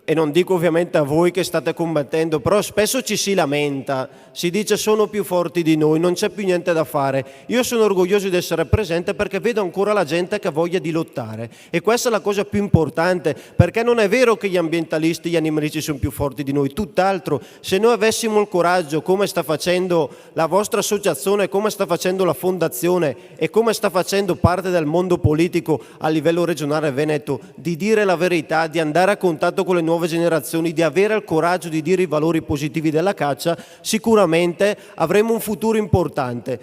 e non dico ovviamente a voi che state combattendo, però spesso ci si lamenta, si dice sono più forti di noi, non c'è più niente da fare. Io sono orgoglioso di essere presente perché vedo ancora la gente che ha voglia di lottare, e questa è la cosa più importante, perché non è vero che gli ambientalisti, gli animalisti sono più forti di noi, tutt'altro. Se noi avessimo il coraggio, come sta facendo la vostra associazione, come sta facendo la fondazione e come sta facendo parte del mondo politico a livello regionale veneto, di dire la verità, di andare a contatto con le nuove generazioni, di avere il coraggio di dire i valori positivi della caccia, sicuramente avremo un futuro importante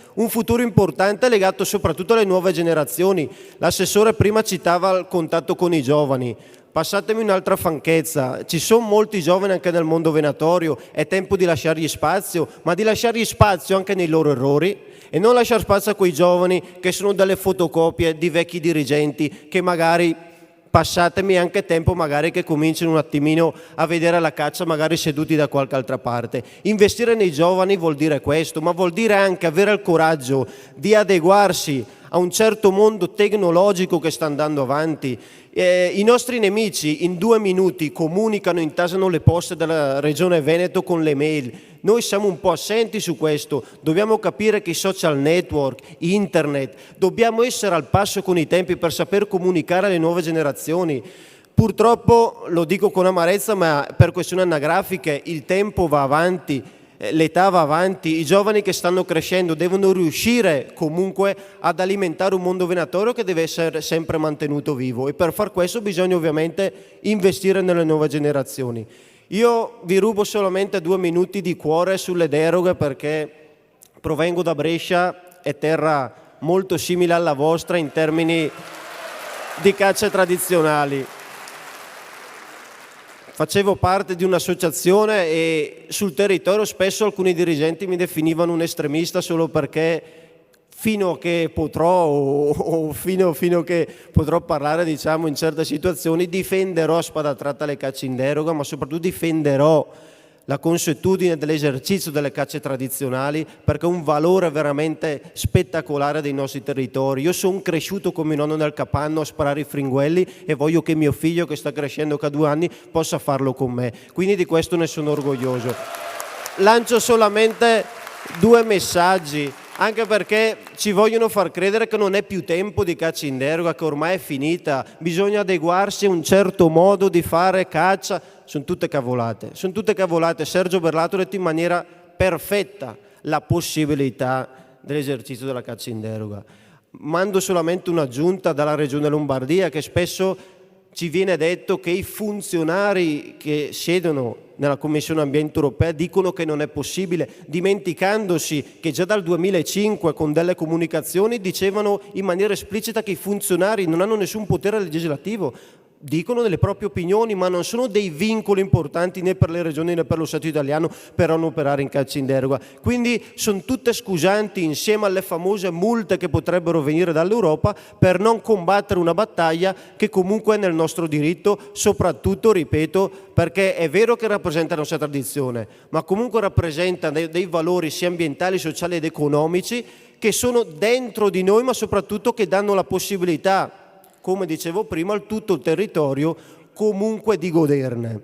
legato soprattutto alle nuove generazioni. L'assessore prima citava il contatto con i giovani. Passatemi un'altra franchezza, ci sono molti giovani anche nel mondo venatorio, è tempo di lasciargli spazio, ma di lasciargli spazio anche nei loro errori, e non lasciare spazio a quei giovani che sono delle fotocopie di vecchi dirigenti che magari, passatemi anche tempo, magari che cominciano un attimino a vedere la caccia magari seduti da qualche altra parte. Investire nei giovani vuol dire questo, ma vuol dire anche avere il coraggio di adeguarsi a un certo mondo tecnologico che sta andando avanti. I nostri nemici in 2 minuti comunicano, intasano le poste della regione Veneto con le mail. Noi siamo un po' assenti su questo, dobbiamo capire che i social network, internet, dobbiamo essere al passo con i tempi per saper comunicare alle nuove generazioni. Purtroppo, lo dico con amarezza, ma per questioni anagrafiche, il tempo va avanti, l'età va avanti, i giovani che stanno crescendo devono riuscire comunque ad alimentare un mondo venatorio che deve essere sempre mantenuto vivo, e per far questo bisogna ovviamente investire nelle nuove generazioni. Io vi rubo solamente 2 minuti di cuore sulle deroghe, perché provengo da Brescia, è terra molto simile alla vostra in termini di cacce tradizionali. Facevo parte di un'associazione e sul territorio spesso alcuni dirigenti mi definivano un estremista solo perché fino a che potrò o fino a che potrò parlare, diciamo, in certe situazioni, difenderò a spada tratta le cacce in deroga, ma soprattutto difenderò la consuetudine dell'esercizio delle cacce tradizionali, perché è un valore veramente spettacolare dei nostri territori. Io sono cresciuto con mio nonno nel capanno a sparare i fringuelli e voglio che mio figlio, che sta crescendo che ha 2 anni, possa farlo con me. Quindi di questo ne sono orgoglioso. Lancio solamente 2 messaggi, anche perché ci vogliono far credere che non è più tempo di caccia in deroga, che ormai è finita, bisogna adeguarsi a un certo modo di fare caccia. Sono tutte cavolate. Sergio Berlato ha detto in maniera perfetta la possibilità dell'esercizio della caccia in deroga. Mando solamente un'aggiunta dalla Regione Lombardia, che spesso ci viene detto che i funzionari che siedono nella Commissione Ambiente Europea dicono che non è possibile, dimenticandosi che già dal 2005 con delle comunicazioni dicevano in maniera esplicita che i funzionari non hanno nessun potere legislativo. Dicono delle proprie opinioni, ma non sono dei vincoli importanti né per le regioni né per lo Stato italiano per non operare in caccia in deroga. Quindi sono tutte scusanti insieme alle famose multe che potrebbero venire dall'Europa per non combattere una battaglia che comunque è nel nostro diritto, soprattutto, ripeto, perché è vero che rappresenta la nostra tradizione, ma comunque rappresenta dei valori sia ambientali, sociali ed economici che sono dentro di noi, ma soprattutto che danno la possibilità, come dicevo prima, a tutto il territorio comunque di goderne.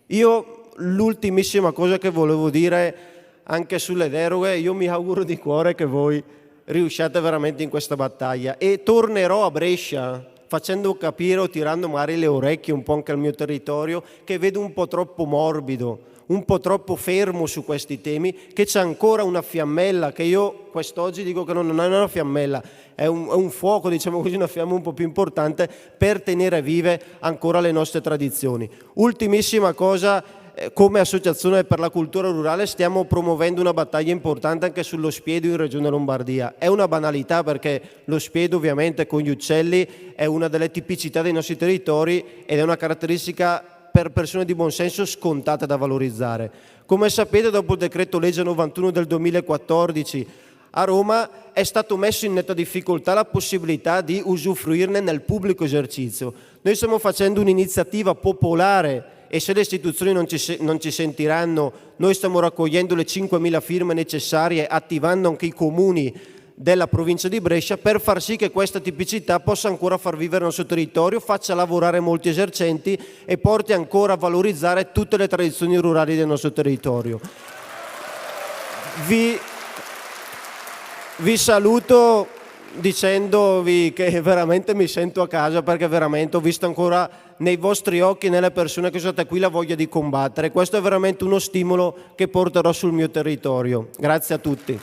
Io l'ultimissima cosa che volevo dire anche sulle deroghe, io mi auguro di cuore che voi riusciate veramente in questa battaglia e tornerò a Brescia facendo capire o tirando magari le orecchie un po' anche al mio territorio che vedo un po' troppo morbido, un po' troppo fermo su questi temi, che c'è ancora una fiammella, che io quest'oggi dico che non è una fiammella, è un fuoco, diciamo così, una fiamma un po' più importante per tenere vive ancora le nostre tradizioni. Ultimissima cosa, come Associazione per la Cultura Rurale stiamo promuovendo una battaglia importante anche sullo spiedo in Regione Lombardia. È una banalità perché lo spiedo ovviamente con gli uccelli è una delle tipicità dei nostri territori ed è una caratteristica per persone di buon senso scontate da valorizzare. Come sapete, dopo il decreto legge 91 del 2014 a Roma è stato messo in netta difficoltà la possibilità di usufruirne nel pubblico esercizio. Noi stiamo facendo un'iniziativa popolare e se le istituzioni non ci sentiranno, noi stiamo raccogliendo le 5.000 firme necessarie, attivando anche i comuni della provincia di Brescia per far sì che questa tipicità possa ancora far vivere il nostro territorio, faccia lavorare molti esercenti e porti ancora a valorizzare tutte le tradizioni rurali del nostro territorio. Vi saluto dicendovi che veramente mi sento a casa, perché veramente ho visto ancora nei vostri occhi e nelle persone che sono state qui la voglia di combattere. Questo è veramente uno stimolo che porterò sul mio territorio. Grazie a tutti.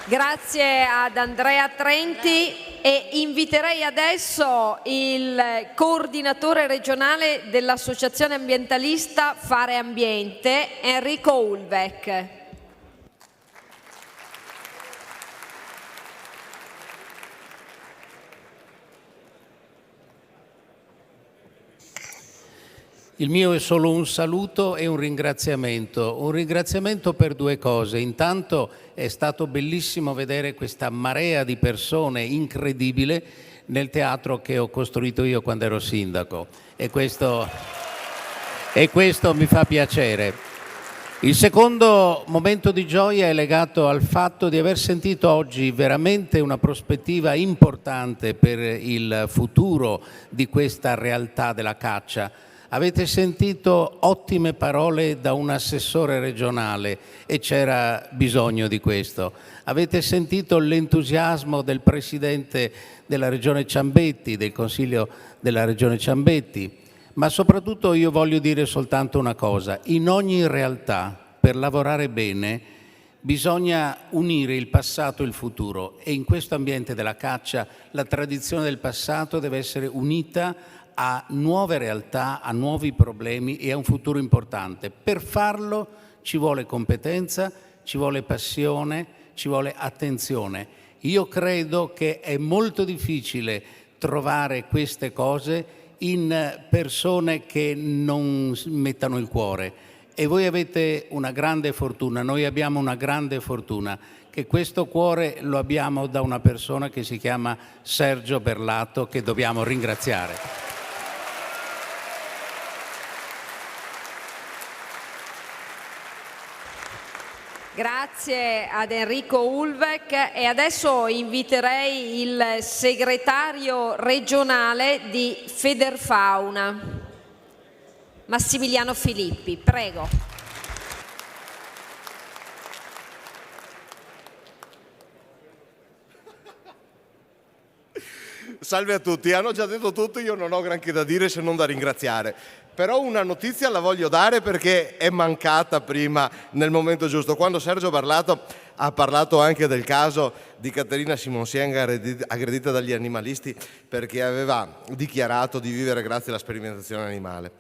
Grazie ad Andrea Trenti e inviterei adesso il coordinatore regionale dell'Associazione Ambientalista Fare Ambiente, Enrico Ulvec. Il mio è solo un saluto e un ringraziamento per 2 cose. Intanto è stato bellissimo vedere questa marea di persone incredibile nel teatro che ho costruito io quando ero sindaco e questo mi fa piacere. Il secondo momento di gioia è legato al fatto di aver sentito oggi veramente una prospettiva importante per il futuro di questa realtà della caccia. Avete sentito ottime parole da un assessore regionale e c'era bisogno di questo. Avete sentito l'entusiasmo del presidente della regione Ciambetti, del consiglio della regione Ciambetti, ma soprattutto io voglio dire soltanto una cosa. In ogni realtà, per lavorare bene, bisogna unire il passato e il futuro e in questo ambiente della caccia la tradizione del passato deve essere unita a nuove realtà, a nuovi problemi e a un futuro importante. Per farlo ci vuole competenza, ci vuole passione, ci vuole attenzione. Io credo che è molto difficile trovare queste cose in persone che non mettano il cuore e voi avete una grande fortuna, noi abbiamo una grande fortuna, che questo cuore lo abbiamo da una persona che si chiama Sergio Berlato, che dobbiamo ringraziare. Grazie ad Enrico Ulvec e adesso inviterei il segretario regionale di Federfauna, Massimiliano Filippi. Prego. Salve a tutti, hanno già detto tutto, io non ho granché da dire se non da ringraziare. Però una notizia la voglio dare perché è mancata prima nel momento giusto. Quando Sergio Berlato ha parlato anche del caso di Caterina Simonsien aggredita dagli animalisti perché aveva dichiarato di vivere grazie alla sperimentazione animale.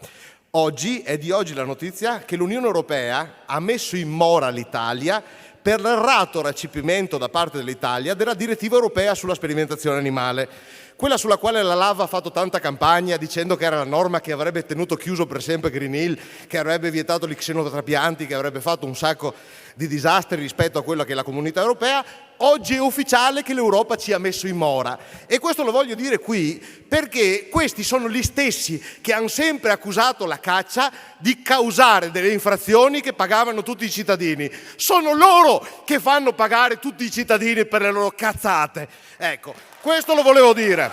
È di oggi la notizia che l'Unione Europea ha messo in mora l'Italia per l'errato recepimento da parte dell'Italia della direttiva europea sulla sperimentazione animale, quella sulla quale la LAV ha fatto tanta campagna dicendo che era la norma che avrebbe tenuto chiuso per sempre Green Hill, che avrebbe vietato gli xenotrapianti, che avrebbe fatto un sacco di disastri rispetto a quella che è la comunità europea. Oggi è ufficiale che l'Europa ci ha messo in mora e questo lo voglio dire qui perché questi sono gli stessi che hanno sempre accusato la caccia di causare delle infrazioni che pagavano tutti i cittadini. Sono loro che fanno pagare tutti i cittadini per le loro cazzate. Ecco, questo lo volevo dire.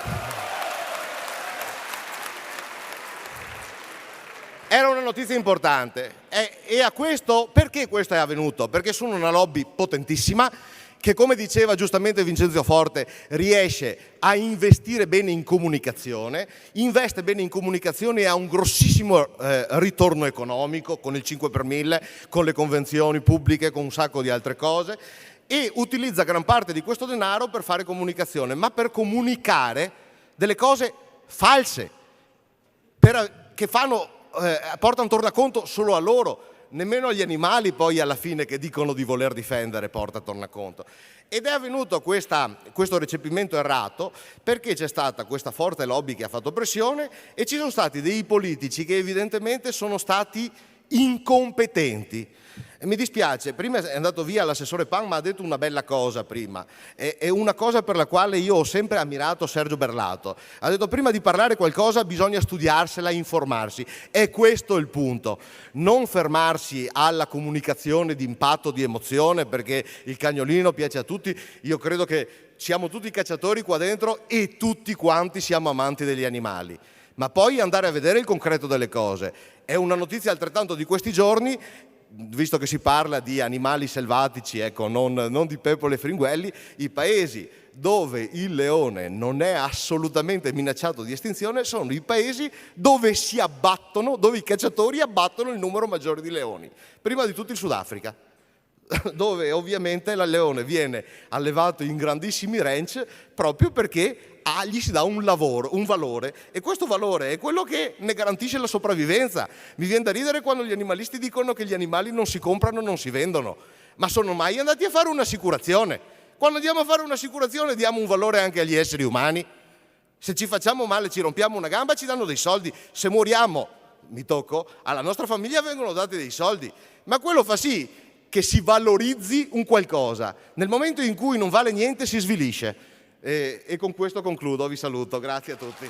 Era una notizia importante e a questo, perché questo è avvenuto? Perché sono una lobby potentissima che, come diceva giustamente Vincenzo Forte, riesce a investire bene in comunicazione, investe bene in comunicazione e ha un grossissimo ritorno economico con il 5 per 1000, con le convenzioni pubbliche, con un sacco di altre cose e utilizza gran parte di questo denaro per fare comunicazione, ma per comunicare delle cose false, che portano tornaconto solo a loro. Nemmeno agli animali poi alla fine che dicono di voler difendere porta tornaconto. Ed è avvenuto questo recepimento errato perché c'è stata questa forte lobby che ha fatto pressione e ci sono stati dei politici che evidentemente sono stati incompetenti. E mi dispiace, prima è andato via l'assessore Pan, ma ha detto una bella cosa prima, è una cosa per la quale io ho sempre ammirato Sergio Berlato. Ha detto prima di parlare qualcosa bisogna studiarsela, informarsi. È questo il punto, non fermarsi alla comunicazione di impatto, di emozione, perché il cagnolino piace a tutti. Io credo che siamo tutti cacciatori qua dentro e tutti quanti siamo amanti degli animali. Ma poi andare a vedere il concreto delle cose. È una notizia altrettanto di questi giorni, visto che si parla di animali selvatici, ecco, non di peppole e fringuelli, i paesi dove il leone non è assolutamente minacciato di estinzione sono i paesi dove dove i cacciatori abbattono il numero maggiore di leoni. Prima di tutto il Sudafrica, dove ovviamente il leone viene allevato in grandissimi ranch proprio perché gli si dà un valore e questo valore è quello che ne garantisce la sopravvivenza. Mi viene da ridere quando gli animalisti dicono che gli animali non si comprano, non si vendono, ma sono mai andati a fare un'assicurazione? Quando andiamo a fare un'assicurazione diamo un valore anche agli esseri umani. Se ci facciamo male, ci rompiamo una gamba, ci danno dei soldi. Se moriamo, alla nostra famiglia vengono dati dei soldi, ma quello fa sì che si valorizzi un qualcosa. Nel momento in cui non vale niente si svilisce. E con questo concludo, vi saluto, grazie a tutti.